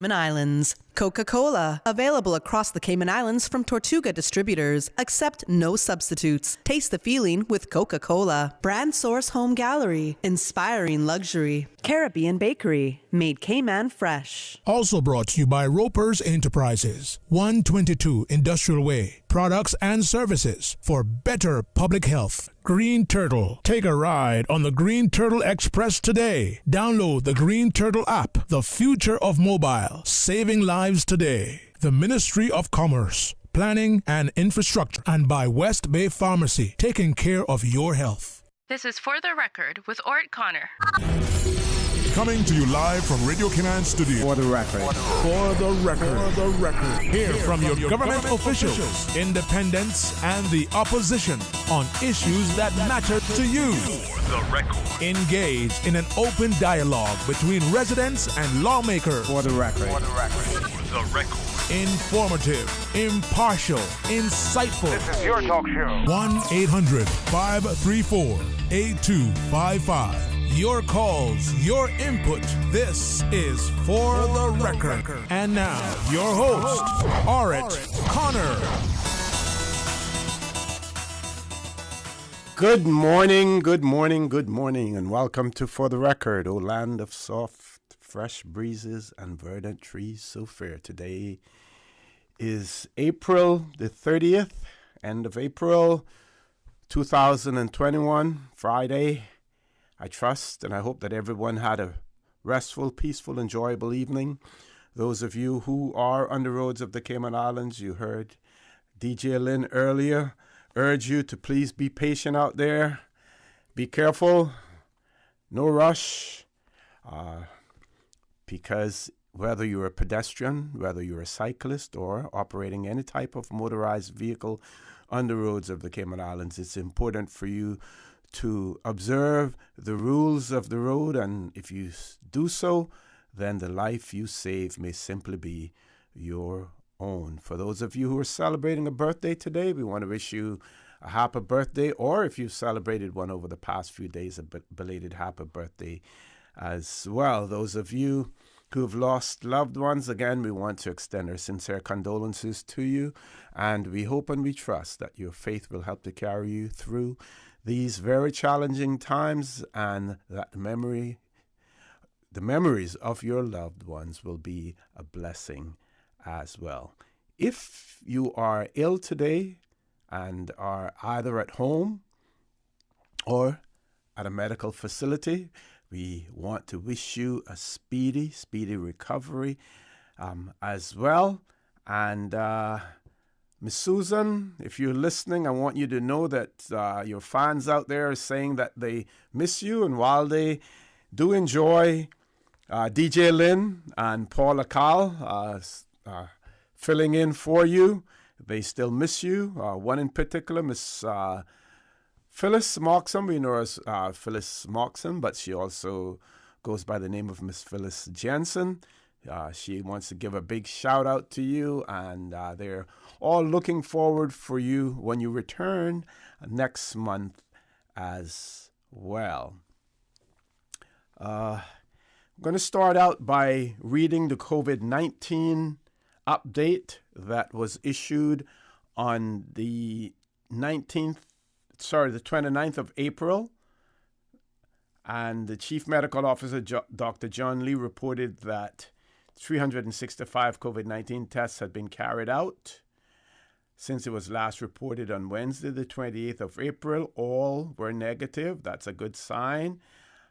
Cayman Islands. Coca-Cola, available across the Cayman Islands from Tortuga distributors. Accept no substitutes. Taste the feeling with Coca-Cola. Brand Source Home Gallery, inspiring luxury. Caribbean Bakery, made Cayman fresh. Also brought to you by Ropers Enterprises, 122 Industrial Way. Products and services for better public health. Green Turtle. Take a ride on the Green Turtle Express today. Download the Green Turtle app, the future of mobile, saving lives today. The Ministry of Commerce, Planning and Infrastructure, and by West Bay Pharmacy, taking care of your health. This is For the Record with Ort Connor. Coming to you live from Radio Cayman Studio. For the record. For the record. For the record. Hear from your government officials, independents, and the opposition on issues that matter to you. For the record. Engage in an open dialogue between residents and lawmakers. For the record. For the record. For the record. Informative, impartial, insightful. This is your talk show. 1-800-534-8255. Your calls, your input. This is For the Record. And now, your host, Ort Connor. Good morning, good morning, good morning, and welcome to For the Record, O land of soft, fresh breezes and verdant trees so fair. Today is April the 30th, end of April 2021, Friday. I trust and I hope that everyone had a restful, peaceful, enjoyable evening. Those of you who are on the roads of the Cayman Islands, you heard DJ Lynn earlier, urge you to please be patient out there. Be careful. No rush. Because whether you're a pedestrian, whether you're a cyclist, or operating any type of motorized vehicle on the roads of the Cayman Islands, it's important for you to observe the rules of the road, and if you do so, then the life you save may simply be your own. For those of you who are celebrating a birthday today, we want to wish you a happy birthday, or if you've celebrated one over the past few days, a belated happy birthday as well. Those of you who have lost loved ones, again, we want to extend our sincere condolences to you, and we hope and we trust that your faith will help to carry you through these very challenging times, and that the memories of your loved ones will be a blessing as well. If you are ill today and are either at home or at a medical facility, we want to wish you a speedy recovery as well. And Miss Susan, if you're listening, I want you to know that your fans out there are saying that they miss you. And while they do enjoy DJ Lynn and Paula Kahl filling in for you, they still miss you. One in particular, Miss Phyllis Moxham. We know her as Phyllis Moxham, but she also goes by the name of Miss Phyllis Jensen. She wants to give a big shout out to you, and they're all looking forward for you when you return next month as well. I'm going to start out by reading the COVID-19 update that was issued on the 29th of April. And the Chief Medical Officer, Dr. John Lee, reported that 365 COVID-19 tests had been carried out since it was last reported on Wednesday, the 28th of April. All were negative. That's a good sign.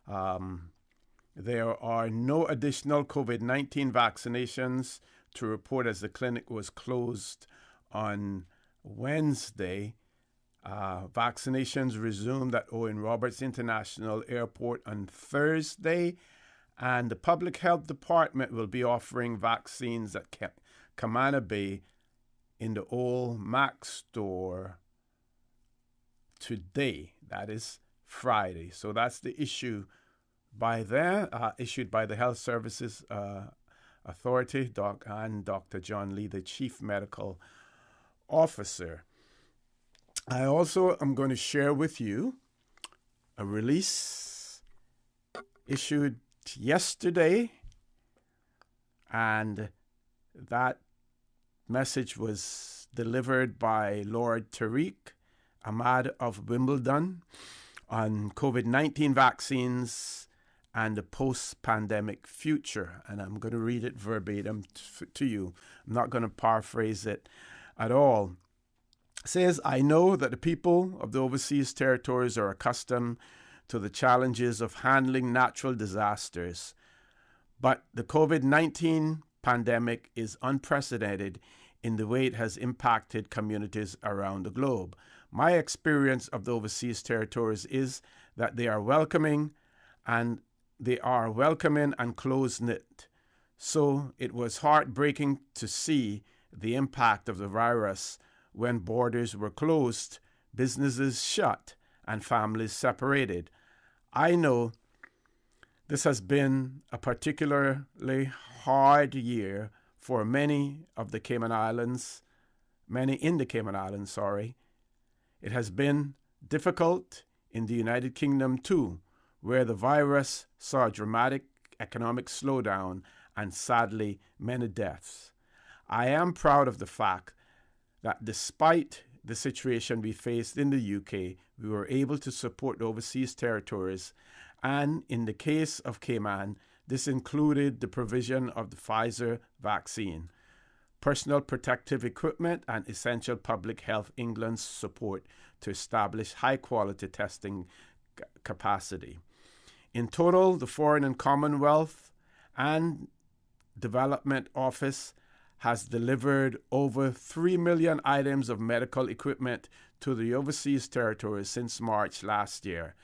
There are no additional COVID-19 vaccinations to report as the clinic was closed on Wednesday. Vaccinations resumed at Owen Roberts International Airport on Thursday, and the Public Health Department will be offering vaccines at Camana Bay in the Old Mac store today. That is Friday. So that's the issue issued by the Health Services Authority and Dr. John Lee, the Chief Medical Officer. I also am going to share with you a release issued yesterday, And that message was delivered by Lord Tariq Ahmad of Wimbledon on COVID-19 vaccines and the post-pandemic future. And I'm going to read it verbatim to you. I'm not going to paraphrase it at all. It says, I know that the people of the overseas territories are accustomed to the challenges of handling natural disasters, but the COVID-19 pandemic is unprecedented in the way it has impacted communities around the globe. My experience of the overseas territories is that they are welcoming and close-knit. So it was heartbreaking to see the impact of the virus when borders were closed, businesses shut, and families separated. I know this has been a particularly hard year for many in the Cayman Islands. It has been difficult in the United Kingdom too, where the virus saw a dramatic economic slowdown and sadly many deaths. I am proud of the fact that despite the situation we faced in the UK, we were able to support the overseas territories, and in the case of Cayman, this included the provision of the Pfizer vaccine, personal protective equipment, and essential Public Health England's support to establish high-quality testing capacity. In total, the Foreign and Commonwealth and Development Office has delivered over 3 million items of medical equipment to the overseas territories since March last year.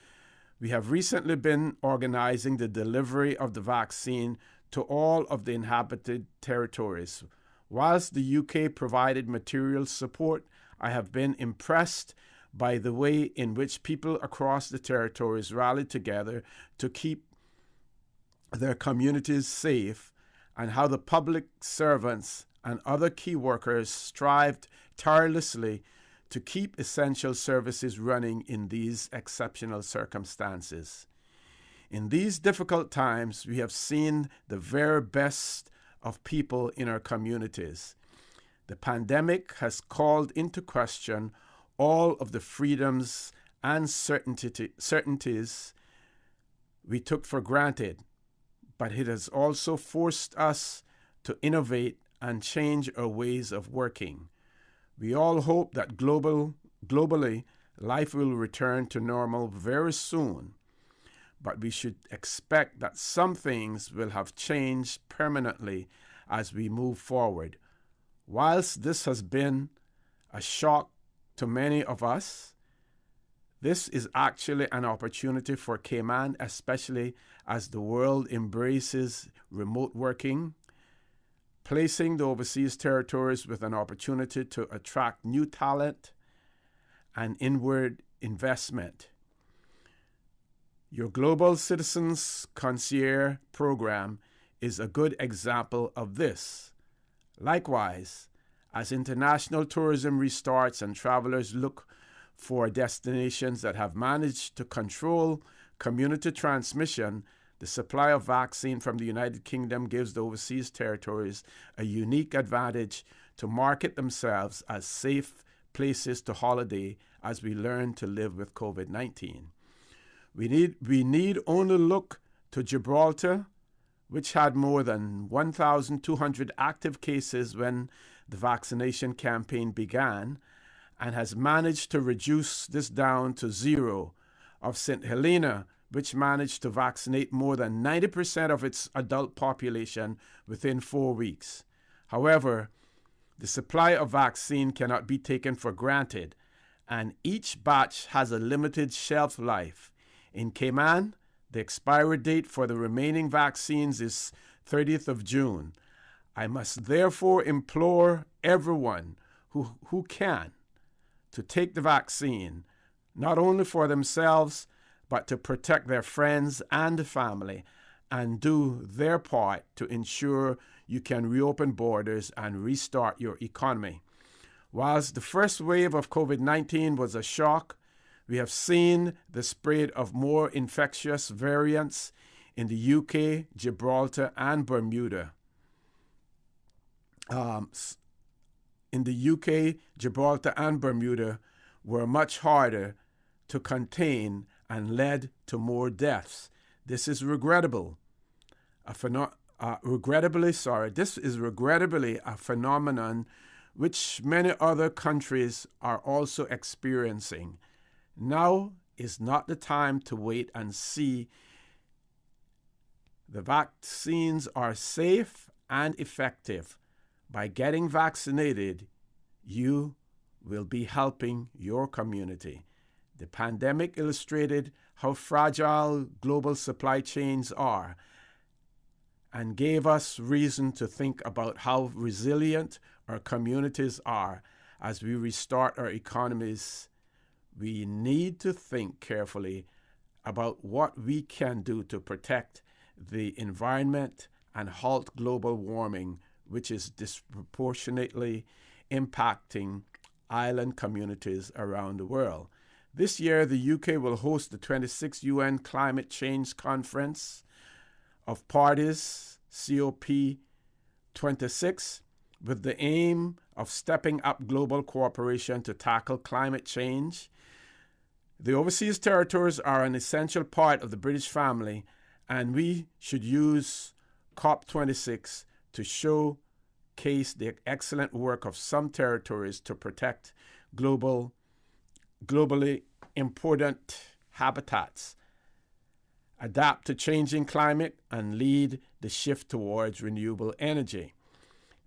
We have recently been organizing the delivery of the vaccine to all of the inhabited territories. Whilst the UK provided material support, I have been impressed by the way in which people across the territories rallied together to keep their communities safe, and how the public servants and other key workers strived tirelessly to keep essential services running in these exceptional circumstances. In these difficult times, we have seen the very best of people in our communities. The pandemic has called into question all of the freedoms and certainties we took for granted, but it has also forced us to innovate and change our ways of working. We all hope that globally, life will return to normal very soon, but we should expect that some things will have changed permanently as we move forward. Whilst this has been a shock to many of us, this is actually an opportunity for Cayman, especially as the world embraces remote working, placing the overseas territories with an opportunity to attract new talent and inward investment. Your Global Citizens Concierge program is a good example of this. Likewise, as international tourism restarts and travelers look for destinations that have managed to control community transmission, the supply of vaccine from the United Kingdom gives the overseas territories a unique advantage to market themselves as safe places to holiday as we learn to live with COVID-19. We need only look to Gibraltar, which had more than 1,200 active cases when the vaccination campaign began, and has managed to reduce this down to zero, of St. Helena, which managed to vaccinate more than 90% of its adult population within 4 weeks. However, the supply of vaccine cannot be taken for granted, and each batch has a limited shelf life. In Cayman, the expiry date for the remaining vaccines is 30th of June. I must therefore implore everyone who can to take the vaccine, not only for themselves, but to protect their friends and family, and do their part to ensure you can reopen borders and restart your economy. Whilst the first wave of COVID-19 was a shock, we have seen the spread of more infectious variants in the UK, Gibraltar, and Bermuda. in the UK, Gibraltar, and Bermuda were much harder to contain and led to more deaths. This is regrettable. This is regrettably a phenomenon which many other countries are also experiencing. Now is not the time to wait and see. The vaccines are safe and effective. By getting vaccinated, you will be helping your community. The pandemic illustrated how fragile global supply chains are and gave us reason to think about how resilient our communities are. As we restart our economies, we need to think carefully about what we can do to protect the environment and halt global warming, which is disproportionately impacting island communities around the world. This year, the UK will host the 26th UN Climate Change Conference of Parties, COP26, with the aim of stepping up global cooperation to tackle climate change. The overseas territories are an essential part of the British family, and we should use COP26 to showcase the excellent work of some territories to protect globally important habitats, adapt to changing climate, and lead the shift towards renewable energy.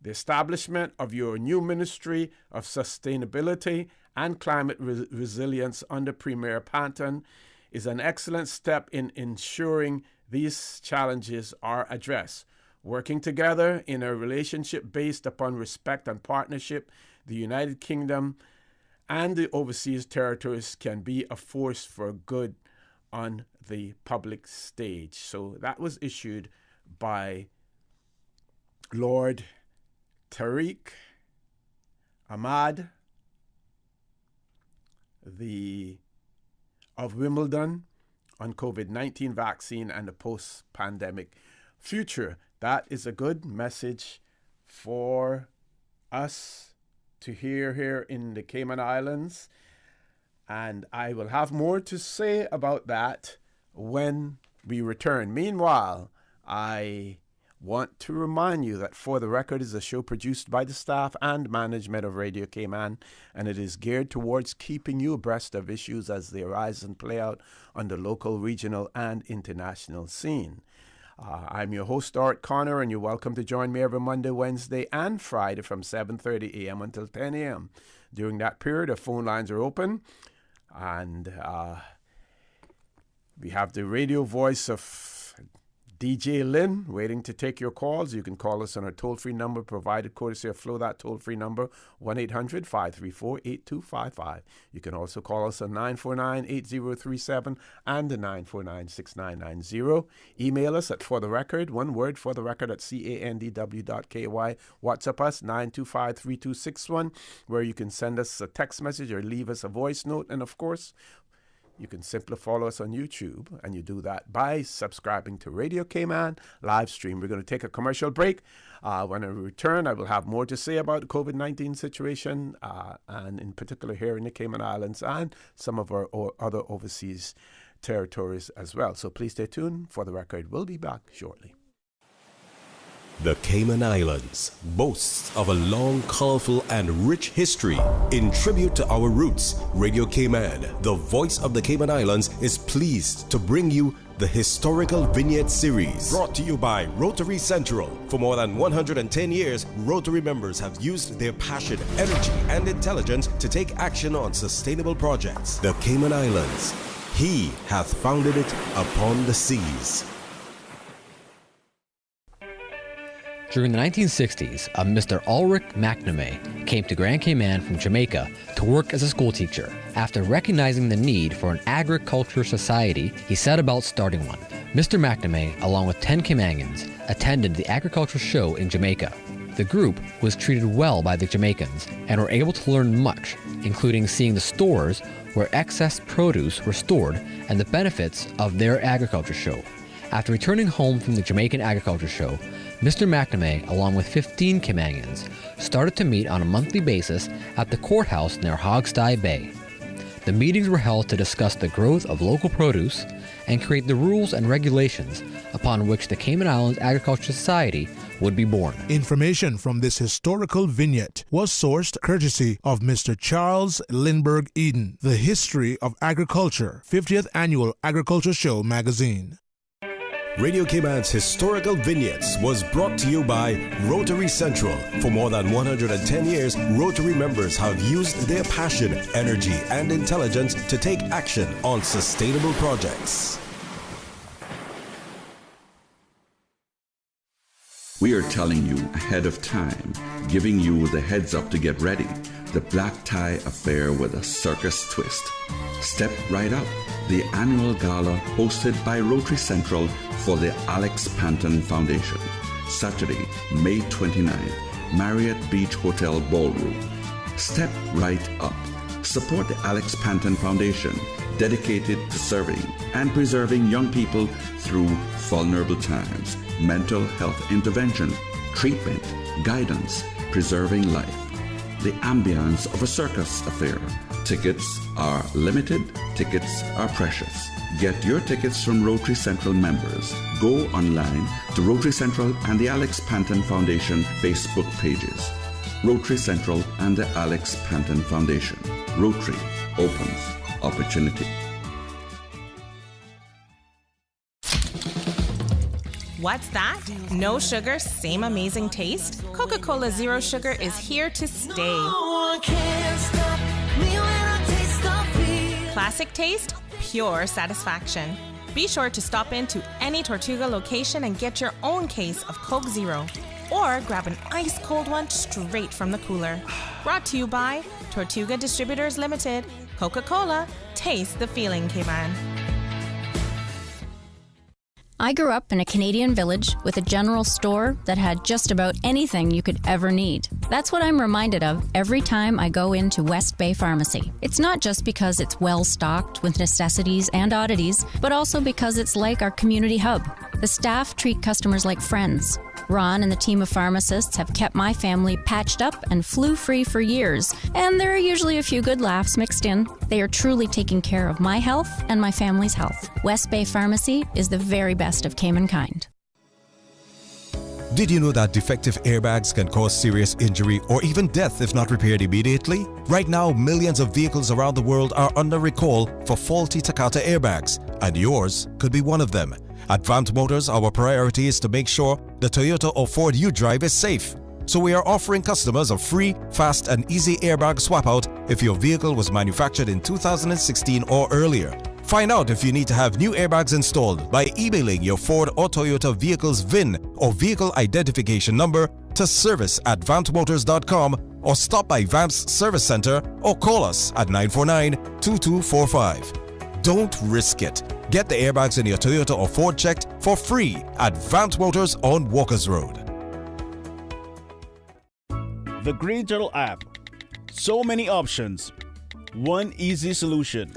The establishment of your new Ministry of Sustainability and Climate Resilience under Premier Panton is an excellent step in ensuring these challenges are addressed. Working together in a relationship based upon respect and partnership, the United Kingdom and the overseas territories can be a force for good on the public stage. So that was issued by Lord Tariq Ahmad of Wimbledon on COVID-19 vaccine and the post-pandemic future. That is a good message for us to hear here in the Cayman Islands. And I will have more to say about that when we return. Meanwhile, I want to remind you that For the Record is a show produced by the staff and management of Radio Cayman, and it is geared towards keeping you abreast of issues as they arise and play out on the local, regional, and international scene. I'm your host, Art Connor, and you're welcome to join me every Monday, Wednesday, and Friday from 7:30 a.m. until 10 a.m. During that period, our phone lines are open, and we have the radio voice of DJ Lynn waiting to take your calls. You can call us on our toll-free number provided courtesy of Flow. That toll-free number, 1-800-534-8255. You can also call us on 949-8037 and the 949-6990. Email us at fortherecord, one word, fortherecord at candw.ky. WhatsApp us, 925-3261, where you can send us a text message or leave us a voice note. And of course, you can simply follow us on YouTube, and you do that by subscribing to Radio Cayman live stream. We're going to take a commercial break. When I return, I will have more to say about the COVID-19 situation, and in particular here in the Cayman Islands and some of our other overseas territories as well. So please stay tuned. For the Record, we'll be back shortly. The Cayman Islands boasts of a long, colorful, and rich history. In tribute to our roots, Radio Cayman, the voice of the Cayman Islands, is pleased to bring you the Historical Vignette Series, brought to you by Rotary Central. For more than 110 years, Rotary members have used their passion, energy, and intelligence to take action on sustainable projects. The Cayman Islands, He hath founded it upon the seas. During the 1960s, a Mr. Ulrich McNamee came to Grand Cayman from Jamaica to work as a schoolteacher. After recognizing the need for an agriculture society, he set about starting one. Mr. McNamee, along with 10 Caymanians, attended the agricultural show in Jamaica. The group was treated well by the Jamaicans and were able to learn much, including seeing the stores where excess produce were stored and the benefits of their agriculture show. After returning home from the Jamaican Agriculture Show, Mr. McNamee, along with 15 Caymanians, started to meet on a monthly basis at the courthouse near Hogstye Bay. The meetings were held to discuss the growth of local produce and create the rules and regulations upon which the Cayman Islands Agricultural Society would be born. Information from this historical vignette was sourced courtesy of Mr. Charles Lindbergh Eden, The History of Agriculture, 50th Annual Agriculture Show magazine. Radio Cayman's Historical Vignettes was brought to you by Rotary Central. For more than 110 years, Rotary members have used their passion, energy, and intelligence to take action on sustainable projects. We are telling you ahead of time, giving you the heads up to get ready. The Black Tie Affair with a circus twist. Step right up. The annual gala hosted by Rotary Central for the Alex Panton Foundation. Saturday, May 29th, Marriott Beach Hotel Ballroom. Step right up. Support the Alex Panton Foundation, dedicated to serving and preserving young people through vulnerable times, mental health intervention, treatment, guidance, preserving life. The ambience of a circus affair. Tickets are limited, tickets are precious. Get your tickets from Rotary Central members. Go online to Rotary Central and the Alex Panton Foundation Facebook pages. Rotary Central and the Alex Panton Foundation. Rotary opens opportunity. What's that? No sugar, same amazing taste? Coca-Cola Zero Sugar is here to stay. Classic taste, pure satisfaction. Be sure to stop into any Tortuga location and get your own case of Coke Zero. Or grab an ice-cold one straight from the cooler. Brought to you by Tortuga Distributors Limited. Coca-Cola, taste the feeling, Cayman. I grew up in a Canadian village with a general store that had just about anything you could ever need. That's what I'm reminded of every time I go into West Bay Pharmacy. It's not just because it's well stocked with necessities and oddities, but also because it's like our community hub. The staff treat customers like friends. Ron and the team of pharmacists have kept my family patched up and flu-free for years, and there are usually a few good laughs mixed in. They are truly taking care of my health and my family's health. West Bay Pharmacy is the very best of Cayman kind. Did you know that defective airbags can cause serious injury or even death if not repaired immediately? Right now, millions of vehicles around the world are under recall for faulty Takata airbags, and yours could be one of them. At Vant Motors, our priority is to make sure the Toyota or Ford you drive is safe. So we are offering customers a free, fast and easy airbag swap out if your vehicle was manufactured in 2016 or earlier. Find out if you need to have new airbags installed by emailing your Ford or Toyota vehicle's VIN or vehicle identification number to service@vantmotors.com or stop by Vamp's Service Center or call us at 949-2245. Don't risk it. Get the airbags in your Toyota or Ford checked for free at Vant Motors on Walkers Road. The Green Turtle app. So many options. One easy solution.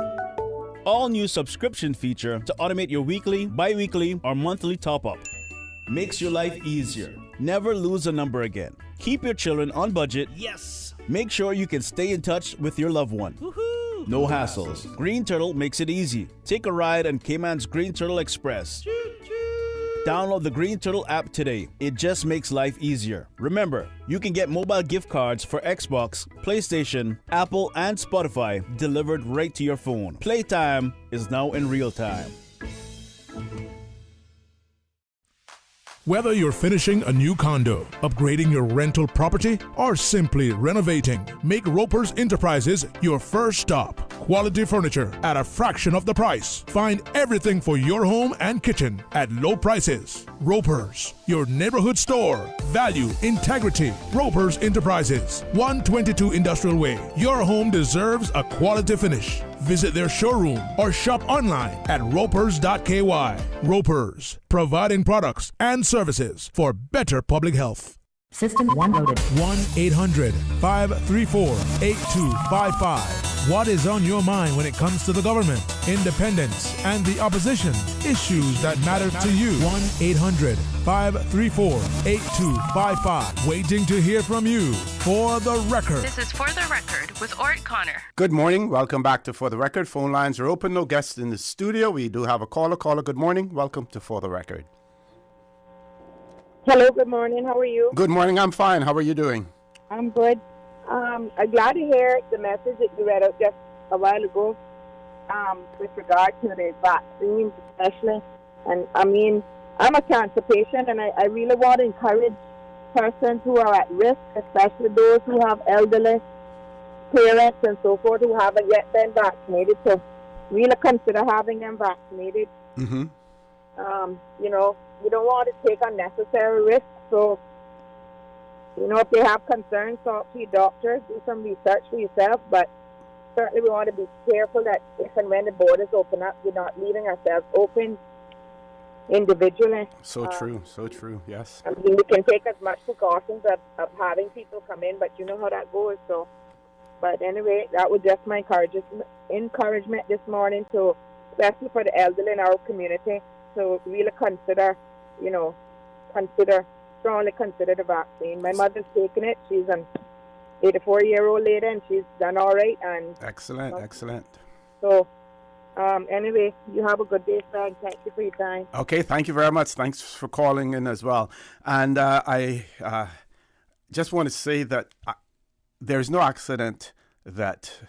All new subscription feature to automate your weekly, bi-weekly, or monthly top-up. Makes your life easier. Never lose a number again. Keep your children on budget. Yes! Make sure you can stay in touch with your loved one. Woohoo! No hassles. Green Turtle makes it easy. Take a ride on Cayman's Green Turtle Express. Download the Green Turtle app today. It just makes life easier. Remember, you can get mobile gift cards for Xbox, PlayStation, Apple, and Spotify delivered right to your phone. Playtime is now in real time. Whether you're finishing a new condo, upgrading your rental property, or simply renovating, make Ropers Enterprises your first stop. Quality furniture at a fraction of the price. Find everything for your home and kitchen at low prices. Ropers, your neighborhood store. Value, integrity. Ropers Enterprises, 122 Industrial Way. Your home deserves a quality finish. Visit their showroom or shop online at ropers.ky. Ropers, providing products and services for better public health. System 1 loaded. 1-800-534-8255. What is on your mind when it comes to the government, independence, and the opposition? Issues that matter to you. 1-800-534-8255. Waiting to hear from you. For the Record. This is For the Record with Ort Connor. Good morning. Welcome back to For the Record. Phone lines are open. No guests in the studio. We do have a caller. Caller, good morning. Welcome to For the Record. Hello, good morning. How are you? Good morning. I'm fine. How are you doing? I'm good. I'm glad to hear the message that you read out just a while ago with regard to the vaccines especially. And I mean, I'm a cancer patient and I really want to encourage persons who are at risk, especially those who have elderly parents and so forth who haven't yet been vaccinated, to really consider having them vaccinated. Mm-hmm. You know, you don't want to take unnecessary risks, so you know, if they have concerns, talk to your doctor, do some research for yourself, but certainly we want to be careful that if and when the borders open up, we're not leaving ourselves open individually. So true, yes. I mean, we can take as much precautions of having people come in, but you know how that goes, so. But anyway, that was just my encouragement this morning, to, especially for the elderly in our community, to really strongly consider the vaccine. My mother's taken it. She's an 84-year-old lady, and she's done all right. And excellent. So, anyway, you have a good day, sir, and thank you for your time. Okay, thank you very much. Thanks for calling in as well. And I just want to say that there's no accident that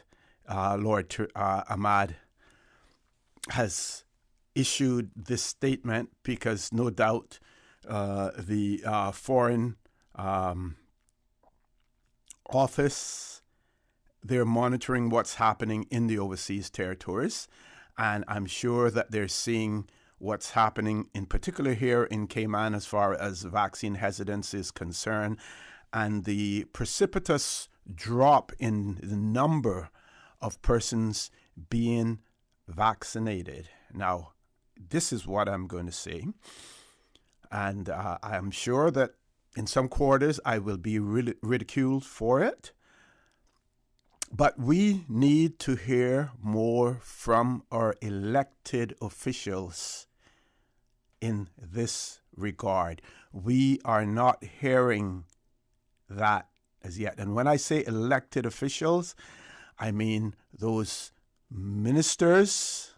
Lord Ahmad has issued this statement, because no doubt the Foreign Office, they're monitoring what's happening in the overseas territories, and I'm sure that they're seeing what's happening in particular here in Cayman as far as vaccine hesitance is concerned, and the precipitous drop in the number of persons being vaccinated. Now, this is what I'm going to say. And I am sure that in some quarters I will be ridiculed for it. But we need to hear more from our elected officials in this regard. We are not hearing that as yet. And when I say elected officials, I mean those ministers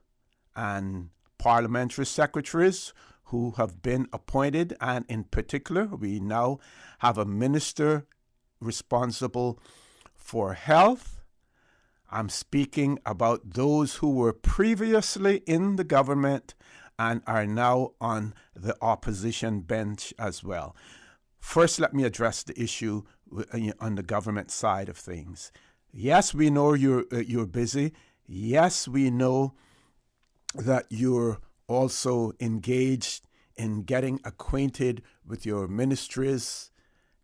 and parliamentary secretaries who have been appointed, and in particular, we now have a minister responsible for health. I'm speaking about those who were previously in the government and are now on the opposition bench as well. First, let me address the issue on the government side of things. Yes, we know you're busy. Yes, we know that you're also engaged in getting acquainted with your ministries,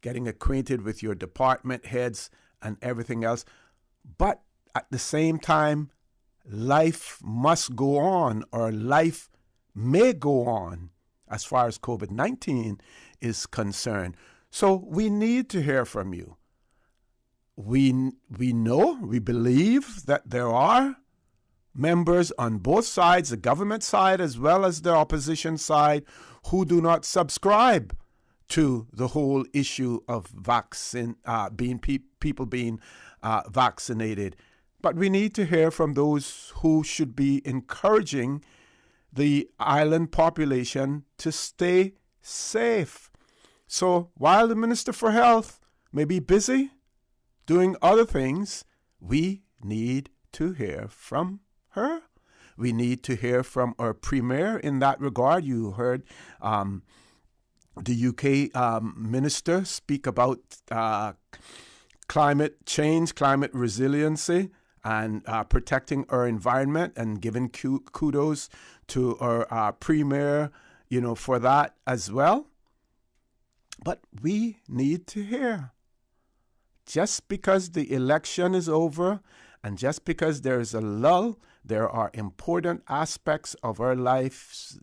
getting acquainted with your department heads and everything else. But at the same time, life must go on, or life may go on as far as COVID-19 is concerned. So we need to hear from you. We believe that there are members on both sides, the government side as well as the opposition side, who do not subscribe to the whole issue of people being vaccinated. But we need to hear from those who should be encouraging the island population to stay safe. So while the Minister for Health may be busy doing other things, we need to hear from her. We need to hear from our Premier in that regard. You heard the UK Minister speak about climate change, climate resiliency, and protecting our environment, and giving kudos to our Premier, for that as well. But we need to hear. Just because the election is over and just because there is a lull, there are important aspects of our lives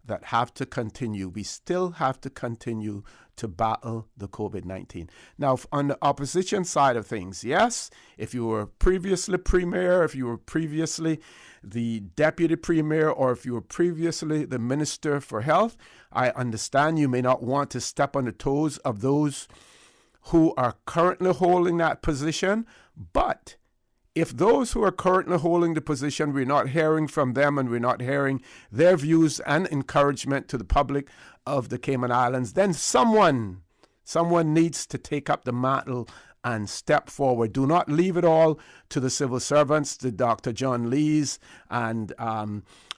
that have to continue. We still have to continue to battle the COVID-19. Now, on the opposition side of things, yes, if you were previously premier, if you were previously the deputy premier, or if you were previously the minister for health, I understand you may not want to step on the toes of those who are currently holding that position, but if those who are currently holding the position, we're not hearing from them and we're not hearing their views and encouragement to the public of the Cayman Islands, then someone needs to take up the mantle and step forward. Do not leave it all to the civil servants, the Dr. John Lees and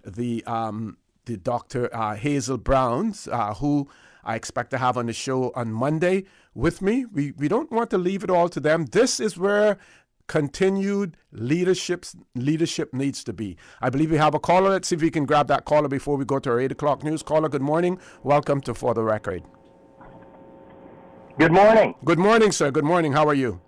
the Dr. Hazel Browns, who I expect to have on the show on Monday with me. We don't want to leave it all to them. This is where continued leadership needs to be. I believe we have a caller. Let's see if we can grab that caller before we go to our 8 o'clock news. Caller, good morning. Welcome to For the Record. Good morning. Good morning, sir. Good morning. How are you?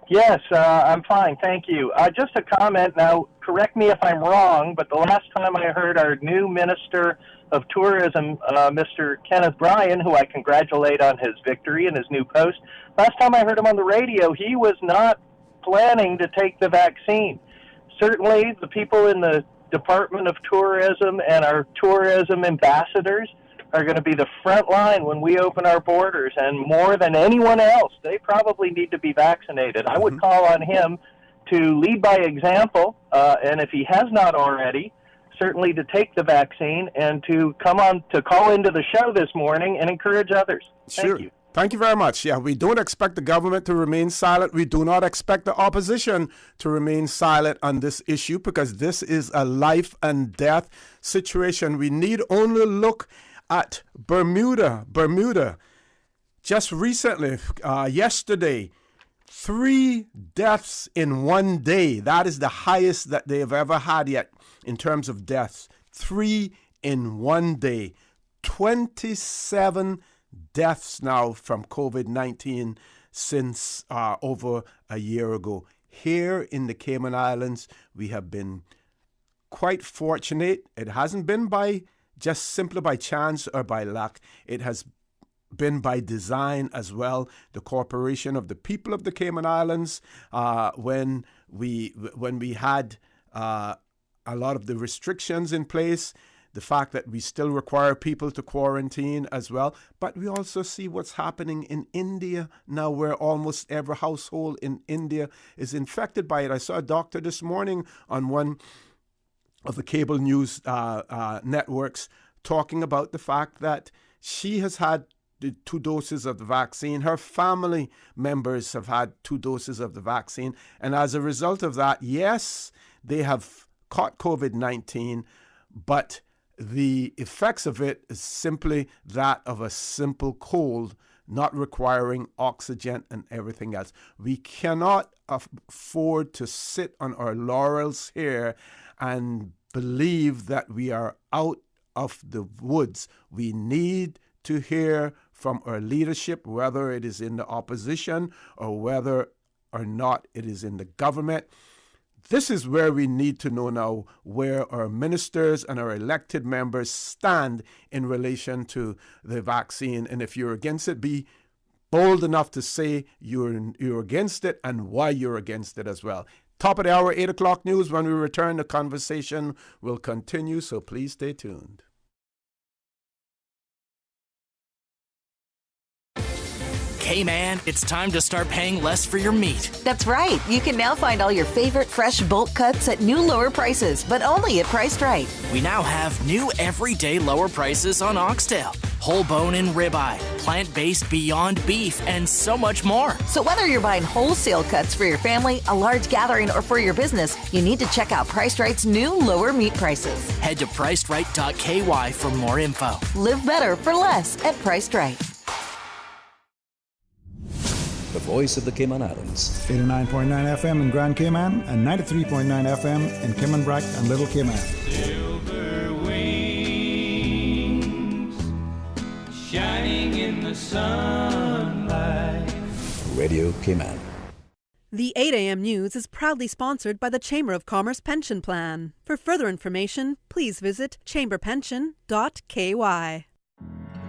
Yes, I'm fine. Thank you. Just a comment. Now, correct me if I'm wrong, but the last time I heard our new Minister of Tourism, Mr. Kenneth Bryan, who I congratulate on his victory and his new post, last time I heard him on the radio, he was not planning to take the vaccine. Certainly, the people in the Department of Tourism and our tourism ambassadors are going to be the front line when we open our borders, and more than anyone else, they probably need to be vaccinated. I would call on him to lead by example, and if he has not already, certainly to take the vaccine and to call into the show this morning and encourage others. Sure. Thank you. Thank you very much. Yeah, we don't expect the government to remain silent. We do not expect the opposition to remain silent on this issue, because this is a life and death situation. We need only look at Bermuda. Just recently, yesterday, 3 deaths in one day. That is the highest that they have ever had yet in terms of deaths. 3 in one day. 27 deaths now from COVID-19 since over a year ago. Here in the Cayman Islands, we have been quite fortunate. It hasn't been just simply by chance or by luck. It has been by design as well. The Corporation of the People of the Cayman Islands, when we had a lot of the restrictions in place, the fact that we still require people to quarantine as well. But we also see what's happening in India now, where almost every household in India is infected by it. I saw a doctor this morning on one of the cable news networks talking about the fact that she has had 2 doses of the vaccine. Her family members have had 2 doses of the vaccine. And as a result of that, yes, they have caught COVID-19, but the effects of it is simply that of a simple cold, not requiring oxygen and everything else. We cannot afford to sit on our laurels here and believe that we are out of the woods. We need to hear from our leadership, whether it is in the opposition or whether or not it is in the government. This is where we need to know now where our ministers and our elected members stand in relation to the vaccine. And if you're against it, be bold enough to say you're against it and why you're against it as well. Top of the hour, 8 o'clock news. When we return, the conversation will continue, so please stay tuned. Hey man, it's time to start paying less for your meat. That's right. You can now find all your favorite fresh bulk cuts at new lower prices, but only at Priced Right. We now have new everyday lower prices on oxtail, whole bone and ribeye, plant-based Beyond Beef, and so much more. So whether you're buying wholesale cuts for your family, a large gathering, or for your business, you need to check out Priced Right's new lower meat prices. Head to pricedright.ky for more info. Live better for less at Priced Right. The voice of the Cayman Islands. 89.9 FM in Grand Cayman and 93.9 FM in Cayman Brac and Little Cayman. Silver wings shining in the sunlight. Radio Cayman. The 8 a.m. news is proudly sponsored by the Chamber of Commerce Pension Plan. For further information, please visit chamberpension.ky.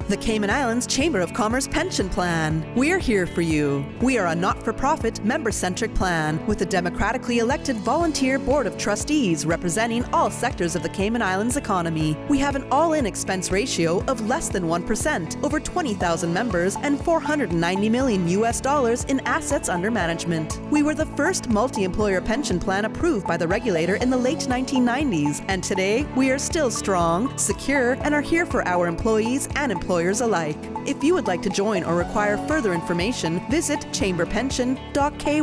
The Cayman Islands Chamber of Commerce Pension Plan. We're here for you. We are a not-for-profit, member-centric plan with a democratically elected volunteer board of trustees representing all sectors of the Cayman Islands economy. We have an all-in expense ratio of less than 1%, over 20,000 members, and $490 million in assets under management. We were the first multi-employer pension plan approved by the regulator in the late 1990s, and today we are still strong, secure, and are here for our employees and employers alike. If you would like to join or require further information, visit chamberpension.ky.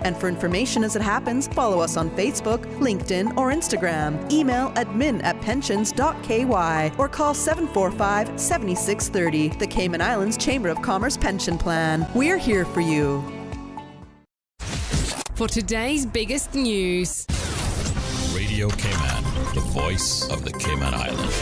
And for information as it happens, follow us on Facebook, LinkedIn, or Instagram. Email admin@pensions.ky or call 745-7630. The Cayman Islands Chamber of Commerce Pension Plan. We're here for you. For today's biggest news. Radio Cayman, the voice of the Cayman Islands.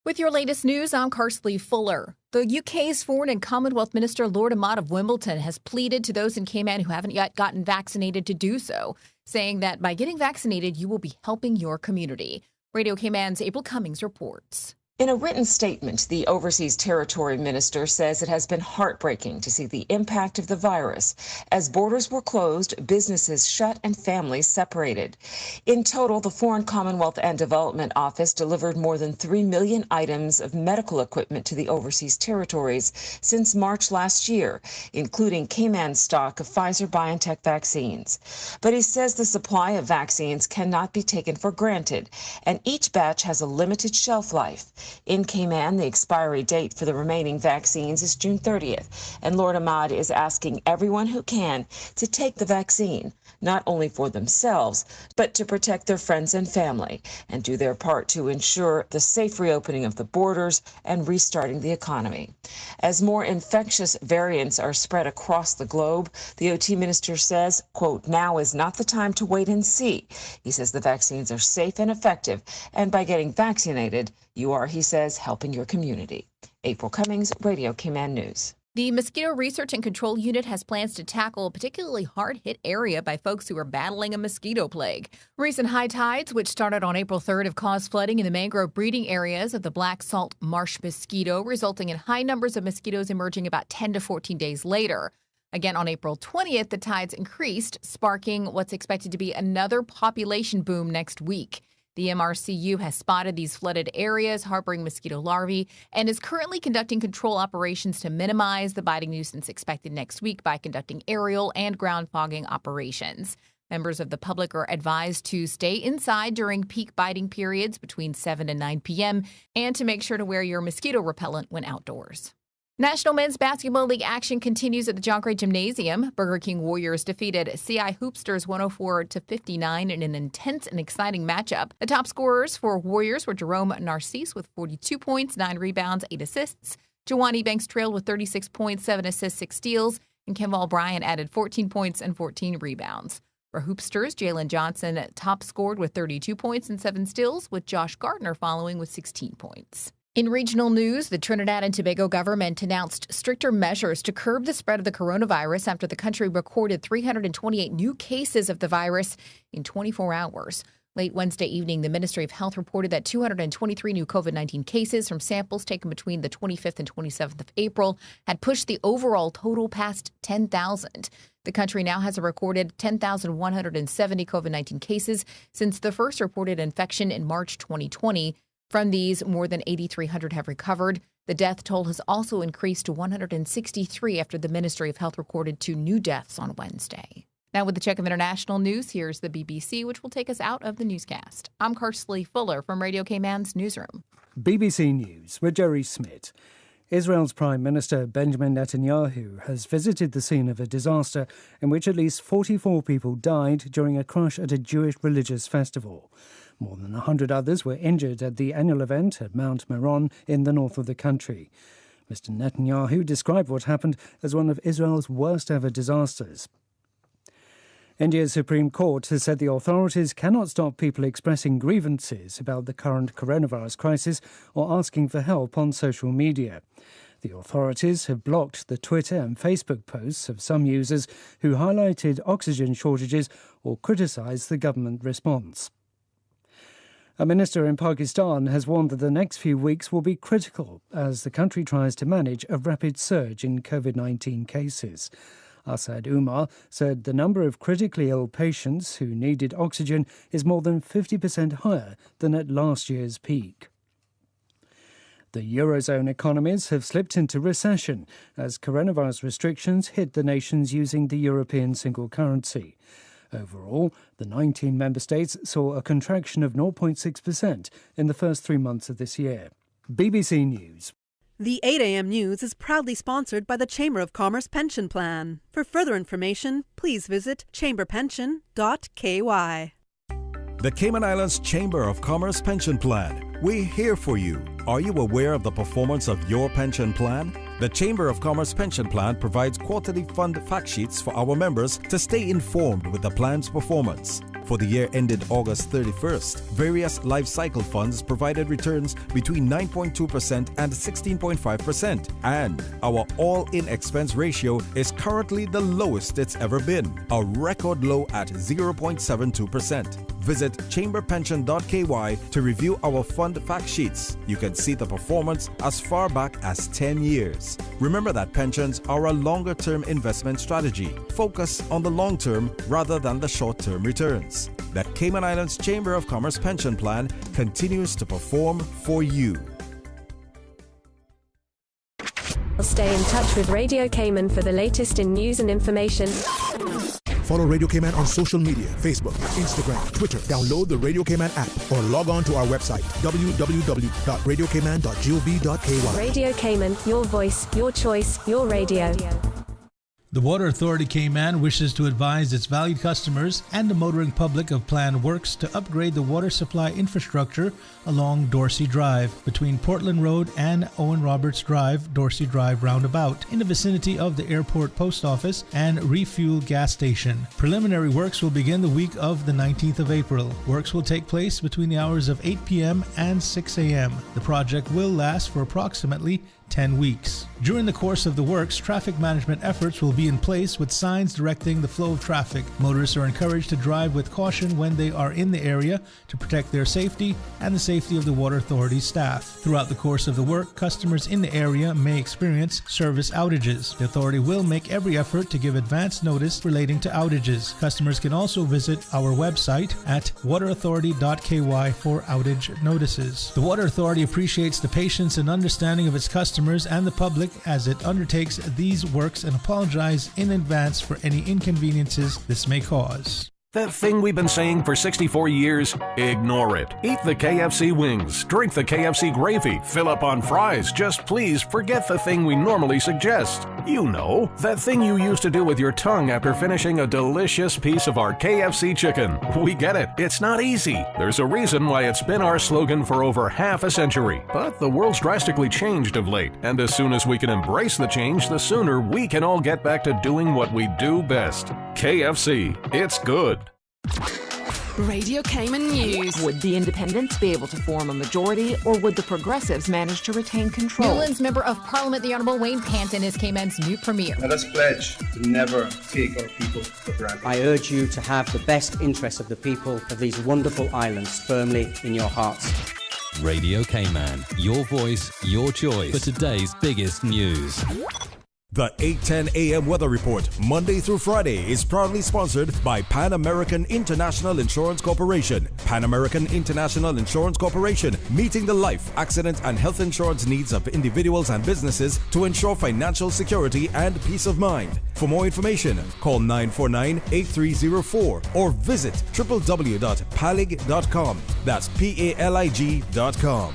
With your latest news, I'm Karsley Fuller. The UK's Foreign and Commonwealth Minister Lord Ahmad of Wimbledon has pleaded to those in Cayman who haven't yet gotten vaccinated to do so, saying that by getting vaccinated, you will be helping your community. Radio Cayman's April Cummings reports. In a written statement, the Overseas Territory Minister says it has been heartbreaking to see the impact of the virus as borders were closed, businesses shut, and families separated. In total, the Foreign, Commonwealth and Development Office delivered more than 3 million items of medical equipment to the overseas territories since March last year, including Cayman's stock of Pfizer-BioNTech vaccines. But he says the supply of vaccines cannot be taken for granted, and each batch has a limited shelf life. In Cayman, the expiry date for the remaining vaccines is June 30th, and Lord Ahmad is asking everyone who can to take the vaccine, not only for themselves, but to protect their friends and family, and do their part to ensure the safe reopening of the borders and restarting the economy. As more infectious variants are spread across the globe, the OT minister says, quote, now is not the time to wait and see. He says the vaccines are safe and effective, and by getting vaccinated, you are, he says, helping your community. April Cummings, Radio Cayman News. The Mosquito Research and Control Unit has plans to tackle a particularly hard-hit area by folks who are battling a mosquito plague. Recent high tides, which started on April 3rd, have caused flooding in the mangrove breeding areas of the black salt marsh mosquito, resulting in high numbers of mosquitoes emerging about 10 to 14 days later. Again, on April 20th, the tides increased, sparking what's expected to be another population boom next week. The MRCU has spotted these flooded areas harboring mosquito larvae and is currently conducting control operations to minimize the biting nuisance expected next week by conducting aerial and ground fogging operations. Members of the public are advised to stay inside during peak biting periods between 7 and 9 p.m. and to make sure to wear your mosquito repellent when outdoors. National Men's Basketball League action continues at the John Gray Gymnasium. Burger King Warriors defeated CI Hoopsters 104-59 in an intense and exciting matchup. The top scorers for Warriors were Jerome Narcisse with 42 points, 9 rebounds, 8 assists. Jawani Banks trailed with 36 points, 7 assists, 6 steals. And Kenval Bryant added 14 points and 14 rebounds. For Hoopsters, Jalen Johnson top scored with 32 points and 7 steals, with Josh Gardner following with 16 points. In regional news, the Trinidad and Tobago government announced stricter measures to curb the spread of the coronavirus after the country recorded 328 new cases of the virus in 24 hours. Late Wednesday evening, the Ministry of Health reported that 223 new COVID-19 cases from samples taken between the 25th and 27th of April had pushed the overall total past 10,000. The country now has a recorded 10,170 COVID-19 cases since the first reported infection in March 2020. From these, more than 8,300 have recovered. The death toll has also increased to 163 after the Ministry of Health recorded 2 new deaths on Wednesday. Now with the check of international news, here's the BBC, which will take us out of the newscast. I'm Karsley Fuller from Radio Cayman's newsroom. BBC News with Jerry Smith. Israel's Prime Minister Benjamin Netanyahu has visited the scene of a disaster in which at least 44 people died during a crash at a Jewish religious festival. More than 100 others were injured at the annual event at Mount Meron in the north of the country. Mr. Netanyahu described what happened as one of Israel's worst ever disasters. India's Supreme Court has said the authorities cannot stop people expressing grievances about the current coronavirus crisis or asking for help on social media. The authorities have blocked the Twitter and Facebook posts of some users who highlighted oxygen shortages or criticised the government response. A minister in Pakistan has warned that the next few weeks will be critical as the country tries to manage a rapid surge in COVID-19 cases. Asad Umar said the number of critically ill patients who needed oxygen is more than 50% higher than at last year's peak. The Eurozone economies have slipped into recession as coronavirus restrictions hit the nations using the European single currency. Overall, the 19 member states saw a contraction of 0.6% in the first 3 months of this year. BBC News. The 8 a.m. News is proudly sponsored by the Chamber of Commerce Pension Plan. For further information, please visit chamberpension.ky. The Cayman Islands Chamber of Commerce Pension Plan. We're here for you. Are you aware of the performance of your pension plan? The Chamber of Commerce Pension Plan provides quarterly fund fact sheets for our members to stay informed with the plan's performance. For the year ended August 31st, various life cycle funds provided returns between 9.2% and 16.5%, and our all-in expense ratio is currently the lowest it's ever been, a record low at 0.72%. Visit chamberpension.ky to review our fund fact sheets. You can see the performance as far back as 10 years. Remember that pensions are a longer-term investment strategy. Focus on the long term rather than the short-term returns. The Cayman Islands Chamber of Commerce Pension Plan continues to perform for you. Stay in touch with Radio Cayman for the latest in news and information. Follow Radio Cayman on social media, Facebook, Instagram, Twitter. Download the Radio Cayman app or log on to our website, www.radiocayman.gov.ky. Radio Cayman, your voice, your choice, your radio. The Water Authority Cayman wishes to advise its valued customers and the motoring public of planned works to upgrade the water supply infrastructure along Dorsey Drive between Portland Road and Owen Roberts Drive, Dorsey Drive roundabout, in the vicinity of the airport post office and refuel gas station. Preliminary works will begin the week of the 19th of April. Works will take place between the hours of 8 p.m. and 6 a.m. The project will last for approximately 10 weeks. During the course of the works, traffic management efforts will be in place with signs directing the flow of traffic. Motorists are encouraged to drive with caution when they are in the area to protect their safety and the safety of the Water Authority staff. Throughout the course of the work, customers in the area may experience service outages. The authority will make every effort to give advance notice relating to outages. Customers can also visit our website at waterauthority.ky for outage notices. The Water Authority appreciates the patience and understanding of its customers and the public as it undertakes these works and apologize in advance for any inconveniences this may cause. That thing we've been saying for 64 years, ignore it. Eat the KFC wings, drink the KFC gravy, fill up on fries. Just please forget the thing we normally suggest. You know, that thing you used to do with your tongue after finishing a delicious piece of our KFC chicken. We get it. It's not easy. There's a reason why it's been our slogan for over half a century. But the world's drastically changed of late, and as soon as we can embrace the change, the sooner we can all get back to doing what we do best. KFC. It's good. Radio Cayman News. Would the independents be able to form a majority, or would the progressives manage to retain control? Newlands Member of Parliament, the Honourable Wayne Panton, is Cayman's new Premier. Let us pledge to never take our people for granted. I urge you to have the best interests of the people of these wonderful islands firmly in your hearts. Radio Cayman, your voice, your choice for today's biggest news. The 8:10 a.m. weather report, Monday through Friday, is proudly sponsored by Pan American International Insurance Corporation. Pan American International Insurance Corporation, meeting the life, accident, and health insurance needs of individuals and businesses to ensure financial security and peace of mind. For more information, call 949-8304 or visit www.palig.com. That's PALIG.com.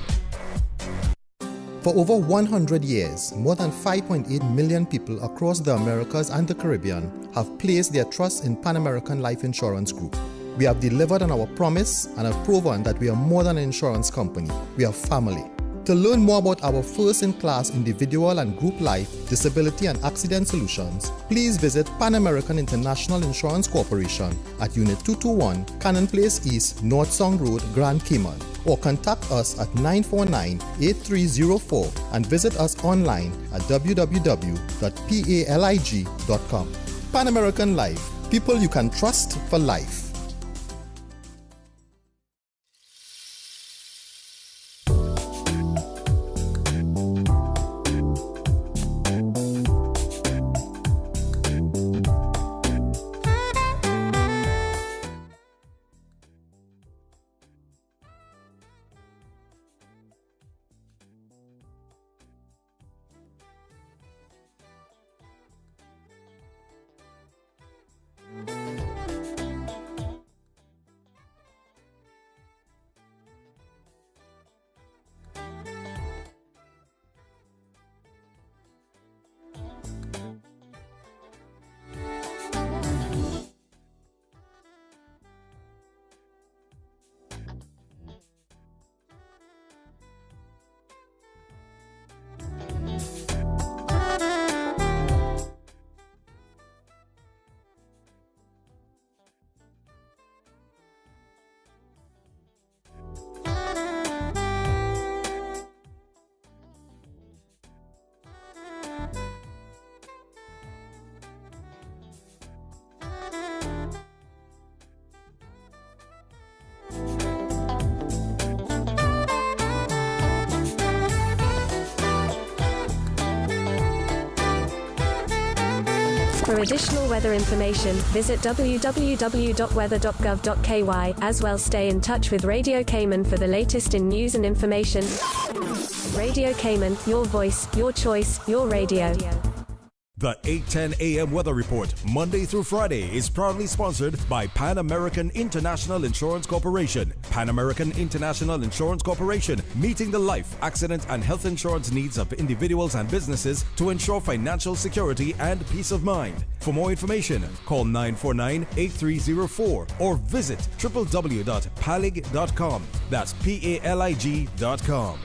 For over 100 years, more than 5.8 million people across the Americas and the Caribbean have placed their trust in Pan American Life Insurance Group. We have delivered on our promise and have proven that we are more than an insurance company. We are family. To learn more about our first-in-class individual and group life, disability and accident solutions, please visit Pan American International Insurance Corporation at Unit 221, Cannon Place East, North Song Road, Grand Cayman, or contact us at 949-8304 and visit us online at www.palig.com. Pan American Life, people you can trust for life. For additional weather information, visit www.weather.gov.ky. As well, stay in touch with Radio Cayman for the latest in news and information. Radio Cayman, your voice, your choice, your radio. The 8:10 a.m. Weather Report, Monday through Friday, is proudly sponsored by Pan American International Insurance Corporation. Pan American International Insurance Corporation, meeting the life, accident, and health insurance needs of individuals and businesses to ensure financial security and peace of mind. For more information, call 949-8304 or visit www.palig.com. That's PALIG.com.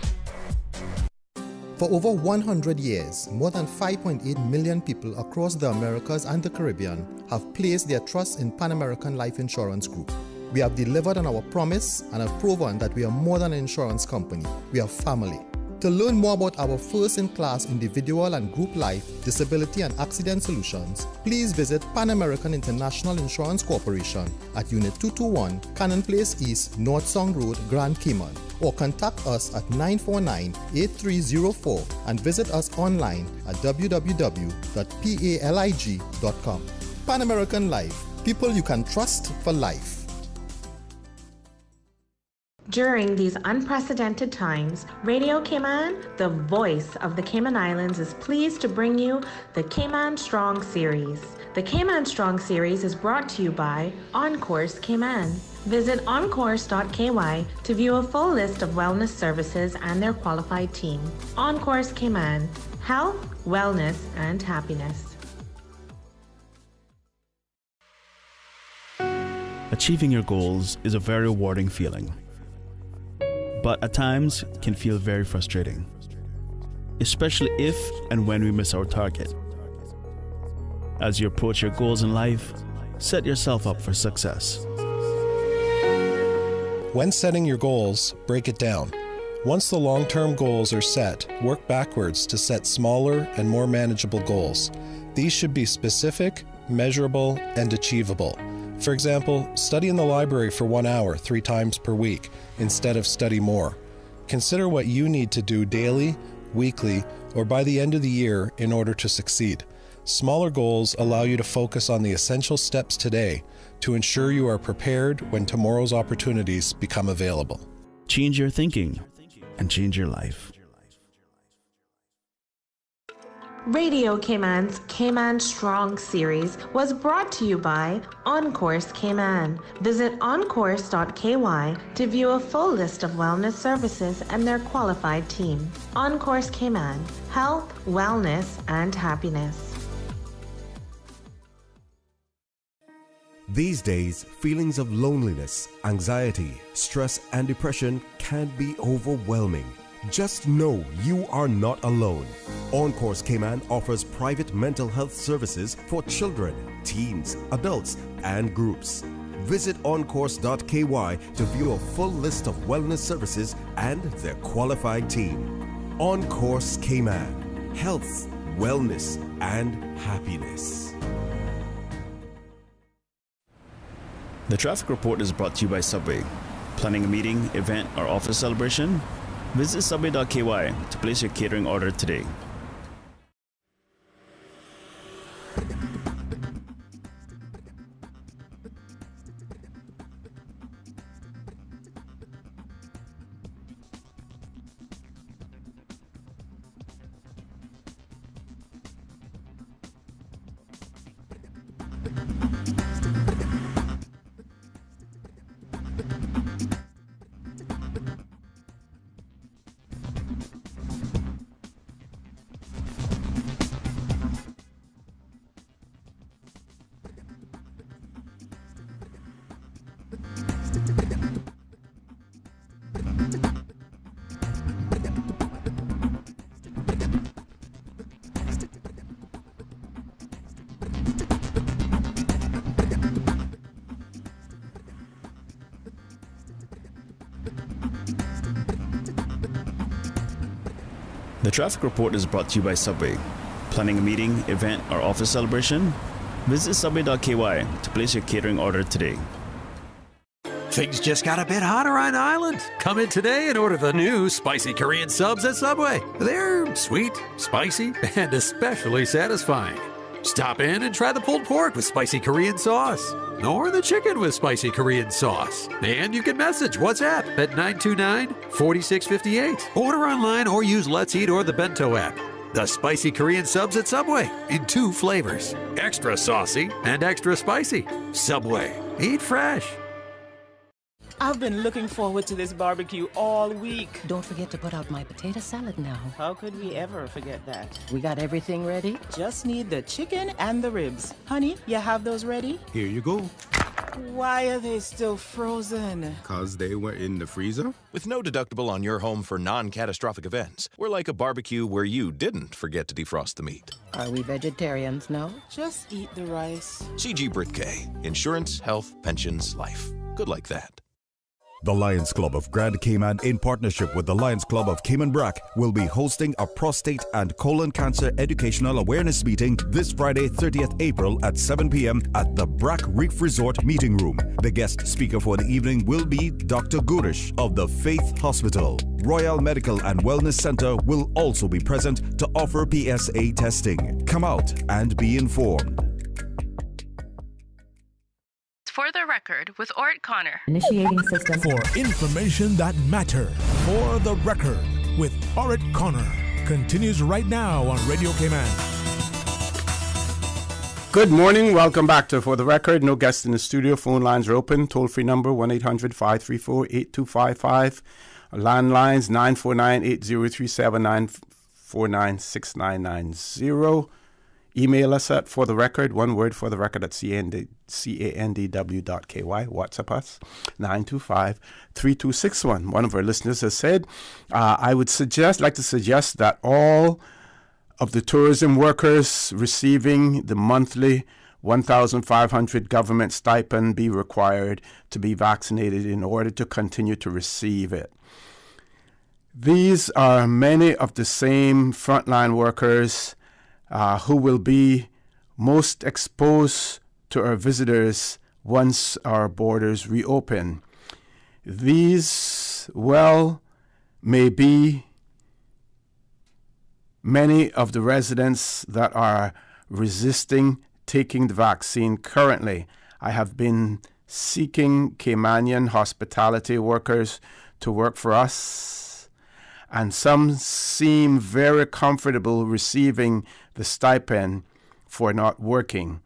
For over 100 years, more than 5.8 million people across the Americas and the Caribbean have placed their trust in Pan American Life Insurance Group. We have delivered on our promise and have proven that we are more than an insurance company. We are family. To learn more about our first-in-class individual and group life, disability and accident solutions, please visit Pan American International Insurance Corporation at Unit 221, Cannon Place East, North Song Road, Grand Cayman, or contact us at 949-8304 and visit us online at www.palig.com. Pan American Life, people you can trust for life. During these unprecedented times, Radio Cayman, the voice of the Cayman Islands, is pleased to bring you the Cayman Strong Series. The Cayman Strong Series is brought to you by OnCourse Cayman. Visit oncourse.ky to view a full list of wellness services and their qualified team. OnCourse Cayman, health, wellness, and happiness. Achieving your goals is a very rewarding feeling, but at times can feel very frustrating, especially if and when we miss our target. As you approach your goals in life, set yourself up for success. When setting your goals, break it down. Once the long-term goals are set, work backwards to set smaller and more manageable goals. These should be specific, measurable, and achievable. For example, study in the library for 1 hour 3 times per week instead of study more. Consider what you need to do daily, weekly, or by the end of the year in order to succeed. Smaller goals allow you to focus on the essential steps today to ensure you are prepared when tomorrow's opportunities become available. Change your thinking and change your life. Radio Cayman's Cayman Strong Series was brought to you by OnCourse Cayman. Visit oncourse.ky to view a full list of wellness services and their qualified team. OnCourse Cayman, health, wellness, and happiness. These days, feelings of loneliness, anxiety, stress, and depression can be overwhelming. Just know you are not alone. OnCourse Cayman offers private mental health services for children, teens, adults, and groups. Visit oncourse.ky to view a full list of wellness services and their qualified team. OnCourse Cayman. Health, wellness, and happiness. The traffic report is brought to you by Subway. Planning a meeting, event, or office celebration? Visit subway.ky to place your catering order today. The traffic report is brought to you by Subway. Planning a meeting, event, or office celebration? Visit subway.ky to place your catering order today. Things just got a bit hotter on Island. Come in today and order the new spicy Korean subs at Subway. They're sweet, spicy, and especially satisfying. Stop in and try the pulled pork with spicy Korean sauce, or the chicken with spicy Korean sauce. And you can message WhatsApp at 929-4658. Order online or use Let's Eat or the Bento app. The spicy Korean subs at Subway in 2 flavors, extra saucy and extra spicy. Subway, eat fresh. I've been looking forward to this barbecue all week. Don't forget to put out my potato salad now. How could we ever forget that? We got everything ready? Just need the chicken and the ribs. Honey, you have those ready? Here you go. Why are they still frozen? 'Cause they were in the freezer. With no deductible on your home for non-catastrophic events, we're like a barbecue where you didn't forget to defrost the meat. Are we vegetarians now? Just eat the rice. CG Britke. Insurance, health, pensions, life. Good like that. The Lions Club of Grand Cayman, in partnership with the Lions Club of Cayman Brac, will be hosting a prostate and colon cancer educational awareness meeting this Friday, 30th April at 7 p.m. at the Brac Reef Resort Meeting Room. The guest speaker for the evening will be Dr. Gurish of the Faith Hospital. Royal Medical and Wellness Center will also be present to offer PSA testing. Come out and be informed. For the Record with Ort Connor. Initiating system. For information that matters. For the Record with Ort Connor. Continues right now on Radio Cayman. Good morning. Welcome back to For the Record. No guests in the studio. Phone lines are open. Toll-free number 1-800-534-8255. Landlines 949-8037, 949-6990. Email us at For the Record, one word, For the Record at candw.ky. WhatsApp us 925-3261. One of our listeners has said, I would like to suggest that all of the tourism workers receiving the monthly 1,500 government stipend be required to be vaccinated in order to continue to receive it. These are many of the same frontline workers who will be most exposed to our visitors once our borders reopen. These, may be many of the residents that are resisting taking the vaccine currently. I have been seeking Caymanian hospitality workers to work for us, and some seem very comfortable receiving the stipend for not working.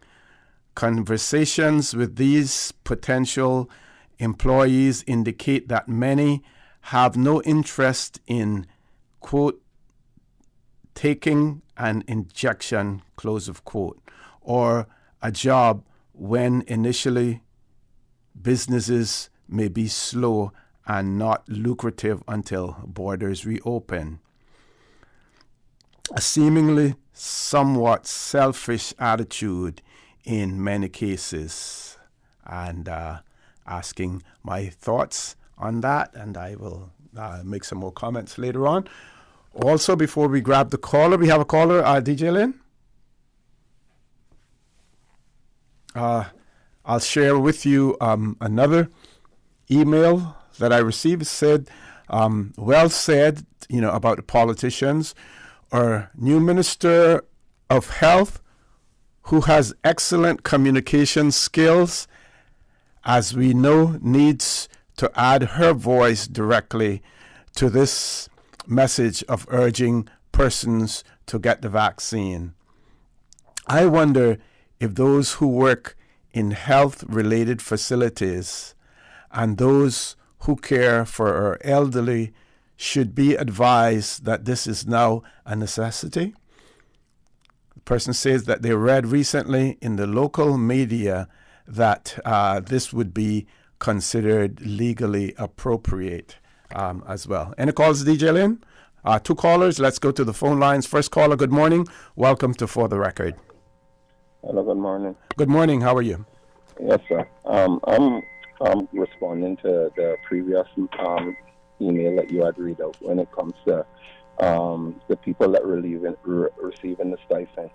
Conversations with these potential employees indicate that many have no interest in, quote, taking an injection, close of quote, or a job when initially businesses may be slow and not lucrative until borders reopen. A seemingly somewhat selfish attitude in many cases. And asking my thoughts on that, and I will make some more comments later on. Also, before we grab the caller, we have a caller, DJ Lynn. I'll share with you another email that I received. It said, well said, about the politicians. Our new Minister of Health, who has excellent communication skills, as we know, needs to add her voice directly to this message of urging persons to get the vaccine. I wonder if those who work in health-related facilities and those who care for our elderly should be advised that this is now a necessity. The person says that they read recently in the local media that this would be considered legally appropriate as well. Any calls, DJ Lynn? 2 callers. Let's go to the phone lines. First caller, good morning. Welcome to For the Record. Hello, good morning. Good morning. How are you? Yes, sir. I'm responding to the previous email that you had read out when it comes to the people that receiving the stipend,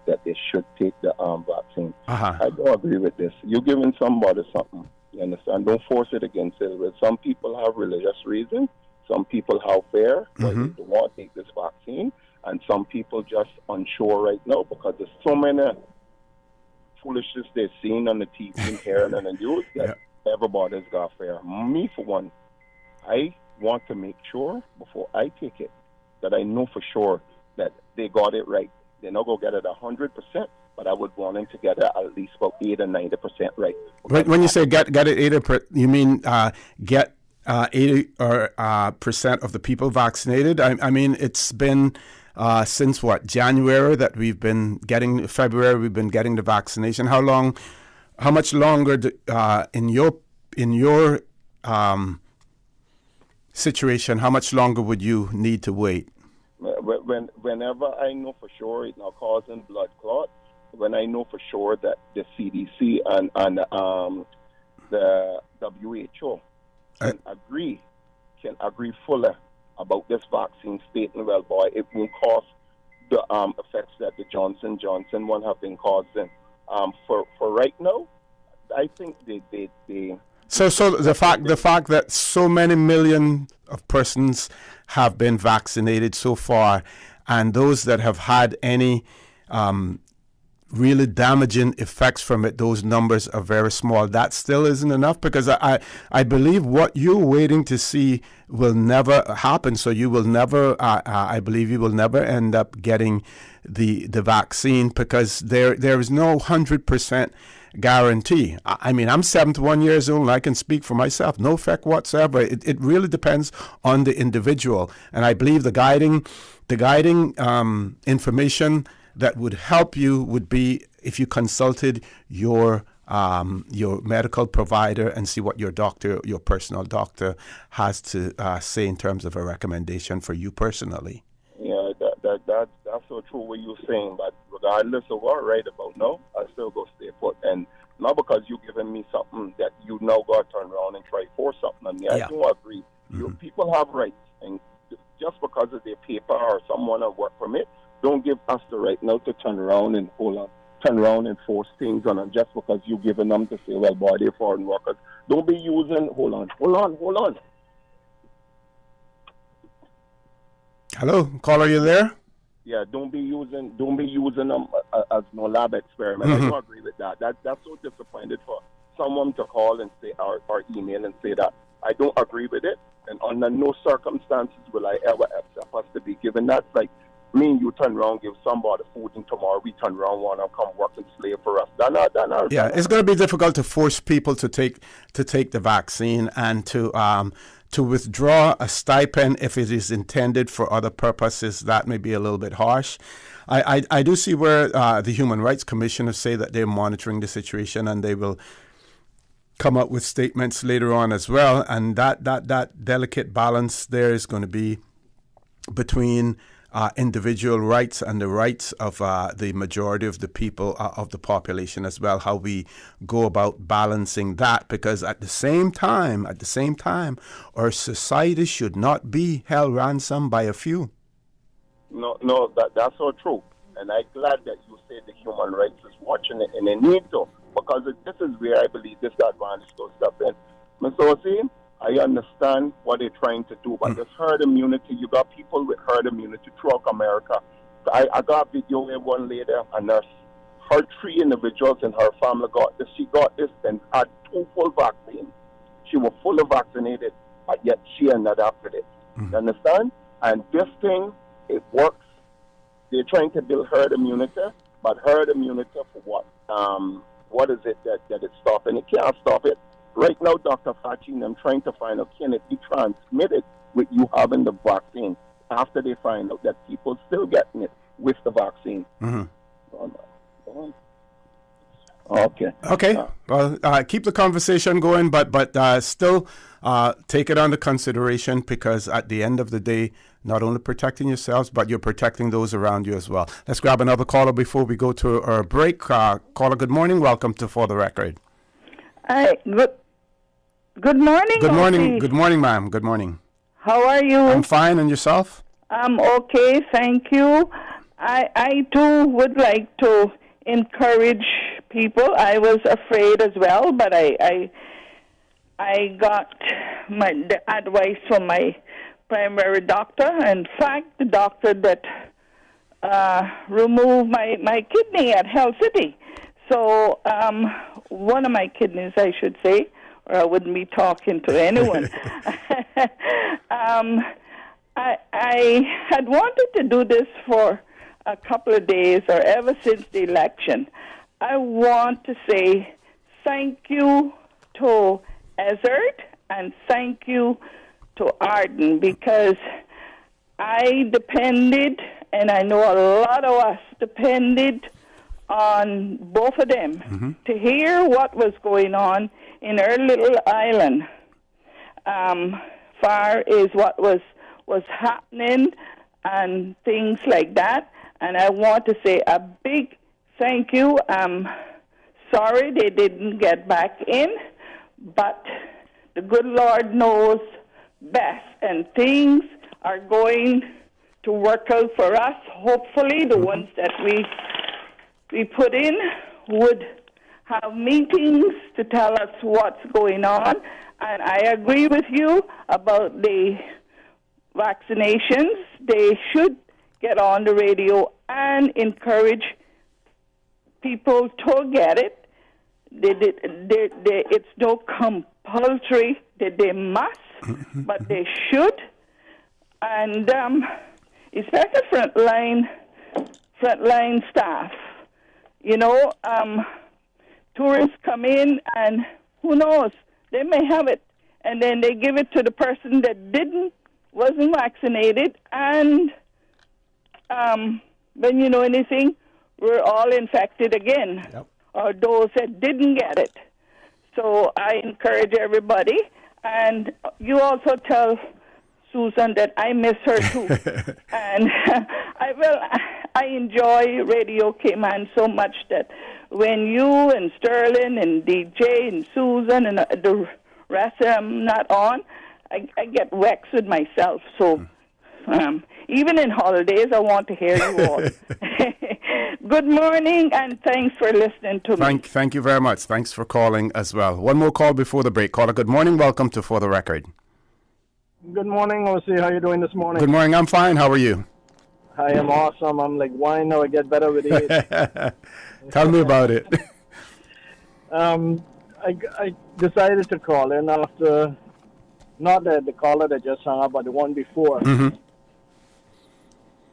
that they should take the vaccine. I don't agree with this. You're giving somebody something, you understand? Don't force it against it. Some people have religious reasons. Some people have fear, why they don't want to take this vaccine. And some people just unsure right now because there's so many foolishness they're seeing on the TV and hearing on the news that everybody's got fear. Me, for one, I want to make sure before I take it that I know for sure that they got it right. They're not going to get it 100%, but I would want them to get it at least about 80 or 90% right. When you say get it 80%, you mean get 80% of the people vaccinated? I mean, it's been since January that we've been getting, February we've been getting the vaccination. How much longer in your situation, how much longer would you need to wait? Whenever I know for sure it's not causing blood clot, when I know for sure that the CDC and the WHO can agree fully about this vaccine stating, well, boy, it won't cause the effects that the Johnson & Johnson one have been causing. For right now, I think they So the fact that so many million of persons have been vaccinated so far, and those that have had any really damaging effects from it, those numbers are very small. That still isn't enough, because I believe what you're waiting to see will never happen. So you will never, I believe you will never end up getting the vaccine, because there is no 100% guarantee. I mean, I'm 71 years old and I can speak for myself. No effect whatsoever. It really depends on the individual. And I believe the guiding information that would help you would be if you consulted your medical provider and see what your doctor, your personal doctor, has to say in terms of a recommendation for you personally. Yeah, that's so true what you're saying. But regardless of what I write about, no, I still go stay put. And not because you're giving me something that you now got to turn around and try to force something on me. I don't agree. People have rights, and just because of their paper or someone on work permit, don't give us the right now to turn around and force things on them just because you're giving them to say, well, boy, they're foreign workers. Don't be using, hold on. Hello, caller, you there? Yeah, don't be using them as no lab experiment. I don't agree with that. That's so disappointed for someone to call and say or email and say that. I don't agree with it, and under no circumstances will I ever accept us to be given that. Like, me and you turn around, give somebody food, and tomorrow we turn around, want to come work and slave for us. It's going to be difficult to force people to take the vaccine and to withdraw a stipend if it is intended for other purposes. That may be a little bit harsh. I do see where the Human Rights Commission say that they're monitoring the situation and they will come up with statements later on as well. And that delicate balance there is going to be between individual rights and the rights of the majority of the people of the population as well, how we go about balancing that, because at the same time, our society should not be held ransom by a few. No, that's so true. And I'm glad that you say the human rights is watching it, and they need to, because this is where I believe this advantage goes up in. Mr. Osei, I understand what they're trying to do, but this herd immunity, you got people with herd immunity throughout America. I got a video where one lady and her 3 individuals in her family got this. She got this and had 2 full vaccines. She was fully vaccinated, but yet she ended up with it. You understand? And this thing, it works. They're trying to build herd immunity, but herd immunity for what? What is it that it's stopping? It can't stop it. Right now, Dr. Fauci, I'm trying to find out, can it be transmitted with you having the vaccine after they find out that people still getting it with the vaccine? Okay. Well, keep the conversation going, but still take it under consideration, because at the end of the day, not only protecting yourselves, but you're protecting those around you as well. Let's grab another caller before we go to our break. Caller, good morning. Welcome to For the Record. Good morning. Good morning. Osei. Good morning, ma'am. Good morning. How are you? I'm fine, and yourself? I'm okay, thank you. I too would like to encourage people. I was afraid as well, but I got the advice from my primary doctor. In fact, the doctor that removed my kidney at Health City. So one of my kidneys, I should say, or I wouldn't be talking to anyone. I had wanted to do this for a couple of days, or ever since the election. I want to say thank you to Ezard and thank you to Arden, because I depended, and I know a lot of us depended on both of them to hear what was going on in our little island, far as what was happening and things like that. And I want to say a big thank you. I'm sorry they didn't get back in, but the good Lord knows best, and things are going to work out for us. Hopefully the ones that we put in would have meetings to tell us what's going on. And I agree with you about the vaccinations. They should get on the radio and encourage people to get it. It's no compulsory that they must, but they should. And especially frontline staff. You know, tourists come in and who knows, they may have it, and then they give it to the person that wasn't vaccinated, and when you know anything, we're all infected again, or those that didn't get it. So I encourage everybody, and you also tell Susan that I miss her too. And I enjoy Radio Cayman so much that when you and Sterling and DJ and Susan and the rest of them not on, I get vexed with myself. So even in holidays, I want to hear you all. Good morning, and thanks for listening to me. Thank you very much. Thanks for calling as well. One more call before the break. Caller, good morning. Welcome to For the Record. Good morning, Osei. How are you doing this morning? Good morning. I'm fine. How are you? I am awesome. I'm like wine now. I get better with age. Tell me about it. I decided to call in after, not the caller that just hung up, but the one before.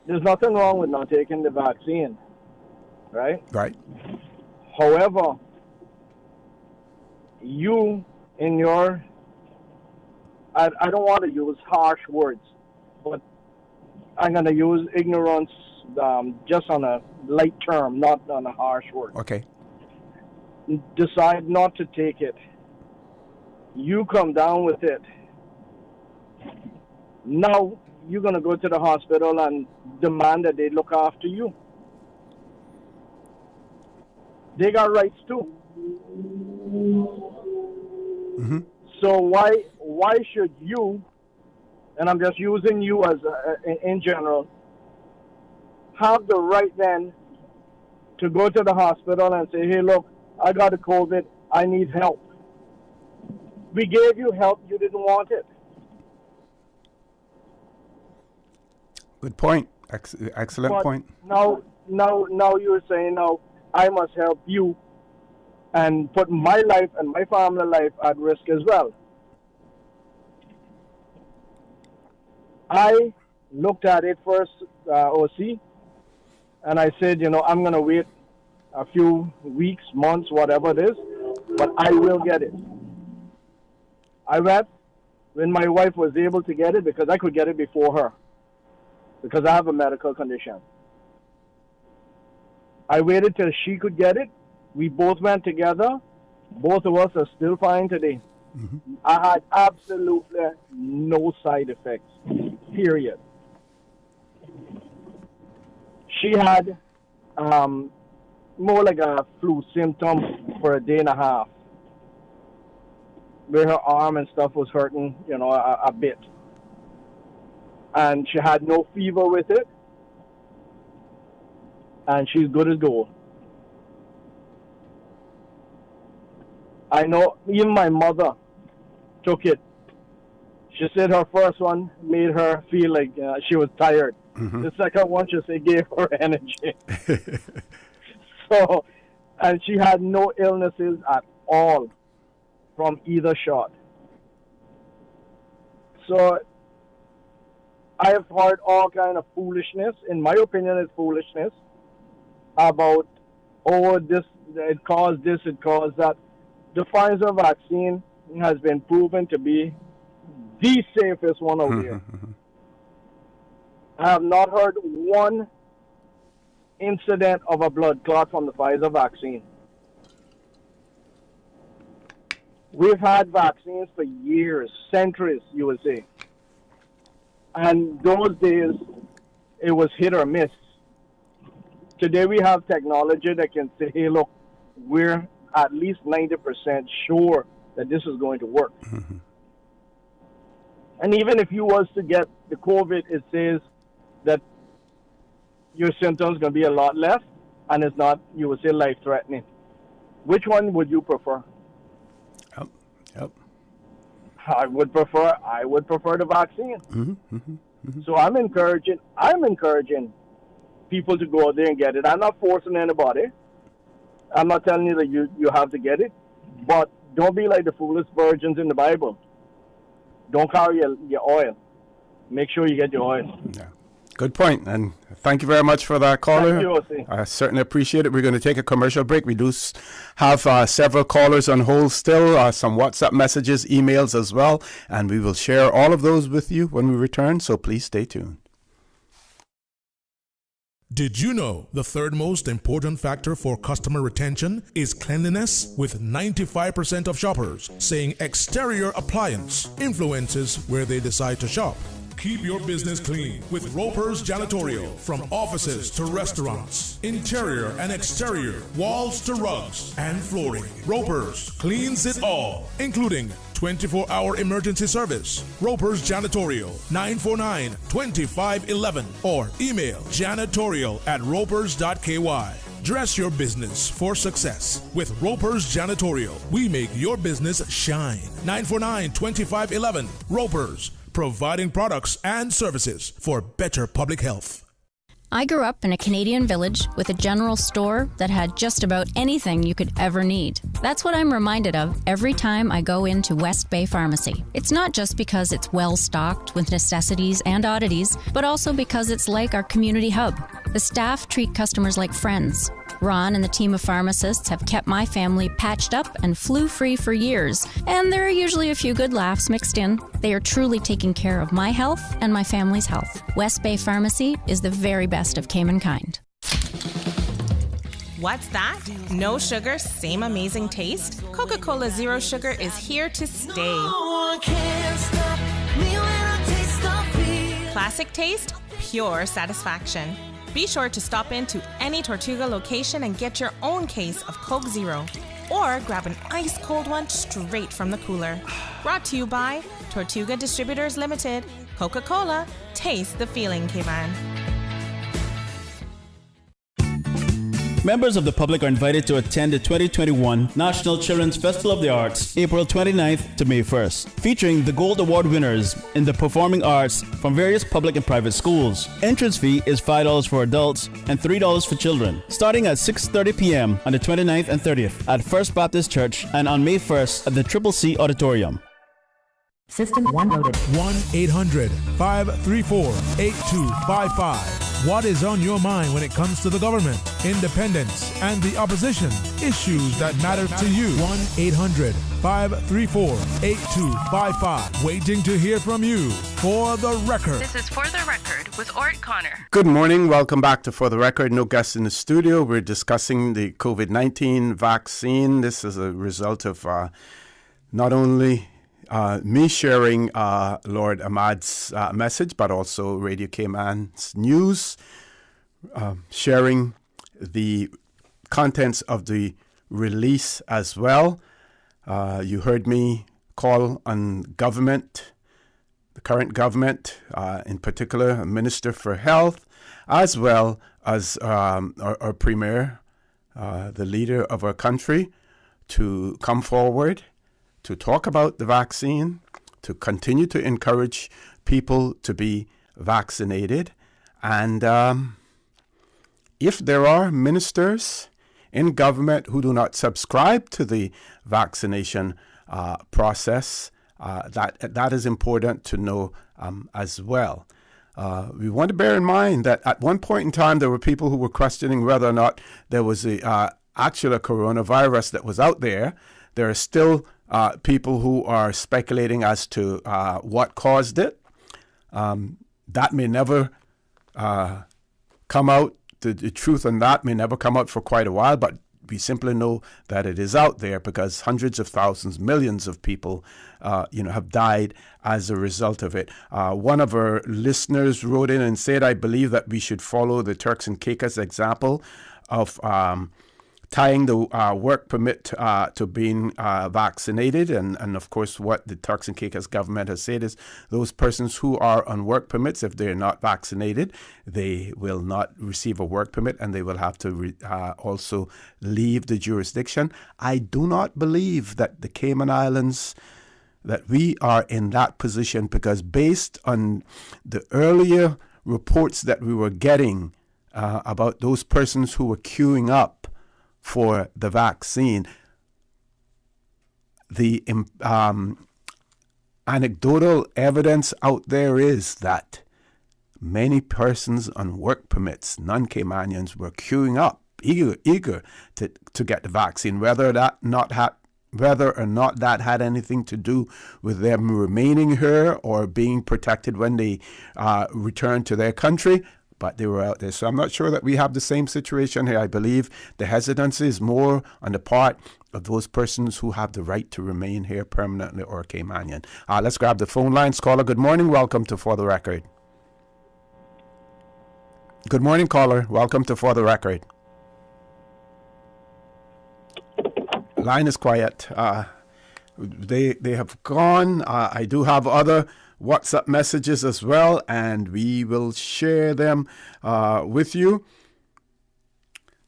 There's nothing wrong with not taking the vaccine, right? Right. However, you in your, I don't want to use harsh words, but I'm going to use ignorance just on a light term, not on a harsh word. Okay. Decide not to take it You come down with it. Now you're going to go to the hospital and demand that they look after you. They got rights too. Mm-hmm. So why should you, and I'm just using you as in general, have the right then to go to the hospital and say, hey, look, I got a COVID, I need help. We gave you help, you didn't want it. Good point. Excellent point. Now you're saying, now I must help you and put my life and my family life at risk as well. I looked at it first, OC, and I said, I'm going to wait a few weeks, months, whatever it is, but I will get it. I went when my wife was able to get it because I could get it before her because I have a medical condition. I waited till she could get it. We both went together. Both of us are still fine today. Mm-hmm. I had absolutely no side effects, period. She had more like a flu symptom for a day and a half, where her arm and stuff was hurting, a bit. And she had no fever with it. And she's good as gold. I know even my mother took it. She said her first one made her feel like she was tired. Mm-hmm. The second one, she said, gave her energy. So, and she had no illnesses at all from either shot. So, I have heard all kind of foolishness. In my opinion, it's foolishness about, this, it caused this, it caused that. The Pfizer vaccine has been proven to be the safest one out there. I have not heard one incident of a blood clot from the Pfizer vaccine. We've had vaccines for years, centuries, you would say. And those days, it was hit or miss. Today we have technology that can say, hey, look, we're at least 90% sure that this is going to work. Mm-hmm. And even if you was to get the COVID, it says that your symptoms going to be a lot less, and it's not, you would say, life-threatening. Which one would you prefer? Yep. I would prefer the vaccine. Mm-hmm. Mm-hmm. Mm-hmm. So I'm encouraging people to go out there and get it. I'm not forcing anybody. I'm not telling you that you have to get it, but don't be like the foolish virgins in the Bible. Don't carry your oil. Make sure you get your oil. Yeah. Good point, and thank you very much for that, caller. Thank you, I certainly appreciate it. We're going to take a commercial break. We do have several callers on hold still, some WhatsApp messages, emails as well, and we will share all of those with you when we return, so please stay tuned. Did you know the third most important factor for customer retention is cleanliness? With 95% of shoppers saying exterior appliance influences where they decide to shop. Keep your business clean with Roper's Janitorial. From offices to restaurants, interior and exterior, walls to rugs and flooring. Roper's cleans it all, including 24-hour emergency service. Roper's Janitorial, 949-2511, or email janitorial@ropers.ky. Dress your business for success. With Roper's Janitorial, we make your business shine. 949-2511, Roper's, providing products and services for better public health. I grew up in a Canadian village with a general store that had just about anything you could ever need. That's what I'm reminded of every time I go into West Bay Pharmacy. It's not just because it's well stocked with necessities and oddities, but also because it's like our community hub. The staff treat customers like friends. Ron and the team of pharmacists have kept my family patched up and flu-free for years, and there are usually a few good laughs mixed in. They are truly taking care of my health and my family's health. West Bay Pharmacy is the very best of Cayman kind. What's that? No sugar, same amazing taste? Coca-Cola Zero Sugar is here to stay. No one can stop me when I taste the feel. Classic taste, pure satisfaction. Be sure to stop into any Tortuga location and get your own case of Coke Zero. Or grab an ice cold one straight from the cooler. Brought to you by Tortuga Distributors Limited. Coca-Cola, taste the feeling, Cayman. Members of the public are invited to attend the 2021 National Children's Festival of the Arts, April 29th to May 1st, featuring the Gold Award winners in the performing arts from various public and private schools. Entrance fee is $5 for adults and $3 for children, starting at 6:30 p.m. on the 29th and 30th at First Baptist Church and on May 1st at the Triple C Auditorium. System 1 loaded. 1-800-534-8255. What is on your mind when it comes to the government, independence, and the opposition? Issues that matter to you. 1-800-534-8255. Waiting to hear from you. For the Record. This is For the Record with Ort Connor. Good morning. Welcome back to For the Record. No guests in the studio. We're discussing the COVID-19 vaccine. This is a result of not only me sharing Lord Ahmad's message, but also Radio Cayman's news, sharing the contents of the release as well. You heard me call on government, the current government, in particular, Minister for Health, as well as our Premier, the leader of our country, to come forward to talk about the vaccine, to continue to encourage people to be vaccinated. And if there are ministers in government who do not subscribe to the vaccination process, that is important to know as well. We want to bear in mind that at one point in time, there were people who were questioning whether or not there was actually a coronavirus that was out there. There are still people who are speculating as to what caused it. That may never come out. The truth on that may never come out for quite a while, but we simply know that it is out there because hundreds of thousands, millions of people, have died as a result of it. One of our listeners wrote in and said, I believe that we should follow the Turks and Caicos example of tying the work permit to being vaccinated. And of course, what the Turks and Caicos government has said is those persons who are on work permits, if they're not vaccinated, they will not receive a work permit and they will have to also leave the jurisdiction. I do not believe that the Cayman Islands, that we are in that position, because based on the earlier reports that we were getting about those persons who were queuing up for the vaccine, the anecdotal evidence out there is that many persons on work permits, non-Caymanians, were queuing up, eager to get the vaccine, whether or not that had anything to do with them remaining here or being protected when they returned to their country. But they were out there. So I'm not sure that we have the same situation here. I believe the hesitancy is more on the part of those persons who have the right to remain here permanently or Caymanian. Let's grab the phone lines. Caller, good morning. Welcome to For the Record. Good morning, caller. Welcome to For the Record. Line is quiet. They have gone. I do have other WhatsApp messages as well, and we will share them with you.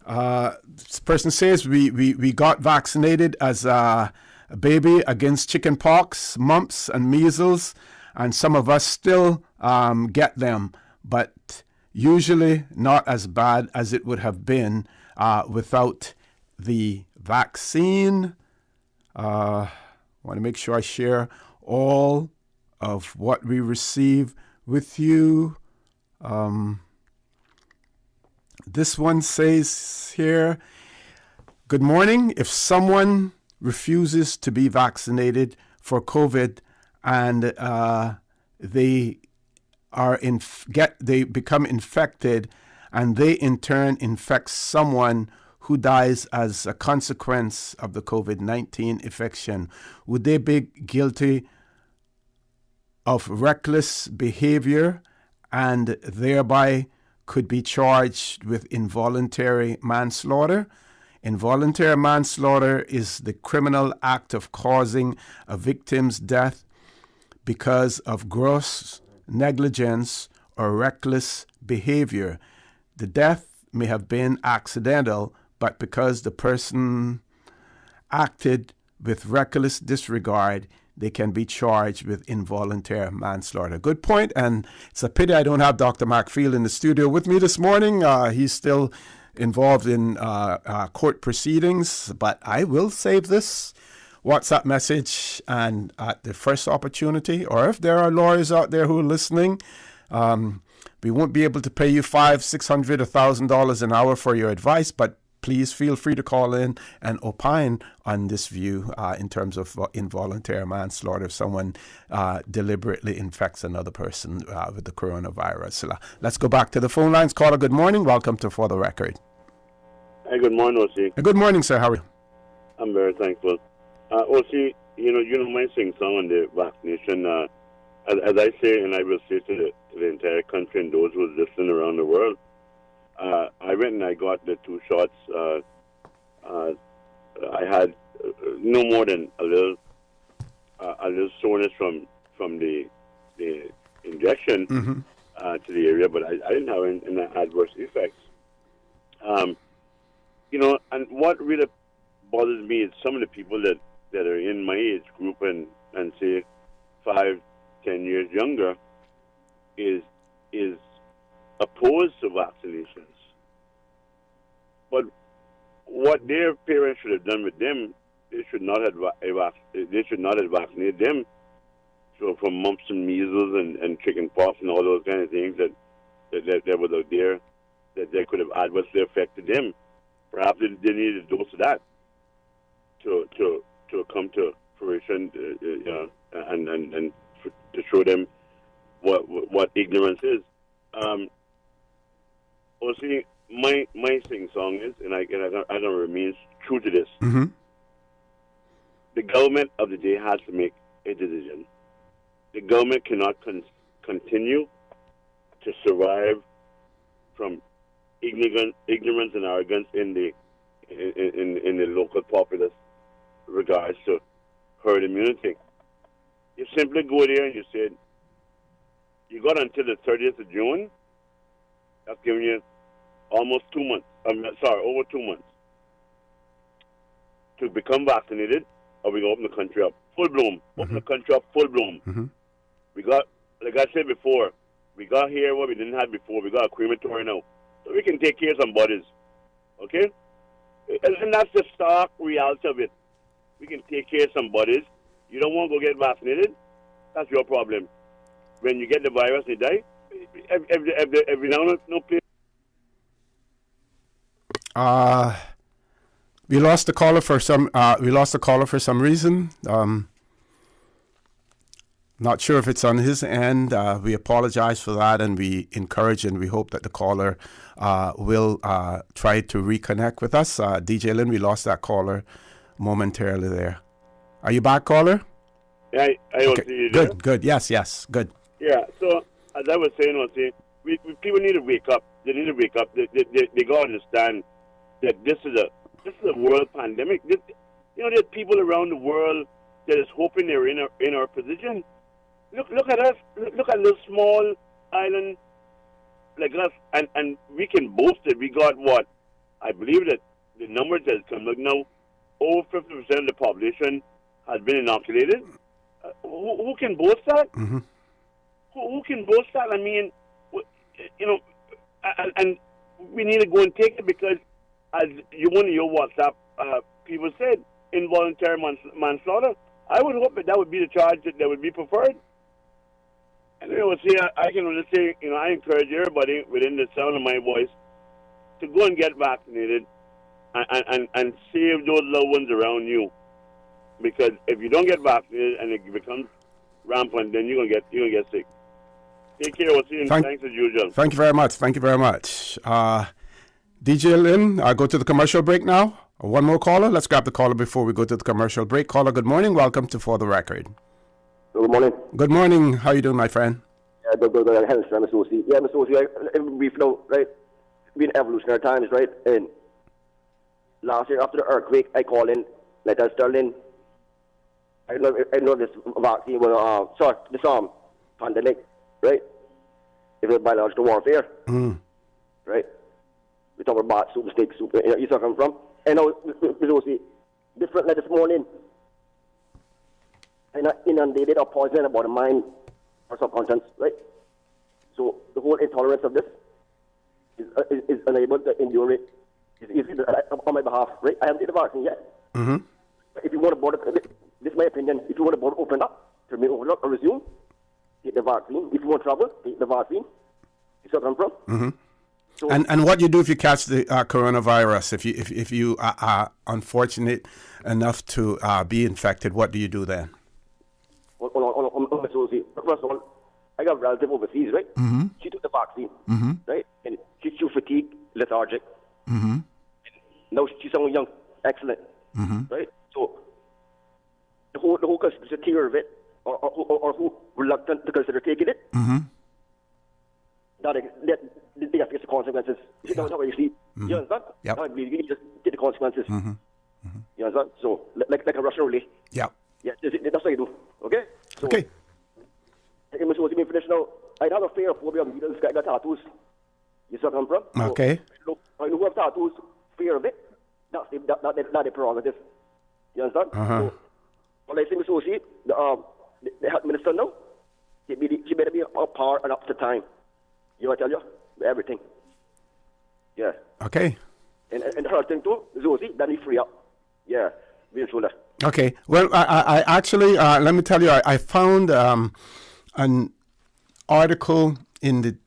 This person says we got vaccinated as a baby against chicken pox, mumps, and measles, and some of us still get them, but usually not as bad as it would have been without the vaccine. I want to make sure I share all of what we receive with you. This one says here, good morning. If someone refuses to be vaccinated for COVID and they become infected and they in turn infect someone who dies as a consequence of the COVID-19 infection, would they be guilty of reckless behavior and thereby could be charged with involuntary manslaughter? Involuntary manslaughter is the criminal act of causing a victim's death because of gross negligence or reckless behavior. The death may have been accidental, but because the person acted with reckless disregard, they can be charged with involuntary manslaughter. Good point, and it's a pity I don't have Dr. McField in the studio with me this morning. He's still involved in court proceedings, but I will save this WhatsApp message, and at the first opportunity, or if there are lawyers out there who are listening, we won't be able to pay you $500, $600, $1,000 an hour for your advice, but please feel free to call in and opine on this view in terms of involuntary manslaughter if someone deliberately infects another person with the coronavirus. So, let's go back to the phone lines. Caller, good morning. Welcome to For the Record. Hey, good morning, O.C. Good morning, sir. How are you? I'm very thankful. O.C., you know my sing song on the vaccination. As I say, and I will say to the entire country and those who are listening around the world, I went and I got the 2 shots. I had no more than a little soreness from the injection to the area, but I didn't have any adverse effects. You know, and what really bothers me is some of the people that are in my age group and say 5-10 years younger is opposed to vaccinations. But what their parents should have done with them, they should not have vaccinated them from mumps and measles and chicken pox and all those kind of things that was out there that they could have adversely affected them. Perhaps they needed a dose of that to come to fruition, and to show them what ignorance is. See, my sing song is, and I don't remain true to this. The government of the day has to make a decision. The government cannot continue to survive from ignorance and arrogance in the local populace regards to herd immunity. You simply go there and you said, you got until the 30th of June. That's giving you almost 2 months. Over 2 months to become vaccinated, or we can open the country up full bloom. Open the country up full bloom. We got, like I said before, we got here what we didn't have before. We got a crematory now, so we can take care of some bodies. Okay, and that's the stark reality of it. We can take care of some bodies. You don't want to go get vaccinated? That's your problem. When you get the virus, you die. Every now and no place. We lost the caller for some. Reason. Not sure if it's on his end. We apologize for that, and we encourage and we hope that the caller will try to reconnect with us. DJ Lynn, we lost that caller momentarily there. Are you back, caller? Yeah, I okay. See you Good, there. good. Yes, good. Yeah, so as I was saying, people need to wake up. They need to wake up. They got to understand that this is a world pandemic. There's people around the world that is hoping they're in our position. Look at us. Look at this small island like us, and we can boast it. We got what? I believe that the numbers that come out now, over 50% of the population has been inoculated. Who can boast that? Who can boast that? I mean, and we need to go and take it because, as one of your WhatsApp people said, involuntary manslaughter. I would hope that would be the charge that would be preferred. And I can only say, I encourage everybody within the sound of my voice to go and get vaccinated and save those loved ones around you. Because if you don't get vaccinated and it becomes rampant, then you're gonna get sick. Take care. We'll see you. Thanks as usual. Thank you very much. DJ Lynn, I'll go to the commercial break now. One more caller. Let's grab the caller before we go to the commercial break. Caller, good morning. Welcome to For the Record. Good morning. Good morning. How you doing, my friend? Yeah, good. Hence, I'm associate. Yeah, I'm associate. Brief now, right? Been evolutionary times, right? And last year after the earthquake, I called in, like I Sterling. I know this vaccine was this pandemic, right? It was biological warfare, right? We talk about soup, steak, soup. You talking from? And now we different like this morning. And inundated or poisoned about the mind or subconscious, right? So the whole intolerance of this is unable to endure it. It's easy on my behalf, right? I haven't taken the vaccine yet. Mm-hmm. If you want to border, this is my opinion. If you want to border open up, to remain open up or resume, take the vaccine. If you want travel, take the vaccine. You see where I'm from? Mm-hmm. So, and what you do if you catch the coronavirus? If you are unfortunate enough to be infected, what do you do then? First of all, I got a relative overseas, right? Mm-hmm. She took the vaccine, Mm-hmm. right? And she's too fatigued, lethargic. Mm-hmm. And now she's someone young, excellent, Mm-hmm. right? So the whole consider of it, or who reluctant to consider taking it, Mm-hmm. that they have to face the consequences. You know what you see? Mm-hmm. You understand? Yep. I believe you just take the consequences. Mm-hmm. You understand? So like a Russian relay. Yep. Yeah, that's what you do. Okay? So, Okay. I'm supposed to be finished now. I have a fear of phobia of needles. I got tattoos. You see where I'm from? Okay. So, I know who have tattoos, fear of it. That's the prerogative. You understand? Uh-huh. So, when I say associate, the health minister now, she better be up power and up to time. You know what I tell you? Everything. Yeah. Okay. And her thing too, Zosie, then he free up. Yeah. We'll show that. Okay. Well, I actually, let me tell you, I found an article in the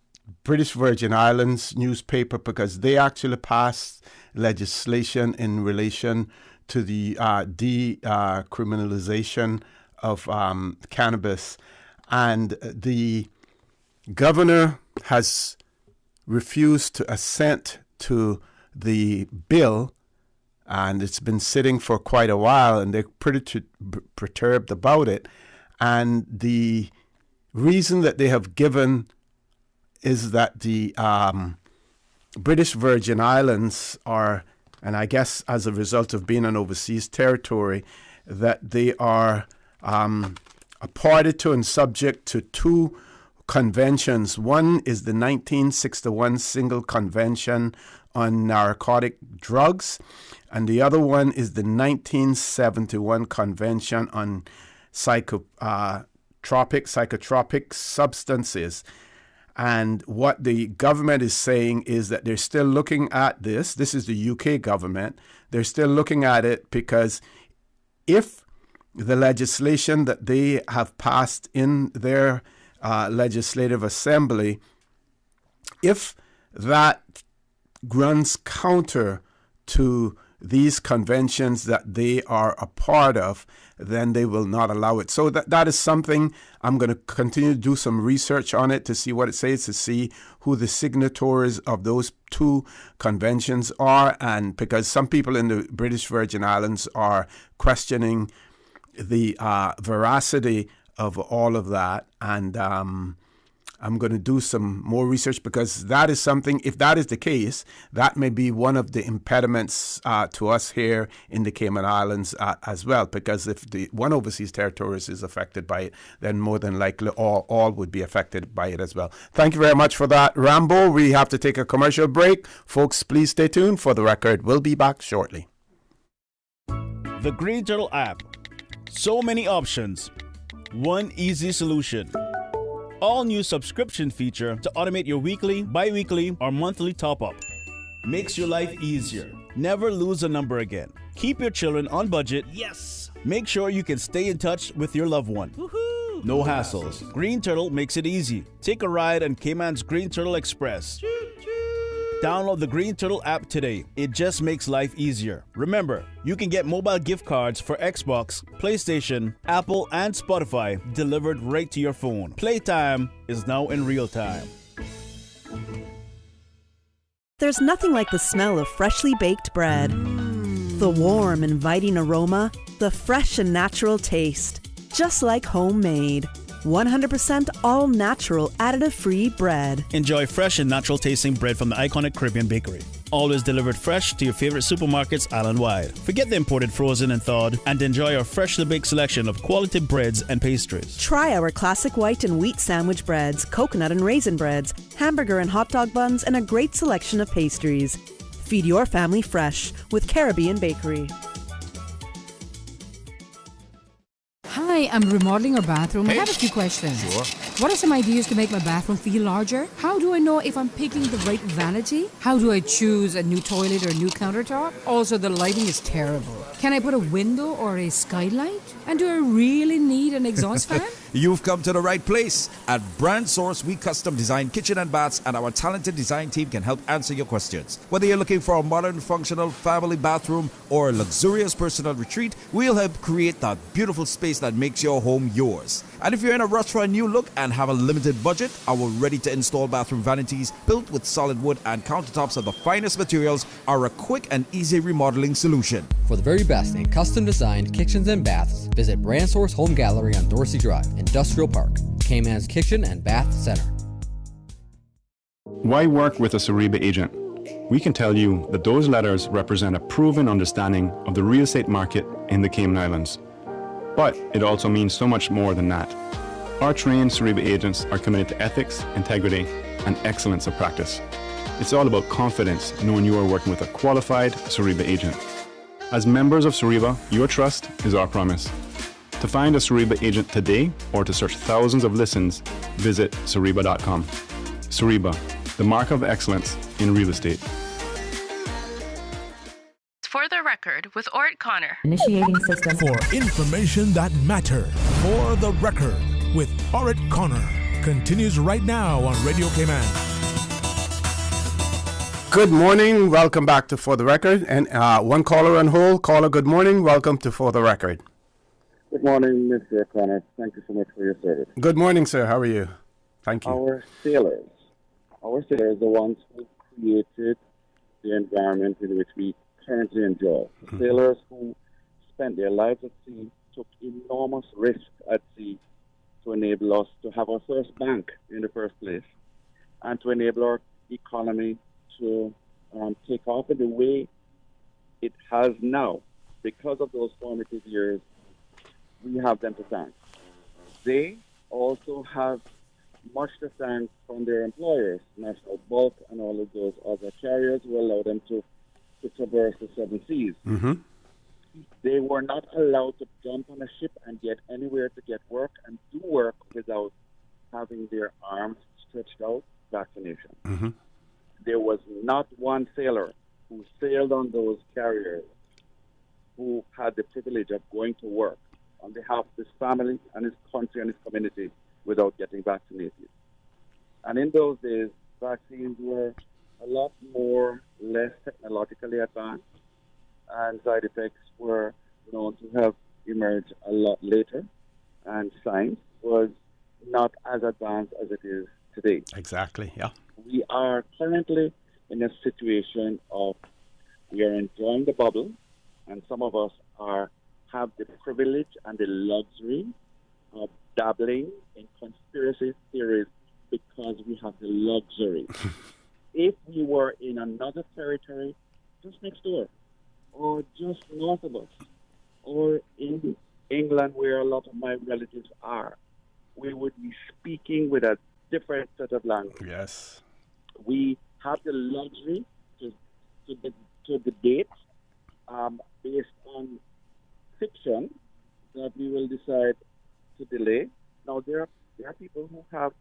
British Virgin Islands newspaper because they actually passed legislation in relation to the decriminalization of cannabis. And the governor has refused to assent to the bill, and it's been sitting for quite a while, and they're pretty perturbed about it. And the reason that they have given is that the British Virgin Islands are, and I guess as a result of being an overseas territory, that they are a party to and subject to two conventions. One is the 1961 Single Convention on Narcotic Drugs, and the other one is the 1971 Convention on psychotropic substances. And what the government is saying is that they're still looking at this. This is the UK government. They're still looking at it because if the legislation that they have passed in their legislative assembly, if that runs counter to these conventions that they are a part of, then they will not allow it. So that is something I'm going to continue to do some research on it to see what it says, to see who the signatories of those two conventions are. And because some people in the British Virgin Islands are questioning the veracity of all of that. And I'm going to do some more research because that is something, if that is the case, that may be one of the impediments to us here in the Cayman Islands as well. Because if the one overseas territory is affected by it, then more than likely all would be affected by it as well. Thank you very much for that, Rambo. We have to take a commercial break. Folks, please stay tuned. For the record, we'll be back shortly. The Green Turtle app. So many options. One easy solution. All new subscription feature to automate your weekly, bi-weekly, or monthly top-up. Makes your life easier. Never lose a number again. Keep your children on budget. Yes! Make sure you can stay in touch with your loved one. Woohoo! No hassles. Green Turtle makes it easy. Take a ride on Cayman's Green Turtle Express. Download the Green Turtle app today. It just makes life easier. Remember, you can get mobile gift cards for Xbox, PlayStation, Apple, and Spotify delivered right to your phone. Playtime is now in real time. There's nothing like the smell of freshly baked bread. The warm, inviting aroma, the fresh and natural taste. Just like homemade. 100% all-natural, additive-free bread. Enjoy fresh and natural tasting bread from the iconic Caribbean Bakery. Always delivered fresh to your favorite supermarkets island-wide. Forget the imported frozen and thawed and enjoy our freshly baked selection of quality breads and pastries. Try our classic white and wheat sandwich breads, coconut and raisin breads, hamburger and hot dog buns, and a great selection of pastries. Feed your family fresh with Caribbean Bakery. Hi, I'm remodeling our bathroom. I have a few questions. Sure. What are some ideas to make my bathroom feel larger? How do I know if I'm picking the right vanity? How do I choose a new toilet or a new countertop? Also, the lighting is terrible. Can I put a window or a skylight? And do I really need an exhaust fan? You've come to the right place. At Brand Source, we custom design kitchen and baths, and our talented design team can help answer your questions. Whether you're looking for a modern, functional family bathroom or a luxurious personal retreat, we'll help create that beautiful space that makes your home yours. And if you're in a rush for a new look and have a limited budget, our ready-to-install bathroom vanities, built with solid wood and countertops of the finest materials, are a quick and easy remodeling solution. For the very best in custom-designed kitchens and baths, visit Brand Source Home Gallery on Dorsey Drive, Industrial Park, Cayman's Kitchen and Bath Center. Why work with a Sariba agent? We can tell you that those letters represent a proven understanding of the real estate market in the Cayman Islands. But it also means so much more than that. Our trained Sariba agents are committed to ethics, integrity, and excellence of practice. It's all about confidence, knowing you are working with a qualified Sariba agent. As members of Sariba, your trust is our promise. To find a Sariba agent today or to search thousands of listings, visit Sariba.com. Sariba, the mark of excellence in real estate. For the record, with Ort Connor. Initiating system. For information that matter. For the record, with Ort Connor. Continues right now on Radio Cayman. Good morning. Welcome back to For the Record. And one caller on hold. Caller, good morning. Welcome to For the Record. Good morning, Mr. O'Connor. Thank you so much for your service. Good morning, sir. How are you? Thank you. Our sailors, the ones who created the environment in which we currently enjoy. Mm-hmm. Sailors who spent their lives at sea, took enormous risks at sea to enable us to have our first bank in the first place and to enable our economy to take off in the way it has now. Because of those formative years, we have them to thank. They also have much to thank from their employers, National Bulk and all of those other carriers who allow them to traverse the seven seas. Mm-hmm. They were not allowed to jump on a ship and get anywhere to get work and do work without having their arms stretched out, vaccination. Mm-hmm. There was not one sailor who sailed on those carriers who had the privilege of going to work on behalf of his family and his country and his community without getting vaccinated. And in those days, vaccines were a lot less technologically advanced, and side effects were known to have emerged a lot later, and science was not as advanced as it is today. Exactly, yeah. We are currently in a situation of we are enjoying the bubble, and some of us have the privilege and the luxury of dabbling in conspiracy theories because we have the luxury. If we were in another territory just next door, or just north of us, or in England where a lot of my relatives are, we would be speaking with a different set of language. Yes. We have the luxury to debate based on fiction that we will decide to delay. Now, there are people who have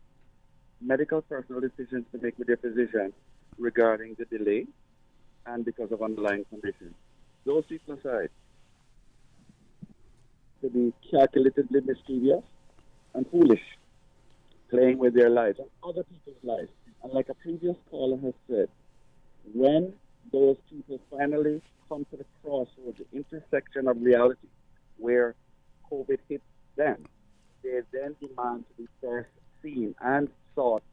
medical personal decisions to make with their physician regarding the delay and because of underlying conditions. Those people aside, to be calculatedly mischievous and foolish, playing with their lives and other people's lives. And like a previous caller has said, when those people finally come to the crossroads, the intersection of reality where COVID hits them, they then demand to be first seen and sought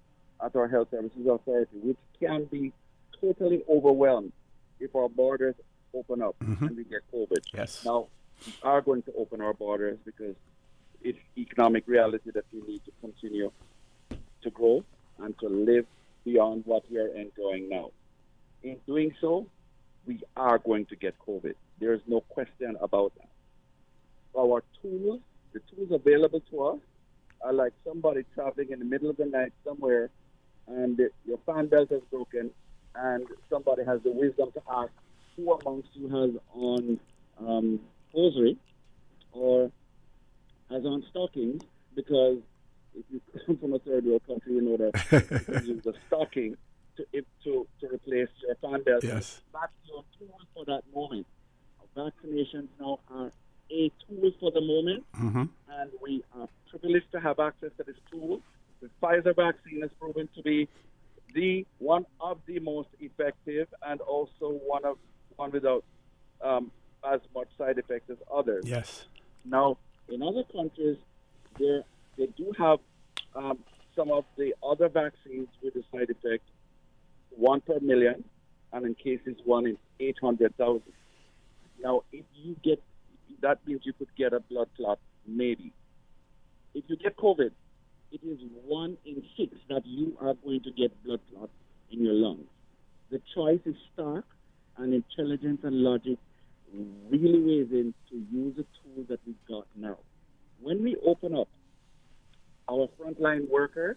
at our Health Services Authority, which can be totally overwhelmed if our borders open up and we get COVID. Yes. Now, we are going to open our borders because it's economic reality that we need to continue to grow and to live beyond what we are enjoying now. In doing so, we are going to get COVID. There is no question about that. Our tools, the tools available to us, are like somebody traveling in the middle of the night somewhere and your fan belt is broken and somebody has the wisdom to ask who amongst you has on hosiery or has on stockings, because if you come from a third world country, you know that you use the stocking to replace your fan belt. Yes. That's your tool for that moment. Vaccinations now are a tool for the moment, and we are privileged to have access to this tool. The Pfizer vaccine has proven to be one of the most effective, and also one without as much side effects as others. Yes. Now, in other countries, they do have some of the other vaccines with a side effect, 1 per million, and in cases 1 in 800,000. Now, if you get, that means you could get a blood clot, maybe. If you get COVID, it is 1 in 6 that you are going to get blood clot in your lungs. The choice is stark, and intelligence and logic really weighs in to use the tool that we've got now. When we open up, our frontline workers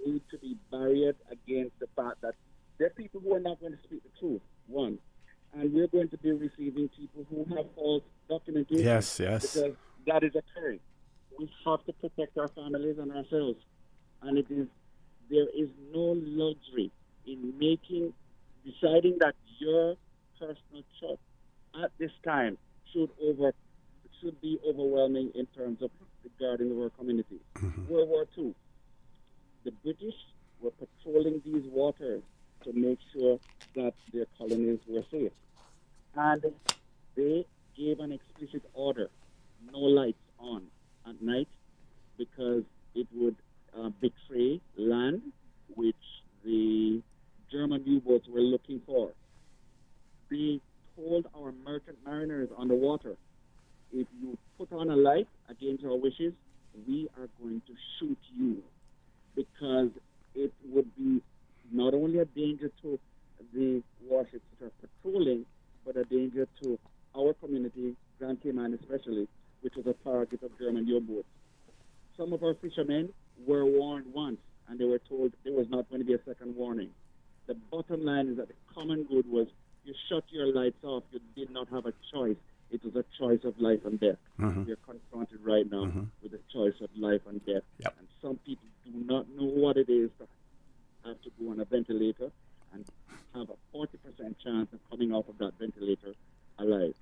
need to be barriered against the fact that there are people who are not going to speak the truth, one. And we're going to be receiving people who have false documentation. Yes, yes. Because that is occurring. We have to protect our families and ourselves. And there is no luxury in deciding that your personal choice at this time should be overwhelming in terms of regarding our community. World War II, the British were patrolling these waters to make sure that their colonies were safe. And they gave an explicit order, no lights on at night, because it would betray land, which the German U-boats were looking for. They told our merchant mariners on the water, if you put on a light against our wishes, we are going to shoot you, because it would be not only a danger to the warships that are patrolling, but a danger to our community, Grand Cayman especially, which was a target of German U-boats. Some of our fishermen were warned once, and they were told there was not going to be a second warning. The bottom line is that the common good was you shut your lights off. You did not have a choice. It was a choice of life and death. We are confronted right now with a choice of life and death. And some people do not know what it is to have to go on a ventilator and have a 40% chance of coming off of that ventilator alive.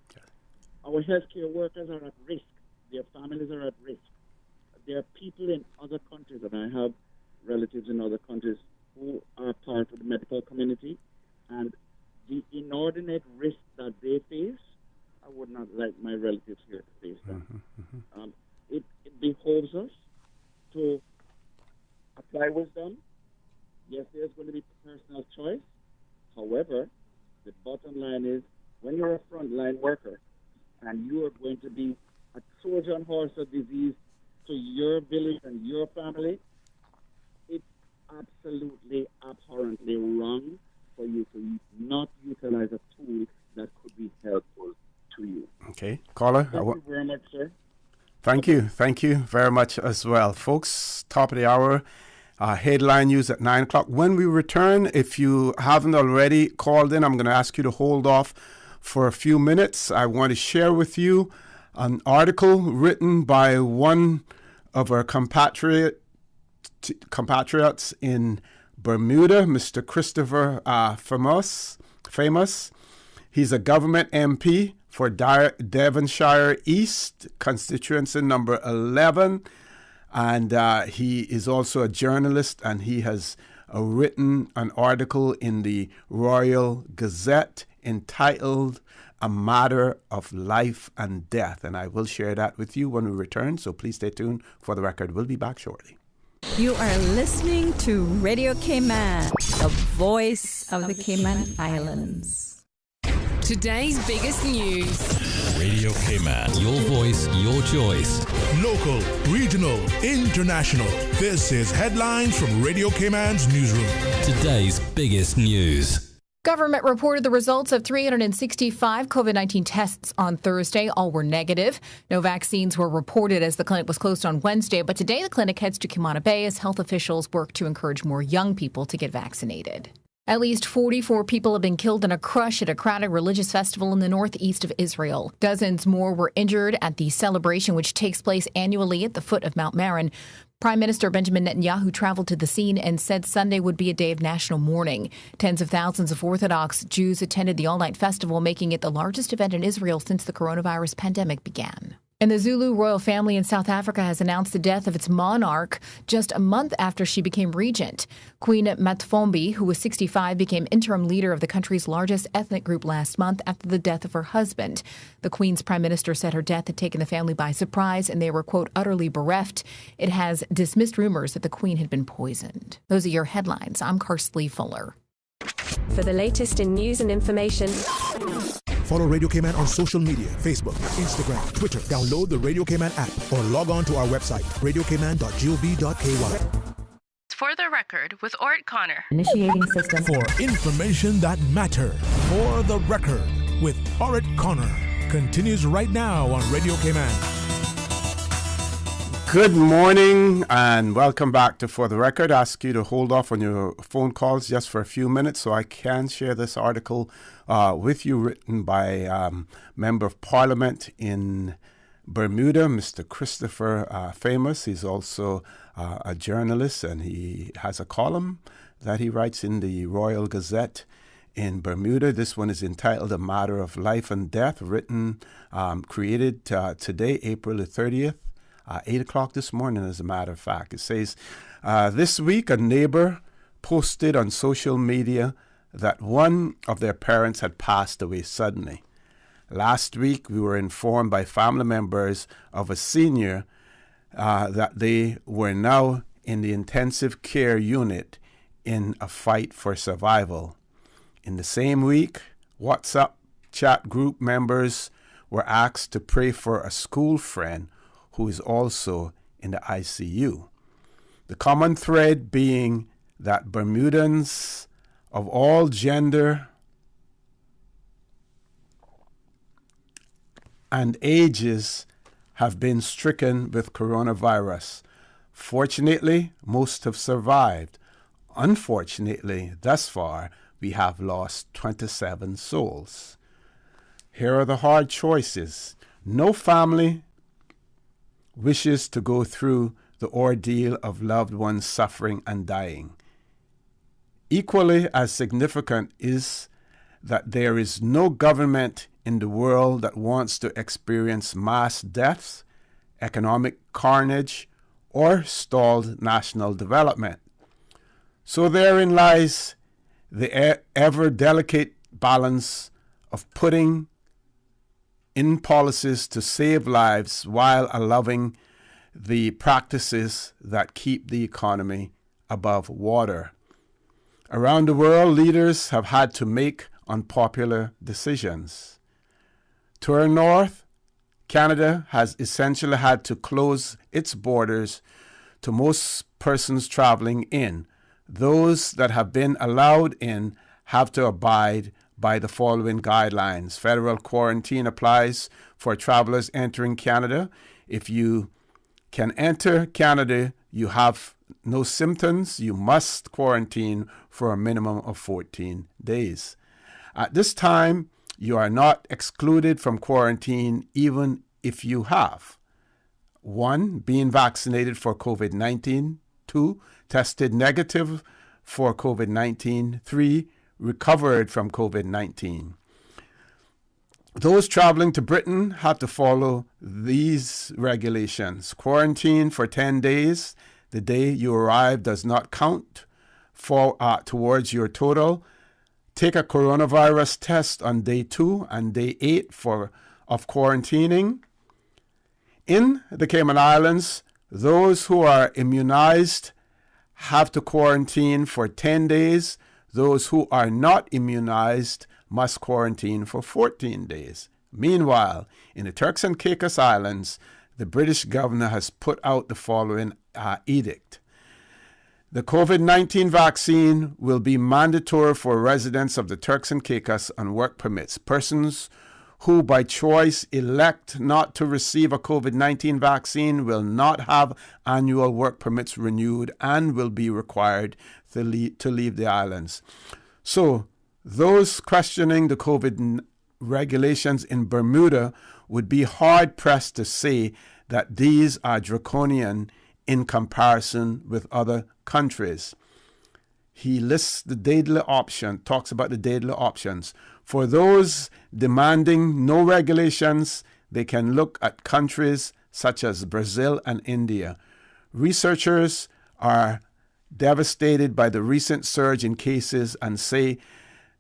Our healthcare workers are at risk. Their families are at risk. There are people in other countries, and I have relatives in other countries who are part of the medical community, and the inordinate risk that they face, I would not like my relatives here to face that. It behoves us to apply wisdom. Yes, there's going to be personal choice. However, the bottom line is, when you're a frontline worker and you are going to be a Trojan horse of disease to your village and your family, it's absolutely, abhorrently wrong for you to not utilize a tool that could be helpful to you. Okay. Caller? Thank you very much, sir. Thank you. Thank you very much as well. Folks, top of the hour. Headline news at 9 o'clock. When we return, if you haven't already called in, I'm going to ask you to hold off for a few minutes. I want to share with you an article written by one of our compatriots in Bermuda, Mr. Christopher Famous. He's a government MP for Devonshire East, constituency number 11. And he is also a journalist, and he has written an article in the Royal Gazette entitled A Matter of Life and Death. And I will share that with you when we return, so please stay tuned for the record. We'll be back shortly. You are listening to Radio Cayman, the voice of the Cayman Islands. Today's biggest news. Radio Cayman, your voice, your choice. Local, regional, international. This is Headlines from Radio Cayman's newsroom. Today's biggest news. Government reported the results of 365 COVID-19 tests on Thursday. All were negative. No vaccines were reported as the clinic was closed on Wednesday. But today the clinic heads to Camana Bay as health officials work to encourage more young people to get vaccinated. At least 44 people have been killed in a crush at a crowded religious festival in the northeast of Israel. Dozens more were injured at the celebration, which takes place annually at the foot of Mount Meron. Prime Minister Benjamin Netanyahu traveled to the scene and said Sunday would be a day of national mourning. Tens of thousands of Orthodox Jews attended the all-night festival, making it the largest event in Israel since the coronavirus pandemic began. And the Zulu royal family in South Africa has announced the death of its monarch just a month after she became regent. Queen Matfombi, who was 65, became interim leader of the country's largest ethnic group last month after the death of her husband. The Queen's prime minister said her death had taken the family by surprise and they were, quote, utterly bereft. It has dismissed rumors that the Queen had been poisoned. Those are your headlines. I'm Karsley Fuller. For the latest in news and information, follow Radio Cayman on social media, Facebook, Instagram, Twitter. Download the Radio Cayman app or log on to our website, radiocayman.gov.ky. For the record, with Ort Connor. Initiating system. For information that matter. For the record, with Ort Connor. Continues right now on Radio Cayman. Good morning and welcome back to For the Record. I ask you to hold off on your phone calls just for a few minutes so I can share this article with you, written by Member of Parliament in Bermuda, Mr. Christopher Famous. He's also a journalist and he has a column that he writes in the Royal Gazette in Bermuda. This one is entitled A Matter of Life and Death, created today, April the 30th. 8 o'clock this morning, as a matter of fact. It says, this week a neighbor posted on social media that one of their parents had passed away suddenly. Last week, we were informed by family members of a senior that they were now in the intensive care unit in a fight for survival. In the same week, WhatsApp chat group members were asked to pray for a school friend who is also in the ICU. The common thread being that Bermudans of all gender and ages have been stricken with coronavirus. Fortunately, most have survived. Unfortunately, thus far, we have lost 27 souls. Here are the hard choices. No family wishes to go through the ordeal of loved ones suffering and dying. Equally as significant is that there is no government in the world that wants to experience mass deaths, economic carnage, or stalled national development. So therein lies the ever delicate balance of putting in policies to save lives while allowing the practices that keep the economy above water. Around the world, leaders have had to make unpopular decisions. To our north, Canada has essentially had to close its borders to most persons traveling in. Those that have been allowed in have to abide by the following guidelines. Federal quarantine applies for travelers entering Canada. If you can enter Canada, you have no symptoms, you must quarantine for a minimum of 14 days. At this time, you are not excluded from quarantine even if you have 1. Being vaccinated for COVID-19, 2. Tested negative for COVID-19, 3. Recovered from COVID-19. Those traveling to Britain have to follow these regulations. Quarantine for 10 days. The day you arrive does not count towards your total. Take a coronavirus test on day 2 and day 8 of quarantining. In the Cayman Islands, those who are immunized have to quarantine for 10 days. Those who are not immunized must quarantine for 14 days. Meanwhile, in the Turks and Caicos Islands, the British governor has put out the following edict. The COVID-19 vaccine will be mandatory for residents of the Turks and Caicos on work permits. Persons who by choice elect not to receive a COVID-19 vaccine will not have annual work permits renewed and will be required to leave the islands. So those questioning the COVID regulations in Bermuda would be hard-pressed to say that these are draconian in comparison with other countries. He lists the daily option, talks about the daily options. For those demanding no regulations, they can look at countries such as Brazil and India. Researchers are devastated by the recent surge in cases and say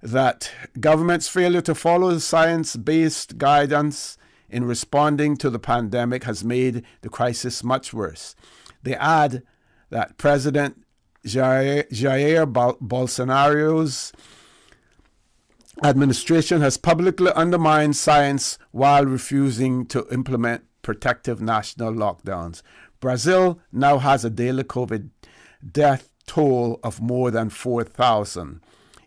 that government's failure to follow science-based guidance in responding to the pandemic has made the crisis much worse. They add that President Jair Bolsonaro's administration has publicly undermined science while refusing to implement protective national lockdowns. Brazil now has a daily COVID death toll of more than 4,000.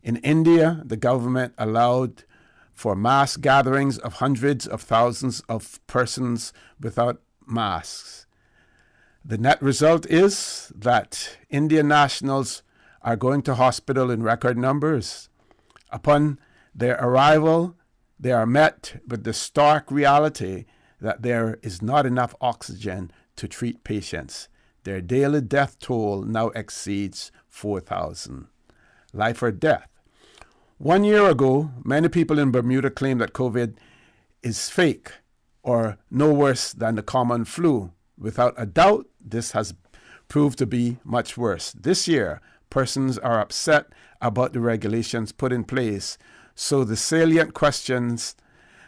In India, the government allowed for mass gatherings of hundreds of thousands of persons without masks. The net result is that Indian nationals are going to hospital in record numbers. Upon their arrival, they are met with the stark reality that there is not enough oxygen to treat patients. Their daily death toll now exceeds 4,000. Life or death. 1 year ago, many people in Bermuda claimed that COVID is fake or no worse than the common flu. Without a doubt, this has proved to be much worse. This year, persons are upset about the regulations put in place, so the salient questions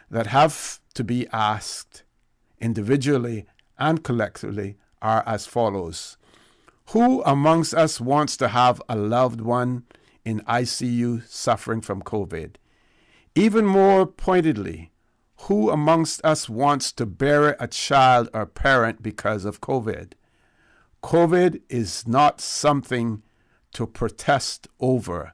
that have to be asked individually and collectively are as follows. Who amongst us wants to have a loved one in ICU suffering from COVID? Even more pointedly, who amongst us wants to bury a child or parent because of COVID? COVID is not something to protest over.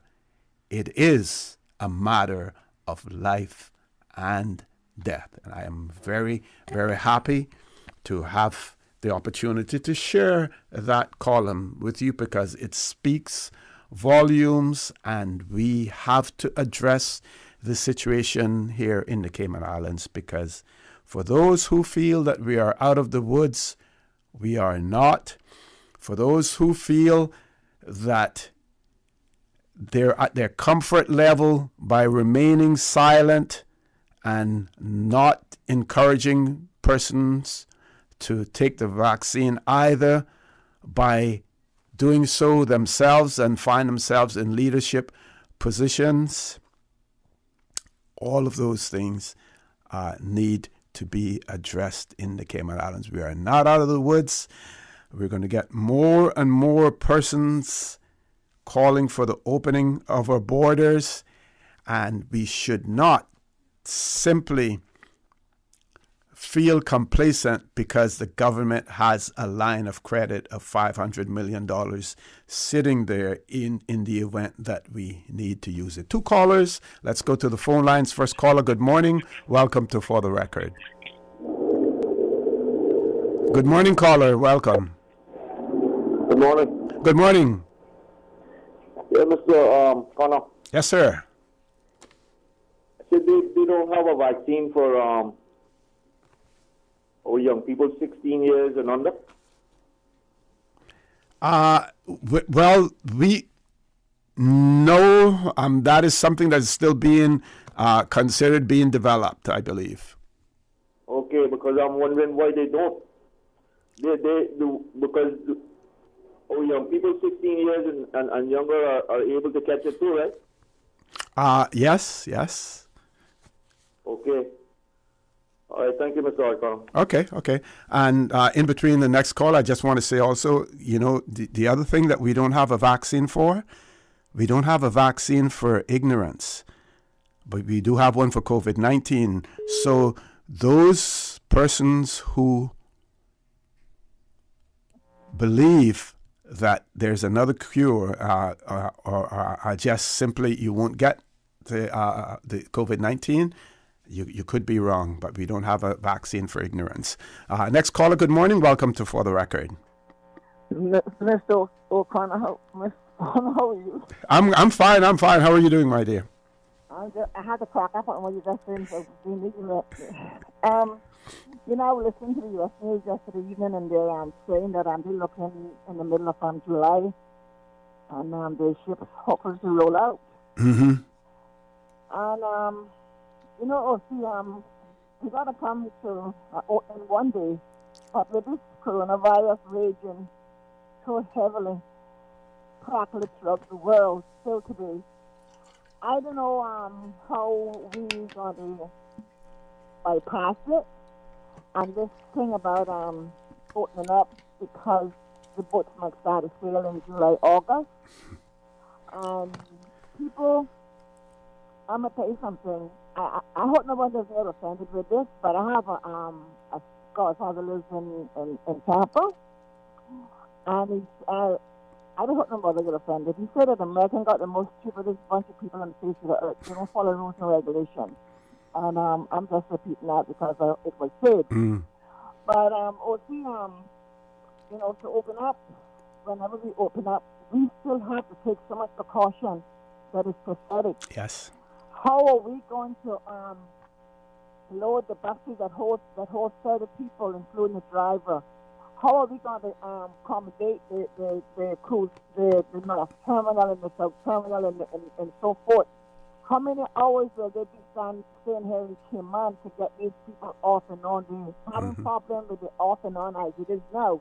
It is a matter of life and death. And I am very, very happy to have the opportunity to share that column with you because it speaks volumes, and we have to address the situation here in the Cayman Islands, because for those who feel that we are out of the woods, we are not. For those who feel that they're at their comfort level by remaining silent and not encouraging persons to take the vaccine, either by doing so themselves and find themselves in leadership positions, all of those things need to be addressed in the Cayman Islands. We are not out of the woods. We're going to get more and more persons calling for the opening of our borders, and we should not simply feel complacent because the government has a line of credit of $500 million sitting there in the event that we need to use it. Two callers. Let's go to the phone lines. First caller, good morning. Welcome to For the Record. Good morning, caller. Welcome. Good morning. Good morning. Yeah, Mr. Connor. Yes, sir. So they don't have a vaccine for young people 16 years and under? Well, we know that is something that is still being considered being developed, I believe. Okay, because I'm wondering why they don't. They do, because young people 16 years and younger are able to catch it too, right? Yes. Okay. All right, thank you, Mr. O'Connor. Okay. And in between the next call, I just want to say also, the other thing that we don't have a vaccine for, we don't have a vaccine for ignorance, but we do have one for COVID-19. So those persons who believe that there's another cure or just simply you won't get the COVID-19, you could be wrong, but we don't have a vaccine for ignorance. Next caller, good morning. Welcome to For the Record. Mr. O'Connor, how are you? I'm fine. How are you doing, my dear? I had to crack up on what you just said, so I was listening to the U.S. News yesterday evening, and they're saying that they're looking in the middle of July, and the ships hopefully to roll out. Mm-hmm. And we got to come to in one day, but with this coronavirus raging so heavily, practically throughout the world still today, I don't know how we going to bypass it. And this thing about opening up because the boats might start to sail in July, August. People, I'm going to tell you something. I hope nobody doesn't get offended with this, but I have a godfather lives in Tampa. And I don't hope nobody get offended. He said that America got the most stupidest bunch of people on the face of the earth. They don't follow rules and regulations. And I'm just repeating that because it was said. Mm. But to open up, whenever we open up, we still have to take so much precaution that is pathetic. Yes. How are we going to load the buses that hold 30 people, including the driver? How are we going to accommodate the cruise, the North Terminal and the South Terminal and so forth? How many hours will they be staying here in Cayman to get these people off and on? They're having problems with the off and on as it is now.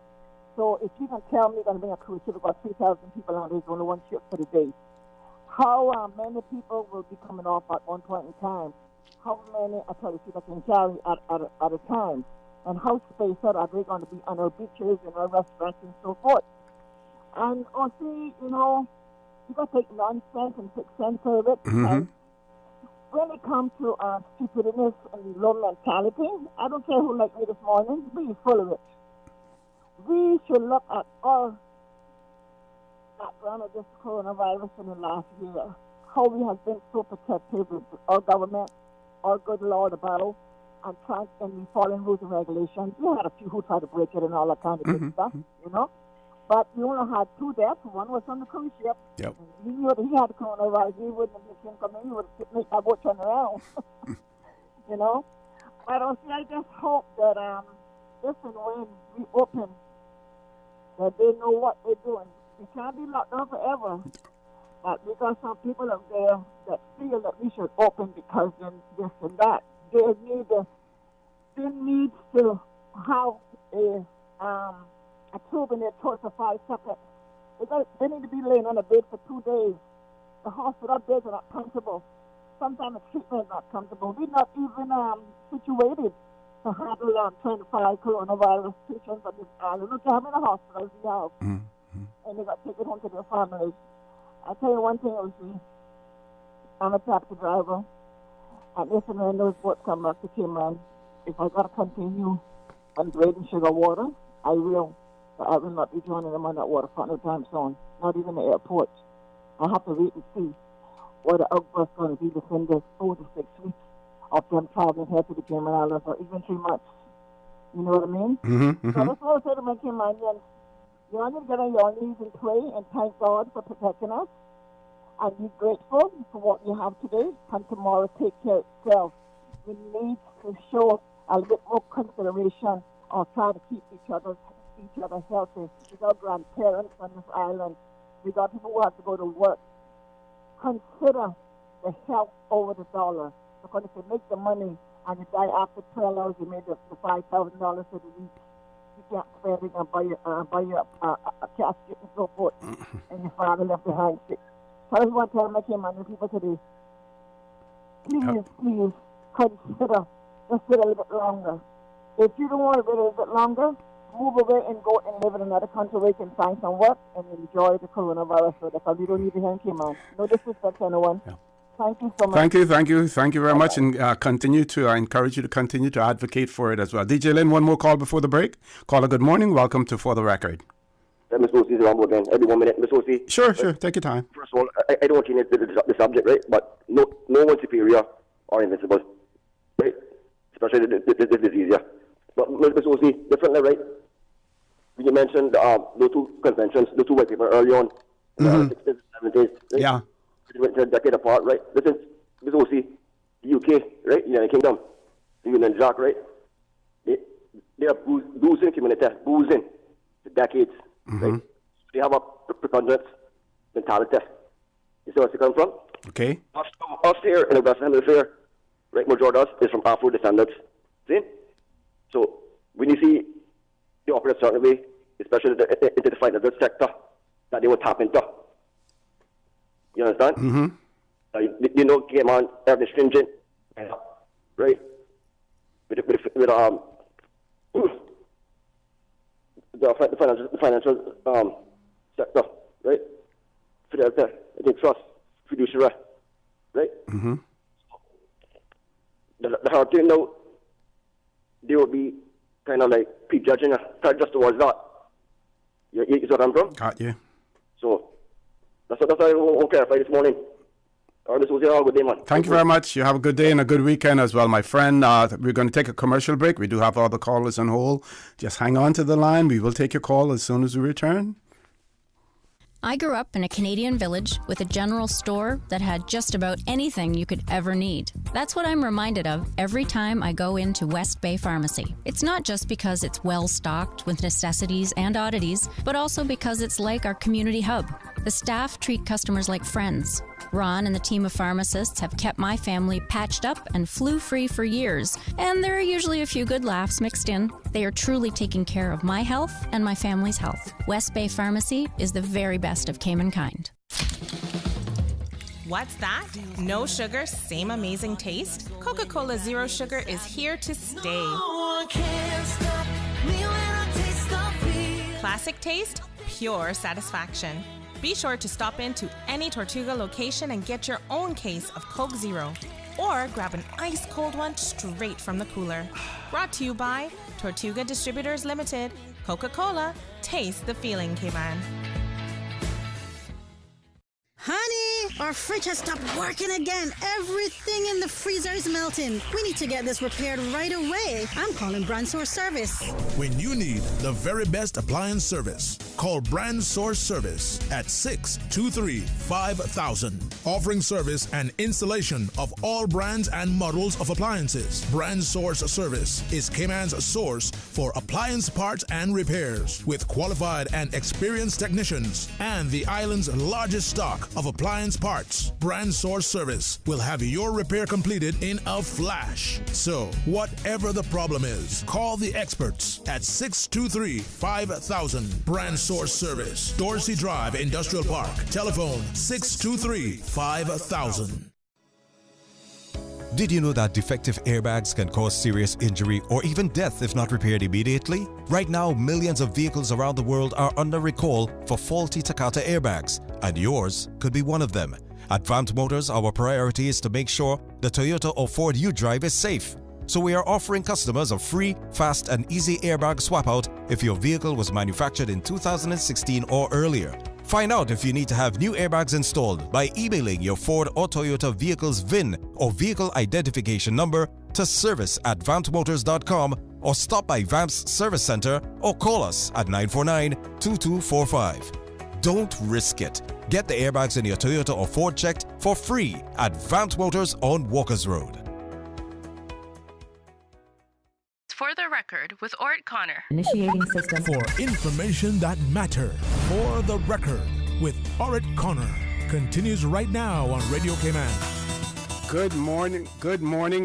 So if you can tell me you're going to bring a cruise ship, we've got 3,000 people on, there's only one ship for the day. How many people will be coming off at one point in time? How many people can carry at a time? And how spaced out are they going to be on our beaches and our restaurants and so forth? And also, you got to take nonsense and take sense of it. Mm-hmm. When it comes to stupidness and low mentality, I don't care who like me this morning, be full of it. We should look at our background of this coronavirus in the last year, how we have been so protective with our government, our good Lord above, and we following rules and regulations. We had a few who tried to break it and all that kind of good stuff, But we only had 2 deaths. One was on the cruise ship. Yep. He knew that he had the coronavirus. He wouldn't have let him come in. He would have made that boat turn around. But I just hope that if and when we open, that they know what they're doing. We can't be locked down forever. But we got some people up there that feel that we should open because of this and that. They need to have a tube in their throat for 5 seconds. They need to be laying on a bed for 2 days. The hospital beds are not comfortable. Sometimes the treatment is not comfortable. We're not even situated to handle 25 coronavirus patients on this island. Look how many hospitals we have. Mm-hmm. And they got to take it home to their families. I'll tell you one thing, OC. I'm a taxi driver. And if and when those boats come back to Cayman, if I got to continue on grading sugar water, I will. But I will not be joining them on that waterfront no time soon. Not even the airport. I have to wait and see what the outburst is going to be within the 4 to 6 weeks of them traveling here to the Cayman Islands, or even 3 months. You know what I mean? Mm-hmm. So that's what I say to my Caymanians. You all need to get on your knees and pray and thank God for protecting us. And be grateful for what you have today, and tomorrow take care of itself. We need to show a little bit more consideration or try to keep each other healthy. We got grandparents on this island. We got people who have to go to work. Consider the health over the dollar. Because if you make the money and you die after 12 hours, you made the $5,000 for the week. You can't spend it and buy you a casket and so forth. And your father left behind sick. So I just want to tell my Caymanian people today, please consider just wait a little bit longer. If you don't want to wait a little bit longer, move away and go and live in another country where you can find some work and enjoy the coronavirus. Because you don't need to hear Cayman. No disrespect to anyone. Yeah. Thank you so much. Thank you very much, and I encourage you to continue to advocate for it as well. DJ Lynn, one more call before the break. Caller, good morning. Welcome to For the Record. Ms. O'C's around again. Every 1 minute, Ms. O'C. Sure. Take your time. First of all, I don't change the subject, right? But no one's superior or invincible, right? Especially this disease, yeah. But Ms. O'C, differently, right? You mentioned the two conventions, the two white people early on, in the 60s and 70s, right? Yeah. Went a decade apart, right? This is Ms. O'C, the UK, right? United Kingdom, the Union Jack, right? They are boozing community, boozing for decades, right? They have a preponderance mentality. You see where they come from? Okay. Us here in the West Hemisphere, right, majority of us is from Afro descendants. See? So when you see they operate a certain way, especially into the financial sector, that they will tap into. You understand? Mm-hmm. You know, came on every stringent, right? With the financial sector, right? Fidelity, against trust, fiduciary, right? Mm-hmm. The hard thing now, they will be kind of like prejudging just towards that. You see what I'm from? Got you. So that's what I want to clarify this morning. All this was all good day, man. Thank you very much. You have a good day and a good weekend as well, my friend. We're going to take a commercial break. We do have other callers on hold. Just hang on to the line. We will take your call as soon as we return. I grew up in a Canadian village with a general store that had just about anything you could ever need. That's what I'm reminded of every time I go into West Bay Pharmacy. It's not just because it's well stocked with necessities and oddities, but also because it's like our community hub. The staff treat customers like friends. Ron and the team of pharmacists have kept my family patched up and flu-free for years, and there are usually a few good laughs mixed in. They are truly taking care of my health and my family's health. West Bay Pharmacy is the very best of Cayman kind. What's that? No sugar, same amazing taste? Coca-Cola Zero Sugar is here to stay. Classic taste, pure satisfaction. Be sure to stop into any Tortuga location and get your own case of Coke Zero. Or grab an ice-cold one straight from the cooler. Brought to you by Tortuga Distributors Limited. Coca-Cola, taste the feeling, Cayman. Honey, our fridge has stopped working again. Everything in the freezer is melting. We need to get this repaired right away. I'm calling Brand Source Service. When you need the very best appliance service, call Brand Source Service at 623-5000. Offering service and installation of all brands and models of appliances. Brand Source Service is Cayman's source for appliance parts and repairs with qualified and experienced technicians and the island's largest stock of appliance parts. Brand Source Service will have your repair completed in a flash. So, whatever the problem is, call the experts at 623-5000. Brand Source Service, Dorsey Drive, Industrial Park. Telephone 623-5000. Did you know that defective airbags can cause serious injury or even death if not repaired immediately? Right now, millions of vehicles around the world are under recall for faulty Takata airbags, and yours could be one of them. At Vant Motors, our priority is to make sure the Toyota or Ford you drive is safe. So we are offering customers a free, fast, and easy airbag swap out if your vehicle was manufactured in 2016 or earlier. Find out if you need to have new airbags installed by emailing your Ford or Toyota vehicle's VIN or vehicle identification number to service@vantmotors.com or stop by Vamp's Service Center or call us at 949-2245. Don't risk it. Get the airbags in your Toyota or Ford checked for free at Vant Motors on Walkers Road. For the Record with Ort Connor. Initiating system. For information that matters. For the Record with Ort Connor continues right now on Radio Cayman. Good morning,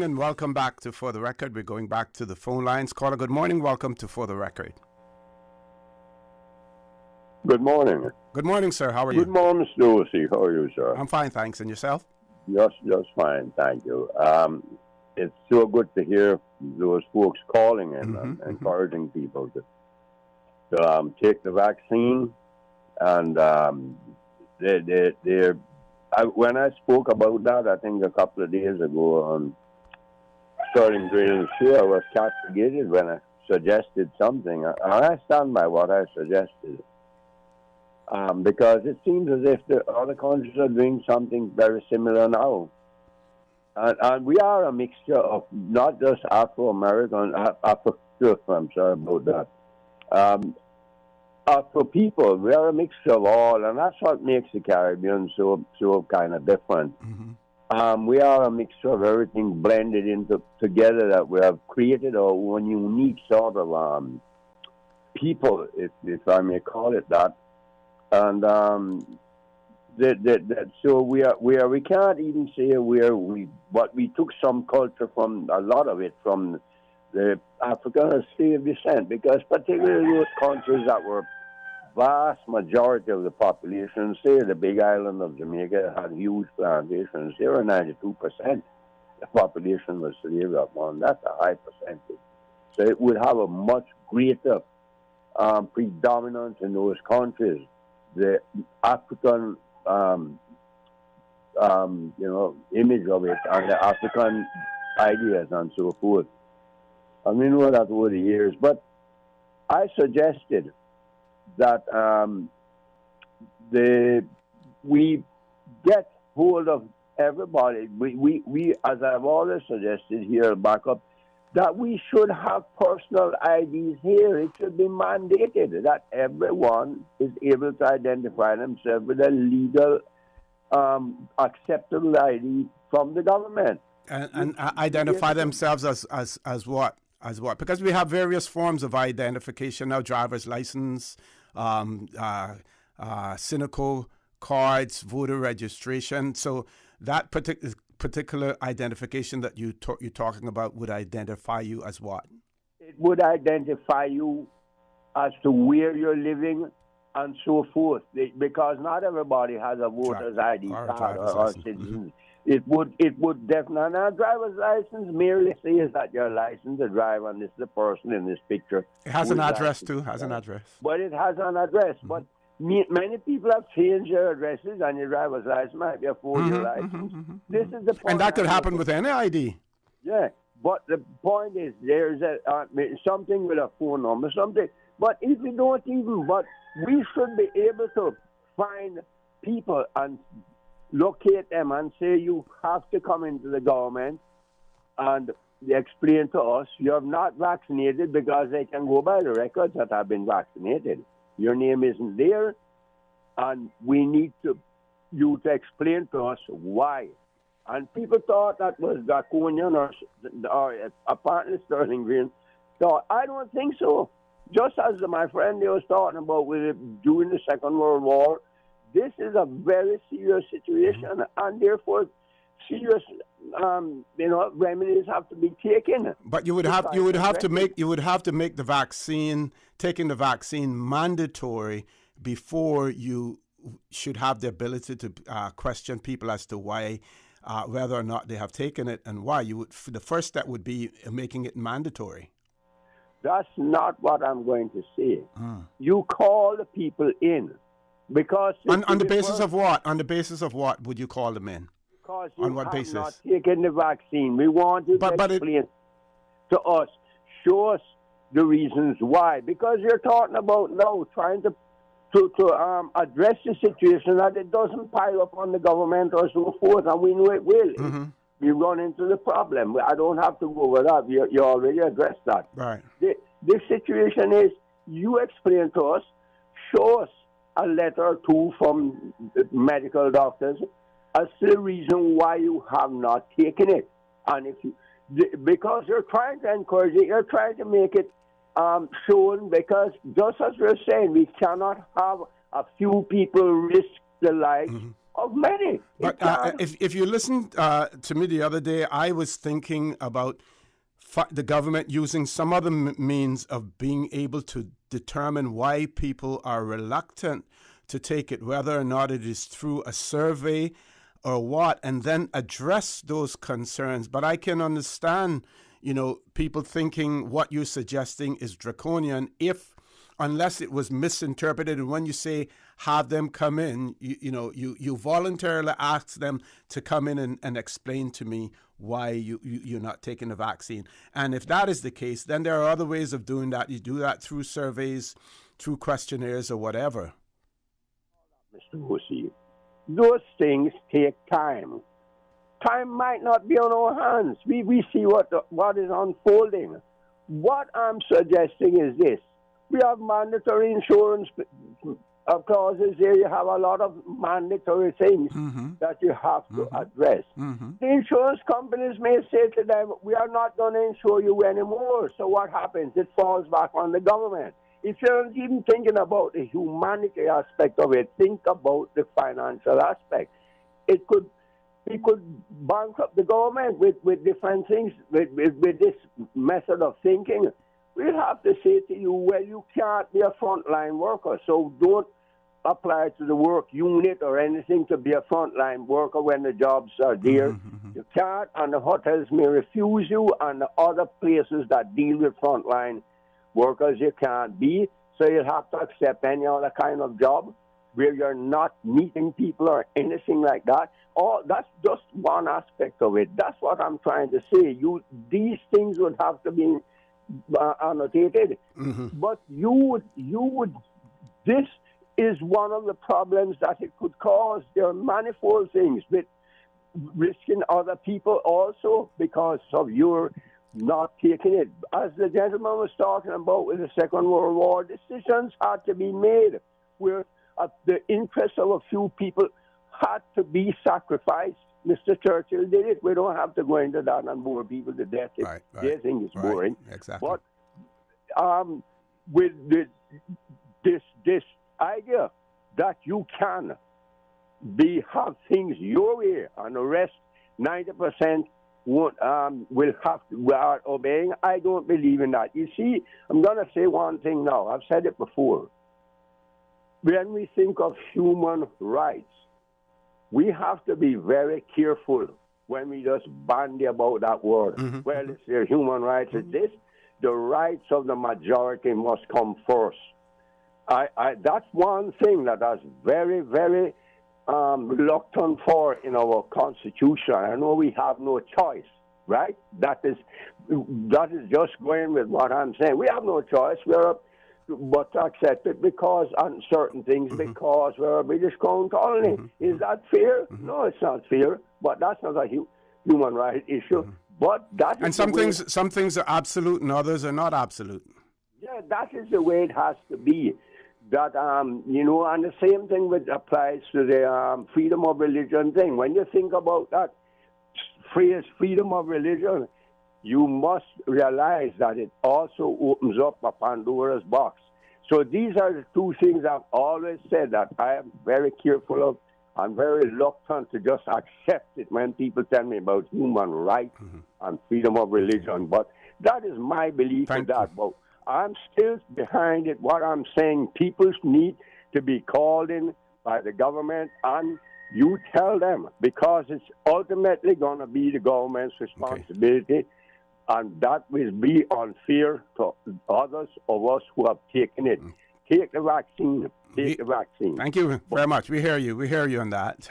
and welcome back to For the Record. We're going back to the phone lines. Caller, good morning. Welcome to For the Record. Good morning. Good morning, sir. How are you? Good morning, Mr. Dorsey. How are you, sir? I'm fine, thanks. And yourself? Just fine, thank you. it's so good to hear those folks calling and encouraging people to take the vaccine. And when I spoke about that, I think a couple of days ago on Sterling Graham's show, I was castigated when I suggested something. And I stand by what I suggested. Because it seems as if the other countries are doing something very similar now. And we are a mixture of not just Afro-American, I'm sorry about that. Afro people, we are a mixture of all, and that's what makes the Caribbean so kind of different. We are a mixture of everything blended together, that we have created our own unique sort of people, if I may call it that. And so we can't even say but we took some culture from, a lot of it from the African slave descent, because particularly those countries that were vast majority of the population, say the big island of Jamaica had huge plantations. There were 92%. The population was slave at one. That's a high percentage. So it would have a much greater predominance in those countries. The African, image of it, and the African ideas and so forth. And we know that over the years. But I suggested that we get hold of everybody. We, as I've always suggested here, back up, that we should have personal IDs here. It should be mandated that everyone is able to identify themselves with a legal, acceptable ID from the government. And identify themselves as what? As what? Because we have various forms of identification now: driver's license, Sinoco cards, voter registration. So that particular identification that you're talking about would identify you as what? It would identify you as to where you're living and so forth, because not everybody has a voter's ID card or citizen. It would definitely. Now, driver's license merely says that you're licensed to drive, and this is the person in this picture. It has an address too. Has an address. But it has an address. But many people have changed their addresses, and your driver's license might be a 4-year license. This is the point. And that could happen with any ID. Yeah, but the point is, there's something with a phone number, something. But if we don't even, but we should be able to find people and locate them and say, you have to come into the government, and they explain to us you're not vaccinated, because they can go by the records that have been vaccinated. Your name isn't there, and we need you to explain to us why. And people thought that was draconian, or apparently Sterling Green thought. I don't think so. Just as my friend was talking about during the Second World War, this is a very serious situation, and therefore serious, remedies have to be taken. But you would have to make the vaccine, taking the vaccine, mandatory before you should have the ability to question people as to why, whether or not they have taken it and why. The first step would be making it mandatory. That's not what I'm going to say. You call the people in. Because on the basis of what? On the basis of what would you call them in? Because on what have basis? Not taken the vaccine. We want you to explain to us, show us the reasons why. Because you're talking about now trying to address the situation that it doesn't pile up on the government or so forth, and we know it will. We run into the problem. I don't have to go over that. You already addressed that. Right. The situation is, you explain to us, show us a letter or two from medical doctors as to the reason why you have not taken it. And because you're trying to encourage it, you're trying to make it shown, because just as we're saying, we cannot have a few people risk the lives of many. But if you listened to me the other day, I was thinking about the government using some other means of being able to determine why people are reluctant to take it, whether or not it is through a survey or what, and then address those concerns. But I can understand, people thinking what you're suggesting is draconian unless it was misinterpreted. And when you say have them come in, you voluntarily ask them to come in and explain to me why you're not taking the vaccine. And if that is the case, then there are other ways of doing that. You do that through surveys, through questionnaires, or whatever. Mr. Hussey, those things take time. Time might not be on our hands. We see what is unfolding. What I'm suggesting is this. We have mandatory insurance clauses here. You have a lot of mandatory things that you have to address. The insurance companies may say to them, we are not going to insure you anymore. So what happens? It falls back on the government. If you're not even thinking about the humanity aspect of it, think about the financial aspect. We could bankrupt the government with different things, with this method of thinking. We'll have to say to you, well, you can't be a frontline worker, so don't apply to the work unit or anything to be a frontline worker when the jobs are there. You can't, and the hotels may refuse you, and the other places that deal with frontline workers you can't be, so you'll have to accept any other kind of job where you're not meeting people or anything like that. That's just one aspect of it. That's what I'm trying to say. These things would have to be annotated, but this is one of the problems that it could cause. There are manifold things with risking other people also because of your not taking it. As the gentleman was talking about with the Second World War, decisions had to be made where the interests of a few people had to be sacrificed. Mr. Churchill did it. We don't have to go into that and bore people to death. They think it's boring. Exactly. But with this idea that you can have things your way and the rest 90% will have to are obeying, I don't believe in that. You see, I'm going to say one thing now. I've said it before. When we think of human rights, we have to be very careful when we just bandy about that word. Well, it's their human rights. It's this. The rights of the majority must come first. That's one thing that I was very, very reluctant for in our Constitution. I know we have no choice, right? That is just going with what I'm saying. We have no choice. But to accept it because on certain things, because we're a British Crown colony. Is that fair? No, it's not fair. But that's not a human rights issue. But that is some things are absolute and others are not absolute. Yeah, that is the way it has to be. That and the same thing applies to the freedom of religion thing. When you think about that phrase, freedom of religion, you must realize that it also opens up a Pandora's box. So these are the two things I've always said that I am very careful of. I'm very reluctant to just accept it when people tell me about human rights and freedom of religion. But that is my belief in that. But I'm still behind it. What I'm saying, people need to be called in by the government, and you tell them, because it's ultimately going to be the government's responsibility. And that will be unfair to others of us who have taken it. Take the vaccine. Take the vaccine. Thank you very much. We hear you. We hear you on that.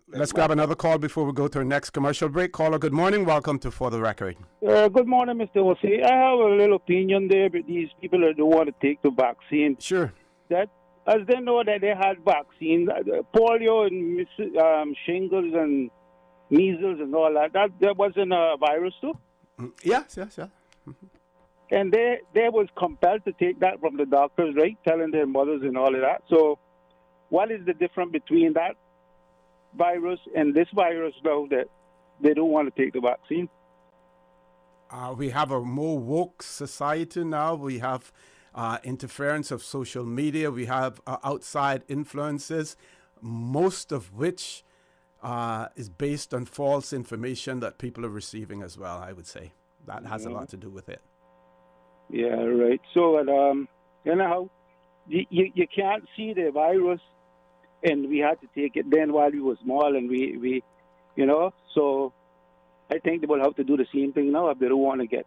Let's grab another call before we go to our next commercial break. Caller, good morning. Welcome to For the Record. Good morning, Mr. Hussey. I have a little opinion there with these people that don't want to take the vaccine. Sure. That as they know that they had vaccine, polio and shingles and measles and all that wasn't a virus too? Yes. And they was compelled to take that from the doctors, right? Telling their mothers and all of that. So what is the difference between that virus and this virus, though, that they don't want to take the vaccine? We have a more woke society now. We have interference of social media. We have outside influences, most of which is based on false information that people are receiving as well, I would say. That has a lot to do with it. Yeah, right. So, anyhow, you can't see the virus and we had to take it then while we were small, and we so I think they will have to do the same thing now if they don't want to get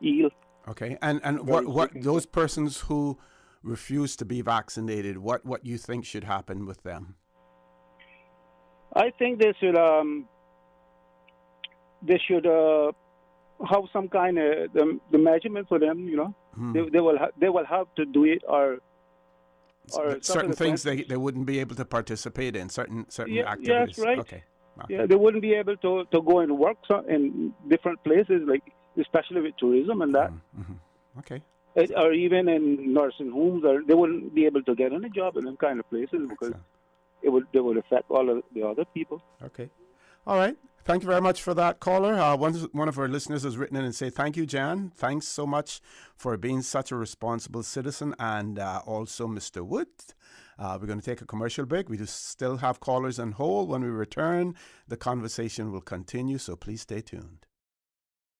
ill. Okay, and what those persons who refuse to be vaccinated, what you think should happen with them? I think they should have some kind of the measurement for them. They will have to do it or certain things they wouldn't be able to participate in, certain activities. Yes, right. Okay. Yeah, they wouldn't be able to go and work in different places, like especially with tourism and that. Okay. Or even in nursing homes, or they wouldn't be able to get any job in them kind of places because they would affect all of the other people. Okay. All right. Thank you very much for that, caller. One of our listeners has written in and say, thank you, Jan. Thanks so much for being such a responsible citizen, and also Mr. Wood. We're going to take a commercial break. We do still have callers on hold. When we return, the conversation will continue, so please stay tuned.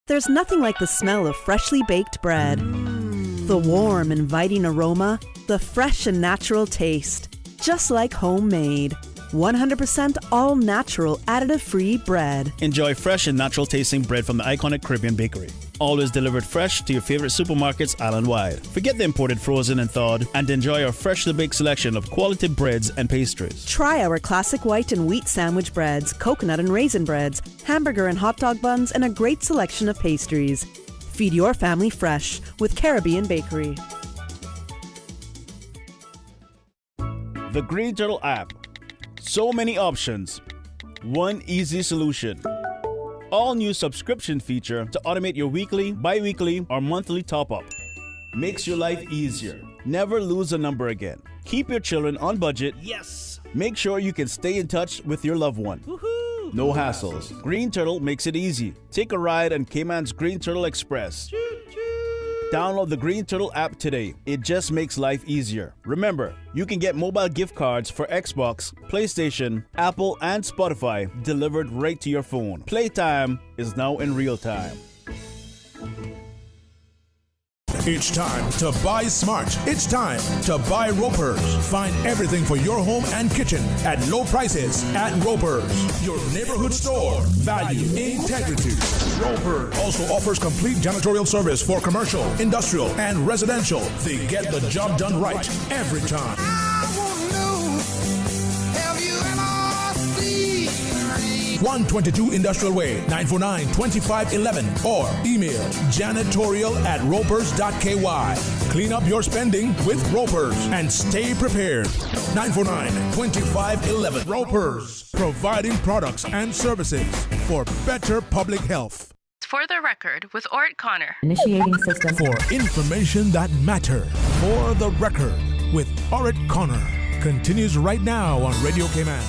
There's nothing like the smell of freshly baked bread. The warm, inviting aroma, the fresh and natural taste. Just like homemade. 100% all-natural, additive-free bread. Enjoy fresh and natural tasting bread from the iconic Caribbean Bakery. Always delivered fresh to your favorite supermarkets island-wide. Forget the imported frozen and thawed, and enjoy our freshly baked selection of quality breads and pastries. Try our classic white and wheat sandwich breads, coconut and raisin breads, hamburger and hot dog buns, and a great selection of pastries. Feed your family fresh with Caribbean Bakery. The Green Turtle app. So many options. One easy solution. All new subscription feature to automate your weekly, bi-weekly, or monthly top-up. Makes your life easier. Never lose a number again. Keep your children on budget. Yes. Make sure you can stay in touch with your loved one. Woohoo! No hassles. Green Turtle makes it easy. Take a ride on Cayman's Green Turtle Express. Download the Green Turtle app today. It just makes life easier. Remember, you can get mobile gift cards for Xbox, PlayStation, Apple, and Spotify delivered right to your phone. Playtime is now in real time. It's time to buy smart. It's time to buy Ropers. Find everything for your home and kitchen at low prices at Ropers, your neighborhood store. Value, integrity. Ropers also offers complete janitorial service for commercial, industrial, and residential. They get the job done right every time. 122 Industrial Way, 949-2511, or email janitorial@ropers.ky. Clean up your spending with Ropers and stay prepared. 949-2511. Ropers, providing products and services for better public health. For the record, with Ort Connor. Initiating system. For information that matters. For the record, with Ort Connor. Continues right now on Radio Cayman.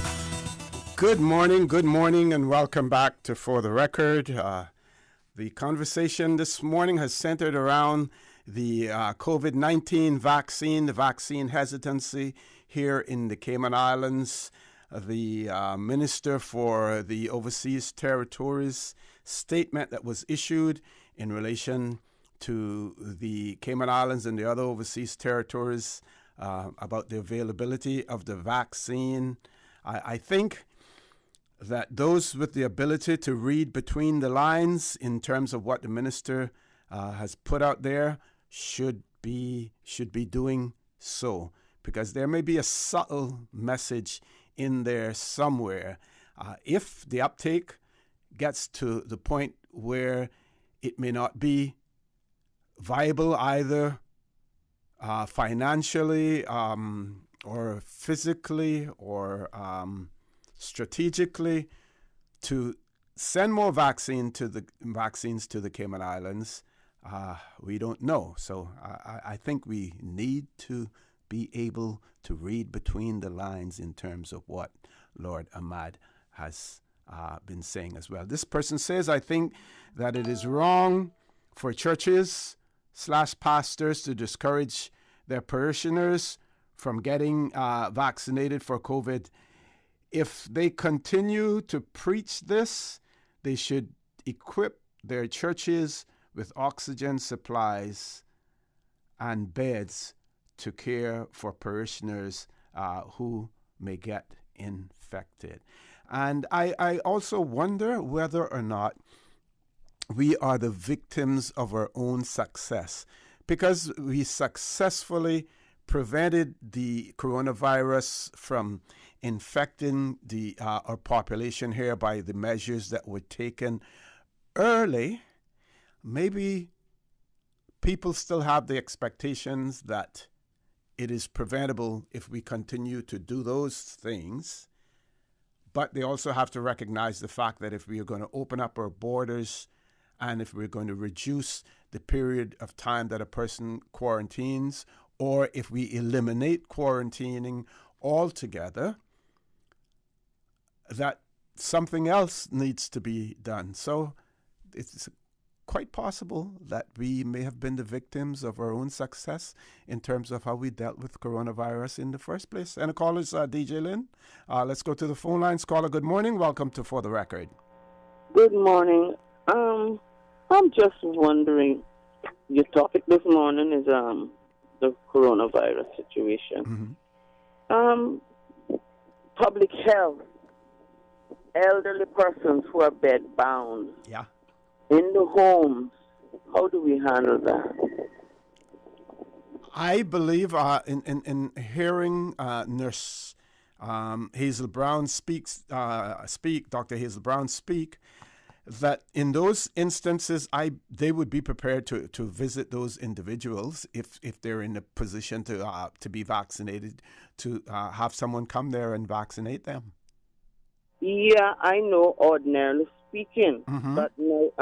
Good morning, and welcome back to For the Record. The conversation this morning has centered around the COVID-19 vaccine, the vaccine hesitancy here in the Cayman Islands. The Minister for the Overseas Territories statement that was issued in relation to the Cayman Islands and the other overseas territories about the availability of the vaccine. I think that those with the ability to read between the lines in terms of what the minister has put out there should be doing so, because there may be a subtle message in there somewhere. If the uptake gets to the point where it may not be viable either financially or physically or strategically to send more vaccines to the Cayman Islands, we don't know. So I think we need to be able to read between the lines in terms of what Lord Ahmad has been saying as well. This person says, I think that it is wrong for churches/pastors to discourage their parishioners from getting vaccinated for COVID. If they continue to preach this, they should equip their churches with oxygen supplies and beds to care for parishioners who may get infected. And I also wonder whether or not we are the victims of our own success, because we successfully prevented the coronavirus from infecting our population here by the measures that were taken early. Maybe people still have the expectations that it is preventable if we continue to do those things, but they also have to recognize the fact that if we are going to open up our borders and if we're going to reduce the period of time that a person quarantines, or if we eliminate quarantining altogether, that something else needs to be done. So it's quite possible that we may have been the victims of our own success in terms of how we dealt with coronavirus in the first place. And a caller is DJ Lynn. Let's go to the phone lines. Caller, good morning. Welcome to For the Record. Good morning. I'm just wondering, your topic this morning is the coronavirus situation. Public health, elderly persons who are bed-bound. Yeah. In the homes, how do we handle that? I believe in hearing Nurse Hazel Brown Dr. Hazel Brown speak, that in those instances, they would be prepared to visit those individuals if they're in a position to be vaccinated, to have someone come there and vaccinate them. Yeah, I know, ordinarily speaking, but no,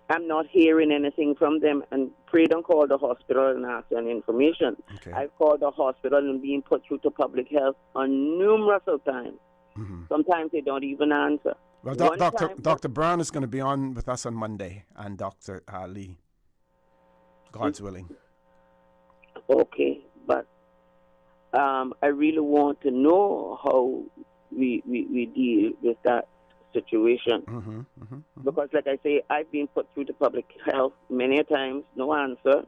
I'm not hearing anything from them. And pray don't call the hospital and ask any information. Okay. I've called the hospital and being put through to public health on numerous of times. Sometimes they don't even answer. Well, Dr. Brown is going to be on with us on Monday, and Dr. Lee, God's willing. Okay, but I really want to know how we deal with that situation. Because, like I say, I've been put through to public health many a times, no answer.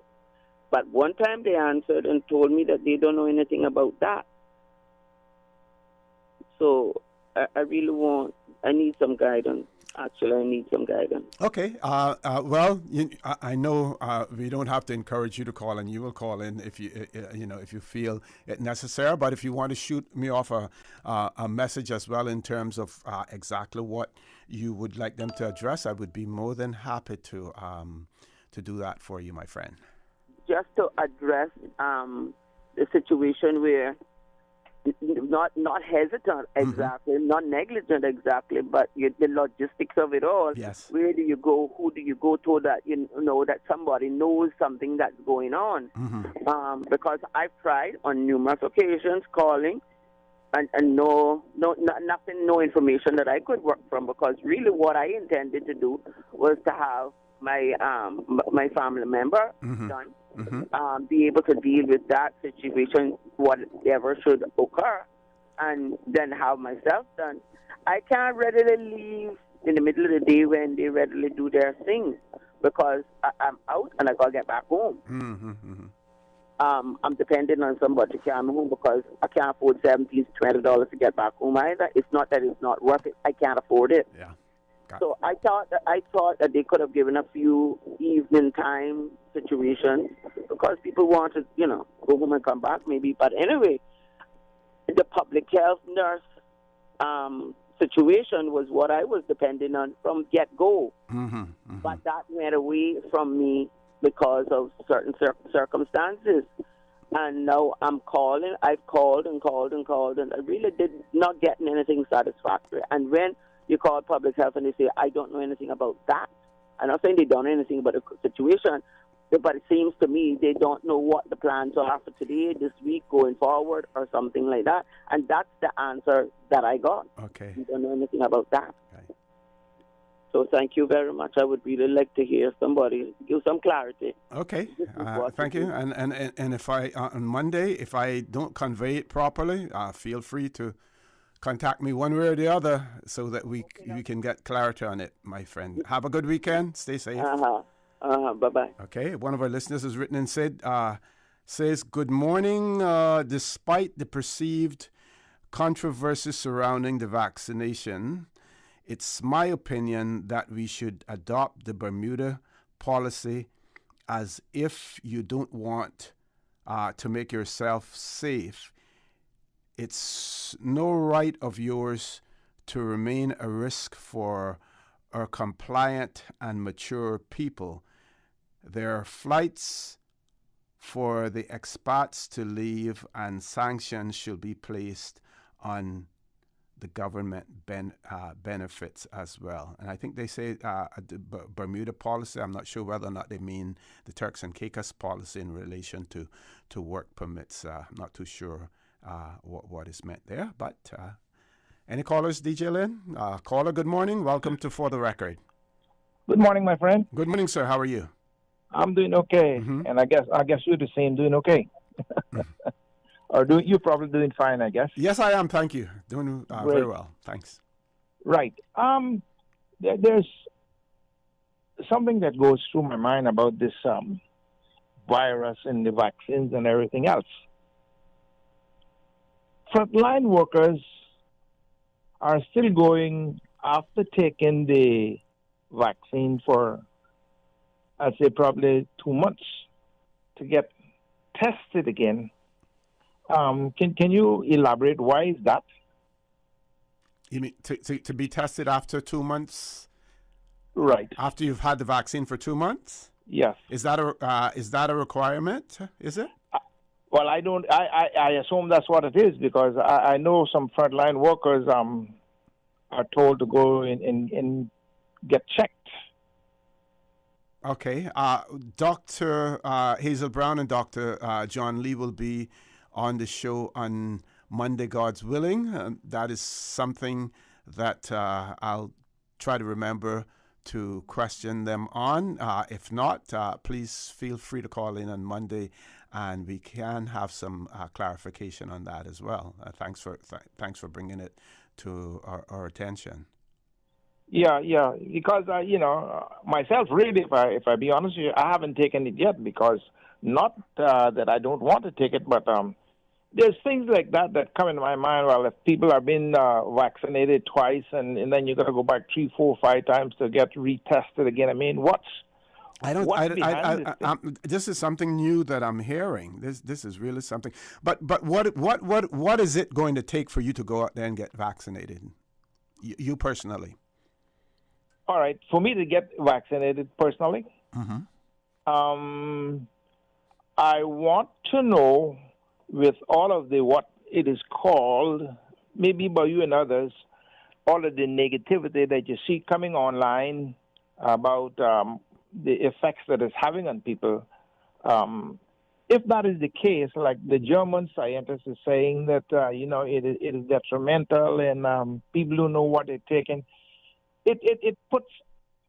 But one time they answered and told me that they don't know anything about that. So I really I need some guidance. Actually, I need some guidance. Okay. Well, I know we don't have to encourage you to call, and you will call in if you feel it necessary. But if you want to shoot me off a message as well in terms of exactly what you would like them to address, I would be more than happy to do that for you, my friend. Just to address the situation where not hesitant exactly, not negligent exactly, but the logistics of it all. Yes. Where do you go? Who do you go to that you know that somebody knows something that's going on? Because I've tried on numerous occasions calling, and nothing, no information that I could work from. Because really, what I intended to do was to have my family member done. Be able to deal with that situation, whatever should occur, and then have myself done. I can't readily leave in the middle of the day when they readily do their things, because I'm out and I gotta get back home. I'm dependent on somebody to carry me home because I can't afford $17 to $20 to get back home either. It's not that it's not worth it. I can't afford it. Yeah. So I thought that they could have given a few evening time situations because people want to, go home and come back maybe. But anyway, the public health nurse situation was what I was depending on from get-go. But that went away from me because of certain circumstances. And now I'm calling. I've called and called and called, and I really did not get anything satisfactory. And when you call public health and they say, I don't know anything about that. I'm not saying they don't know anything about the situation, but it seems to me they don't know what the plans are for today, this week, going forward, or something like that. And that's the answer that I got. Okay. We don't know anything about that. Okay. So thank you very much. I would really like to hear somebody give some clarity. Okay. Thank you. And if on Monday, if I don't convey it properly, feel free to contact me one way or the other so that we can get clarity on it, my friend. Have a good weekend. Stay safe. Bye-bye. Okay. One of our listeners has written and said says, good morning. Despite the perceived controversy surrounding the vaccination, it's my opinion that we should adopt the Bermuda policy as if you don't want to make yourself safe. It's no right of yours to remain a risk for our compliant and mature people. There are flights for the expats to leave, and sanctions should be placed on the government benefits as well. And I think they say the Bermuda policy, I'm not sure whether or not they mean the Turks and Caicos policy in relation to work permits. I'm not too sure what is meant there. But any callers, DJ Lynn? Caller, good morning. Welcome to For the Record. Good morning, my friend. Good morning, sir. How are you? I'm doing okay, and I guess you're the same, doing okay. Or you're probably doing fine, I guess. Yes, I am. Thank you. Doing very well. Thanks. Right. There's something that goes through my mind about this virus and the vaccines and everything else. Frontline workers are still going after taking the vaccine for, I'd say, probably 2 months to get tested again. Can you elaborate? Why is that? You mean to be tested after 2 months? Right. After you've had the vaccine for 2 months? Yes. Is that a requirement? Is it? Well, I don't. I assume that's what it is, because I know some frontline workers are told to go and get checked. Okay. Dr. Hazel Brown and Dr. John Lee will be on the show on Monday, God's willing. That is something that I'll try to remember to question them on. If not, please feel free to call in on Monday, and we can have some clarification on that as well. Thanks for bringing it to our attention. Yeah, because myself, really, if I be honest with you, I haven't taken it yet, because not that I don't want to take it, but there's things like that come into my mind. Well, if people are being vaccinated twice, and then you got to go back 3, 4, 5 times to get retested again. I mean, this is something new that I'm hearing. This is really something. But what is it going to take for you to go out there and get vaccinated? You personally. All right, for me to get vaccinated personally, I want to know, with all of what it is called, maybe by you and others, all of the negativity that you see coming online about the effects that it's having on people. If that is the case, like the German scientist is saying that, it is detrimental, and people don't know what they're taking, it puts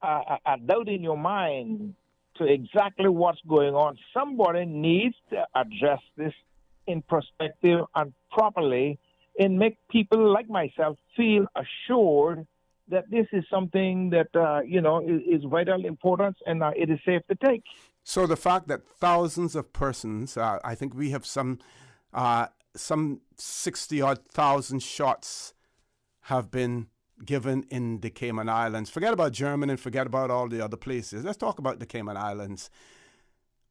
a doubt in your mind to exactly what's going on. Somebody needs to address this in perspective and properly, and make people like myself feel assured that this is something that, is vital importance, and it is safe to take. So the fact that thousands of persons, I think we have some 60-odd thousand shots have been given in the Cayman Islands. Forget about Germany and forget about all the other places. Let's talk about the Cayman Islands.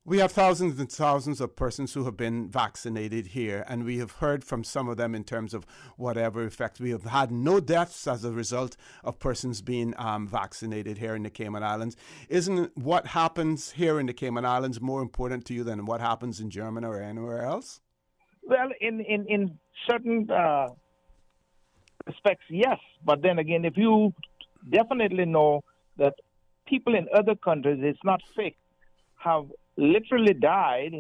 We have thousands and thousands of persons who have been vaccinated here, and we have heard from some of them in terms of whatever effect. We have had no deaths as a result of persons being vaccinated here in the Cayman Islands. Isn't what happens here in the Cayman Islands more important to you than what happens in Germany or anywhere else? Well, in certain respects, yes. But then again, if you definitely know that people in other countries, it's not fake, have literally died,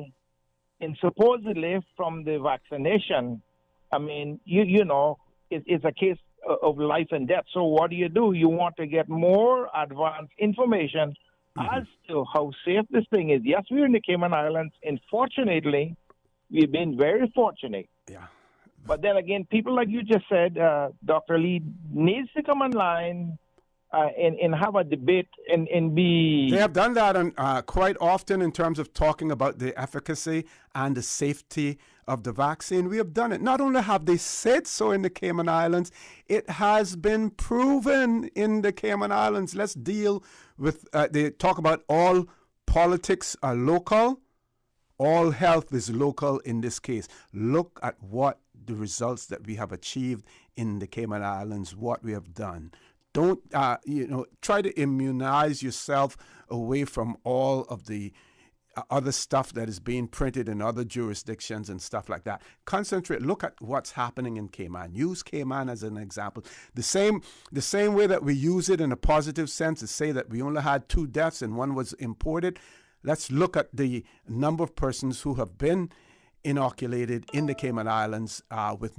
and supposedly from the vaccination, I mean, it's a case of life and death. So what do? You want to get more advanced information as to how safe this thing is. Yes, we're in the Cayman Islands, and fortunately, we've been very fortunate. Yeah. But then again, people like you just said, Dr. Lee needs to come online and have a debate and be. They have done that quite often in terms of talking about the efficacy and the safety of the vaccine. We have done it. Not only have they said so in the Cayman Islands, it has been proven in the Cayman Islands. Let's deal with, they talk about all politics are local, all health is local in this case. Look at what the results that we have achieved in the Cayman Islands, what we have done. Don't, try to immunize yourself away from all of the other stuff that is being printed in other jurisdictions and stuff like that. Concentrate, look at what's happening in Cayman. Use Cayman as an example. The same way that we use it in a positive sense to say that we only had 2 deaths and 1 was imported. Let's look at the number of persons who have been inoculated in the Cayman Islands with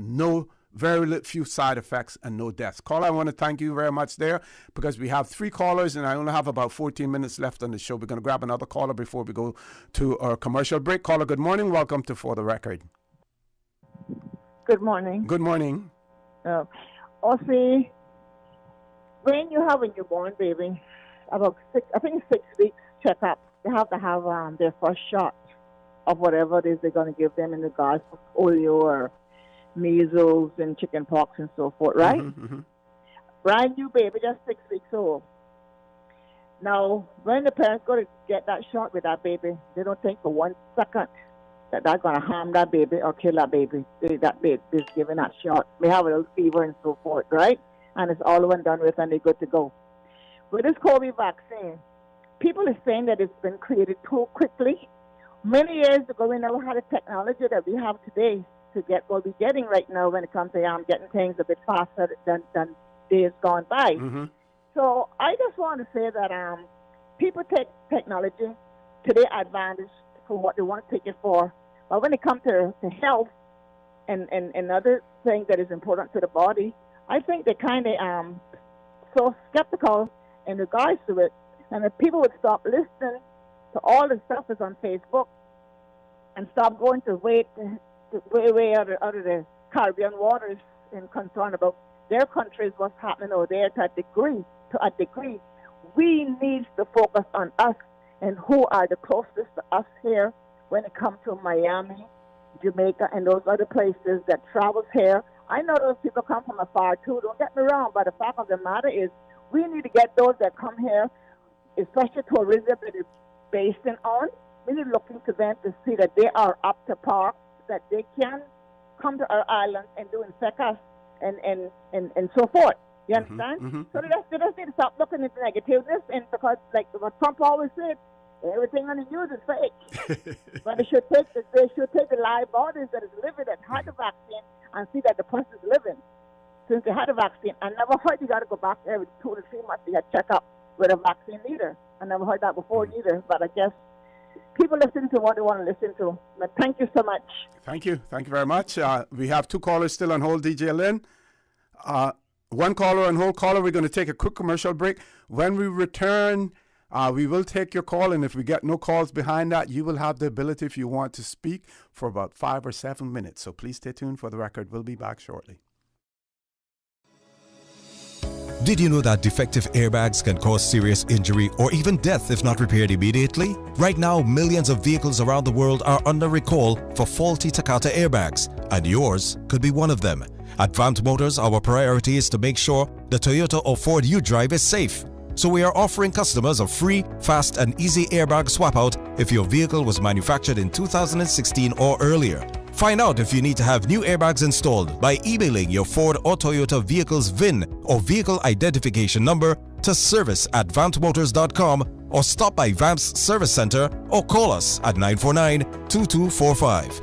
very few side effects and no deaths. Caller, I want to thank you very much there because we have 3 callers and I only have about 14 minutes left on the show. We're going to grab another caller before we go to our commercial break. Caller, good morning. Welcome to For the Record. Good morning. Good morning. See, when you have a newborn baby, about 6 weeks checkup, they have to have their first shot of whatever it is they're going to give them in regards to polio or measles and chicken pox and so forth, right? Mm-hmm. Brand new baby, just 6 weeks old. Now, when the parents go to get that shot with that baby, they don't think for 1 second that that's going to harm that baby or kill that baby. That baby is given that shot. They have a little fever and so forth, right? And it's all over and done with and they're good to go. With this COVID vaccine, people are saying that it's been created too quickly. Many years ago, we never had the technology that we have today to get what we're getting right now when it comes to getting things a bit faster than days gone by. Mm-hmm. So I just want to say that people take technology to their advantage for what they want to take it for. But when it comes to health and other things that is important to the body, I think they're kind of so skeptical in regards to it. And if people would stop listening to all the stuff that's on Facebook and stop going to way out of the Caribbean waters and concerned about their countries, what's happening over there to a degree, we need to focus on us and who are the closest to us here when it comes to Miami, Jamaica, and those other places that travels here. I know those people come from afar too, don't get me wrong, but the fact of the matter is we need to get those that come here, especially tourism that is based on, we need to look into them to see that they are up to par, that they can come to our island and do infect us and so forth. You understand? Mm-hmm. So they just need to stop looking into negativeness, and because like what Trump always said, everything on the news is fake. But they should take the live bodies that is living that had the vaccine and see that the person is living since they had the vaccine. I never heard you got to go back every 2 to 3 months to get checked up with a vaccine either. I never heard that before either. But I guess people listen to what they want to listen to. But thank you so much. Thank you. Thank you very much. We have 2 callers still on hold, DJ Lynn. 1 caller on hold. Caller, we're going to take a quick commercial break. When we return, we will take your call. And if we get no calls behind that, you will have the ability, if you want to speak, for about 5 or 7 minutes. So please stay tuned for the record. We'll be back shortly. Did you know that defective airbags can cause serious injury or even death if not repaired immediately? Right now, millions of vehicles around the world are under recall for faulty Takata airbags, and yours could be one of them. At Vant Motors, our priority is to make sure the Toyota or Ford you drive is safe. So we are offering customers a free, fast and easy airbag swap out if your vehicle was manufactured in 2016 or earlier. Find out if you need to have new airbags installed by emailing your Ford or Toyota vehicle's VIN or vehicle identification number to service@vantmotors.com or stop by Vamp's service center or call us at 949-2245.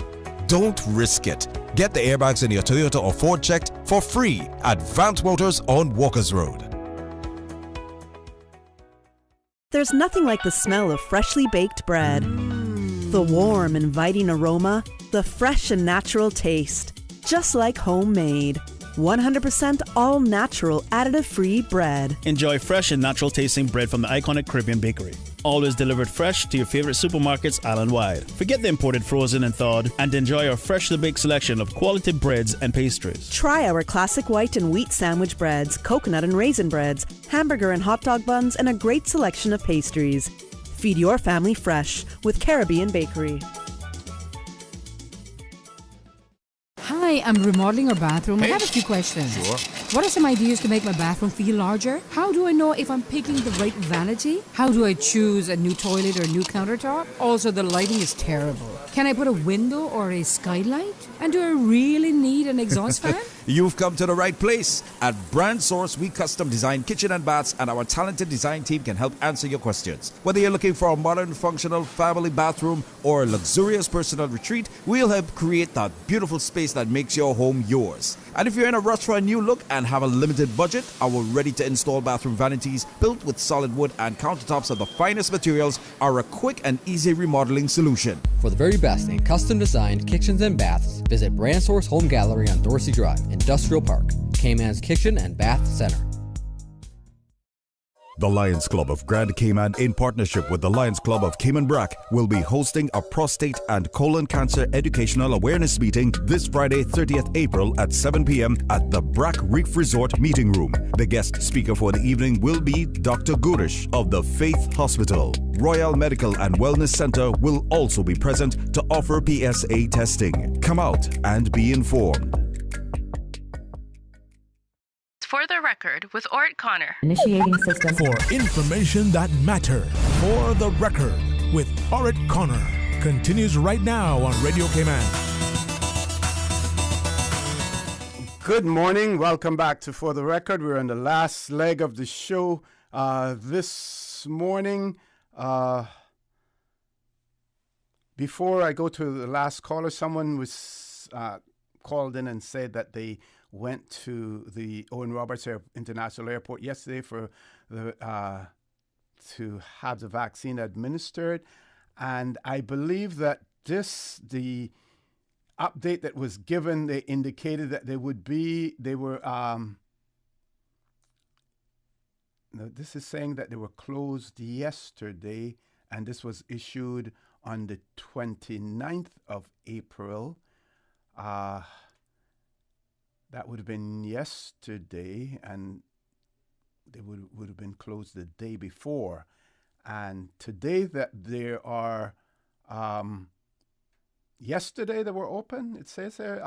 Don't risk it. Get the airbags in your Toyota or Ford checked for free at Vant Motors on Walkers Road. There's nothing like the smell of freshly baked bread. The warm, inviting aroma, the fresh and natural taste. Just like homemade. 100% all natural, additive free bread. Enjoy fresh and natural tasting bread from the iconic Caribbean Bakery. Always delivered fresh to your favorite supermarkets island-wide. Forget the imported frozen and thawed and enjoy our freshly baked selection of quality breads and pastries. Try our classic white and wheat sandwich breads, coconut and raisin breads, hamburger and hot dog buns, and a great selection of pastries. Feed your family fresh with Caribbean Bakery. Hi, I'm remodeling our bathroom. I have a few questions. Sure. What are some ideas to make my bathroom feel larger? How do I know if I'm picking the right vanity? How do I choose a new toilet or a new countertop? Also, the lighting is terrible. Can I put a window or a skylight? And do I really need an exhaust fan? You've come to the right place. At Brand Source, we custom design kitchen and baths, and our talented design team can help answer your questions. Whether you're looking for a modern, functional family bathroom or a luxurious personal retreat, we'll help create that beautiful space that makes your home yours. And if you're in a rush for a new look and have a limited budget, our ready-to-install bathroom vanities, built with solid wood and countertops of the finest materials, are a quick and easy remodeling solution. For the very best in custom-designed kitchens and baths, visit Brand Source Home Gallery on Dorsey Drive, Industrial Park, Cayman's Kitchen and Bath Center. The Lions Club of Grand Cayman, in partnership with the Lions Club of Cayman Brac, will be hosting a prostate and colon cancer educational awareness meeting this Friday, 30th April at 7 p.m. at the Brac Reef Resort Meeting Room. The guest speaker for the evening will be Dr. Gurish of the Faith Hospital. Royal Medical and Wellness Center will also be present to offer PSA testing. Come out and be informed. For the record, with Ort Connor. Initiating system. For information that matters. For the record, with Ort Connor. Continues right now on Radio Cayman. Good morning. Welcome back to For the Record. We're in the last leg of the show this morning. Before I go to the last caller, someone was called in and said that they went to the Owen Roberts International Airport yesterday for the to have the vaccine administered, and I believe that the update that was given, they indicated that this is saying that they were closed yesterday, and this was issued on the 29th of April. That would have been yesterday, and they would have been closed the day before. And today that there are, yesterday they were open, it says there.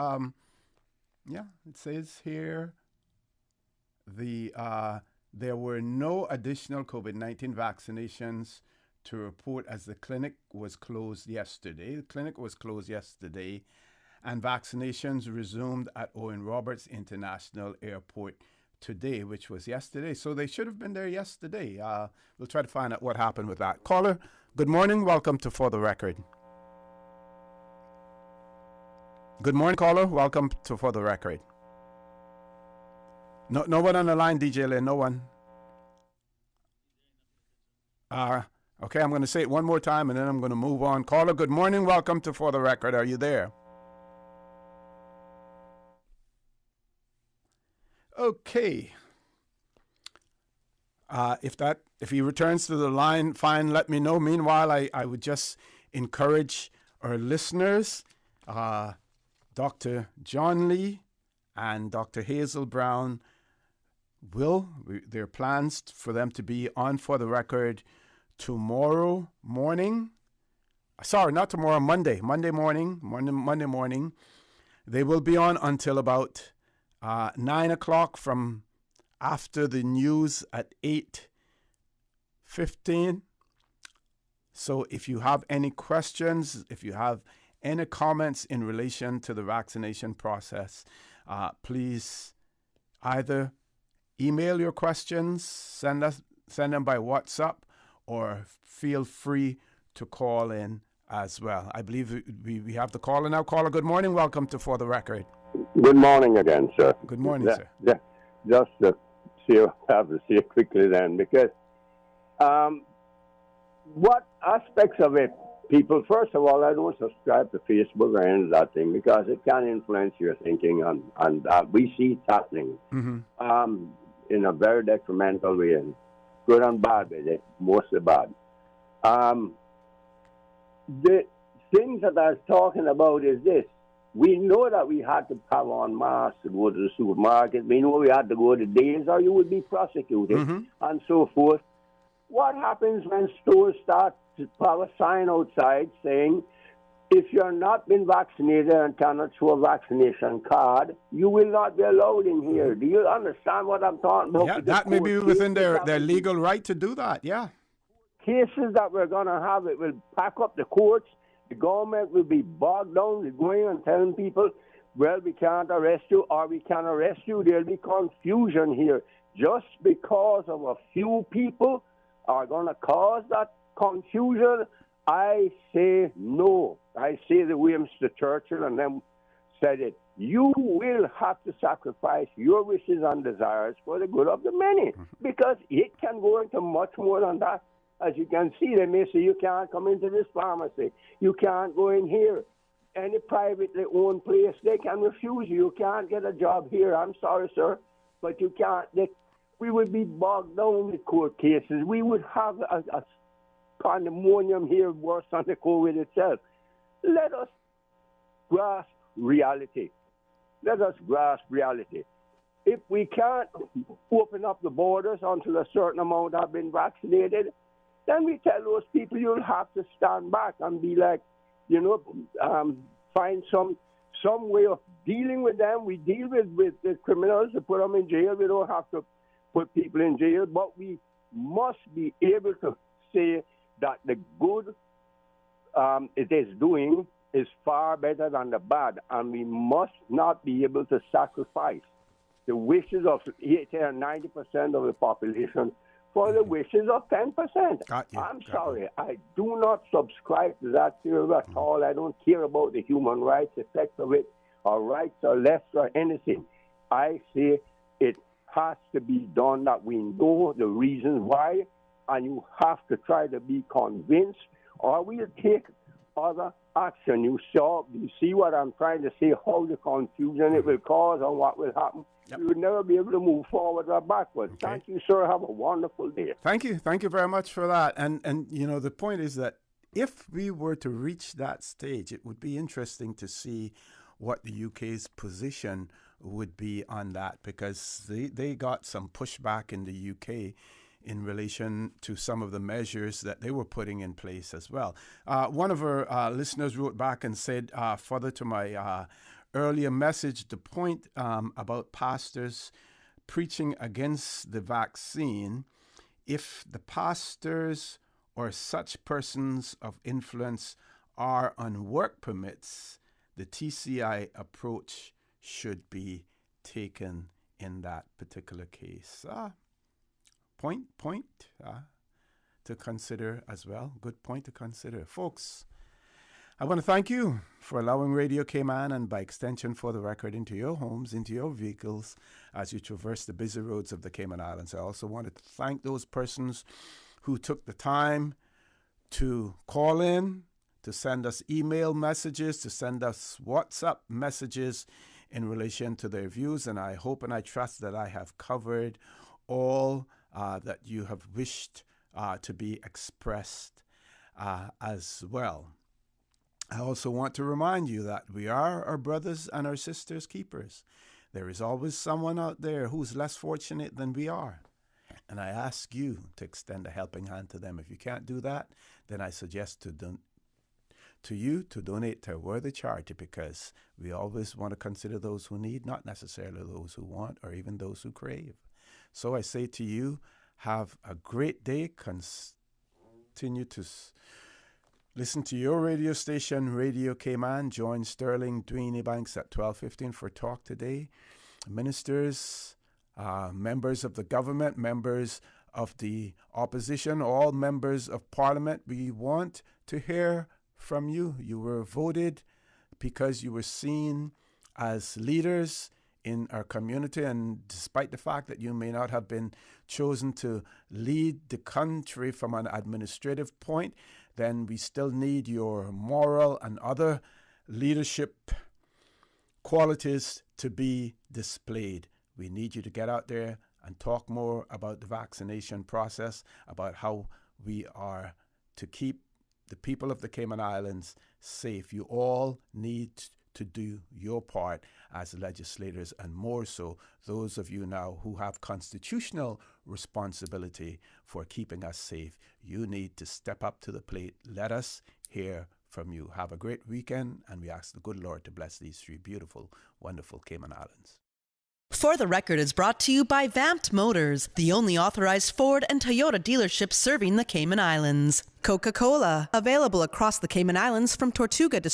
It says here there were no additional COVID-19 vaccinations to report as the clinic was closed yesterday. The clinic was closed yesterday, and vaccinations resumed at Owen Roberts International Airport today, which was yesterday. So they should have been there yesterday. We'll try to find out what happened with that. Caller, good morning. Welcome to For the Record. Good morning, caller. Welcome to For the Record. No one on the line, DJ Lynn. No one. Okay, I'm going to say it one more time, and then I'm going to move on. Caller, good morning. Welcome to For the Record. Are you there? Okay. If he returns to the line, fine, let me know. Meanwhile, I would just encourage our listeners, Dr. John Lee and Dr. Hazel Brown there are plans for them to be on For the Record tomorrow morning. Sorry, not tomorrow, Monday morning. They will be on until about 9 o'clock from after the news at 8:15. So if you have any questions, if you have any comments in relation to the vaccination process, please either email your questions, send them by WhatsApp, or feel free to call in as well. I believe we have the caller now. Caller, good morning. Welcome to For the Record. Good morning again, sir. Good morning, sir. Just to have to see it quickly then, because what aspects of it people, first of all, I don't subscribe to Facebook or any of that thing because it can influence your thinking, and we see it happening in a very detrimental way, and good and bad with it, mostly bad. The things that I was talking about is this. We know that we had to have on masks to go to the supermarket. We know we had to go to days or you would be prosecuted and so forth. What happens when stores start to have a sign outside saying, if you're not been vaccinated and cannot show a vaccination card, you will not be allowed in here. Do you understand what I'm talking about? Yeah, that may be within their legal right to do that, yeah. Cases that we're going to have, it will pack up the courts. The government will be bogged down with going and telling people, well, we can't arrest you or we can arrest you. There'll be confusion here. Just because of a few people are going to cause that confusion, I say no. I say the way Mr. Churchill and them said it. You will have to sacrifice your wishes and desires for the good of the many, because it can go into much more than that. As you can see, they may say you can't come into this pharmacy. You can't go in here. Any privately owned place, they can refuse you. You can't get a job here. I'm sorry, sir, but you can't. We would be bogged down with court cases. We would have a pandemonium here worse than the COVID itself. Let us grasp reality. Let us grasp reality. If we can't open up the borders until a certain amount have been vaccinated, then we tell those people you'll have to stand back and be like, find some way of dealing with them. We deal with the criminals to put them in jail. We don't have to put people in jail, but we must be able to say that the good it is doing is far better than the bad, and we must not be able to sacrifice the wishes of 80 or 90% of the population for the wishes of 10%. I'm sorry, I do not subscribe to that theory at all. I don't care about the human rights effect of it, or rights or left or anything. I say it has to be done, that we know the reasons why, and you have to try to be convinced, or we'll take other action. You see what I'm trying to say, how the confusion it will cause and what will happen. Yep. You would never be able to move forward or backwards. Okay. Thank you, sir. Have a wonderful day. Thank you. Thank you very much for that. And the point is that if we were to reach that stage, it would be interesting to see what the UK's position would be on that, because they got some pushback in the UK in relation to some of the measures that they were putting in place as well. One of our listeners wrote back and said, further to my earlier message, the point about pastors preaching against the vaccine, if the pastors or such persons of influence are on work permits, the TCI approach should be taken in that particular case. Point to consider as well. Good point to consider. Folks, I want to thank you for allowing Radio Cayman, and by extension For the Record, into your homes, into your vehicles as you traverse the busy roads of the Cayman Islands. I also want to thank those persons who took the time to call in, to send us email messages, to send us WhatsApp messages in relation to their views. And I hope and I trust that I have covered all that you have wished to be expressed as well. I also want to remind you that we are our brothers and our sisters' keepers. There is always someone out there who's less fortunate than we are. And I ask you to extend a helping hand to them. If you can't do that, then I suggest to donate to a worthy charity, because we always want to consider those who need, not necessarily those who want or even those who crave. So I say to you, have a great day. Continue to listen to your radio station, Radio Cayman. Join Sterling Dwayne Banks at 12:15 for Talk Today. Ministers, members of the government, members of the opposition, all members of Parliament, we want to hear from you. You were voted because you were seen as leaders in our community, and despite the fact that you may not have been chosen to lead the country from an administrative point, then we still need your moral and other leadership qualities to be displayed. We need you to get out there and talk more about the vaccination process, about how we are to keep the people of the Cayman Islands safe. You all need to do your part as legislators, and more so those of you now who have constitutional responsibility for keeping us safe. You need to step up to the plate. Let us hear from you. Have a great weekend, and we ask the good Lord to bless these three beautiful, wonderful Cayman Islands. For the Record is brought to you by Vamped Motors, the only authorized Ford and Toyota dealership serving the Cayman Islands. Coca-Cola, available across the Cayman Islands from Tortuga to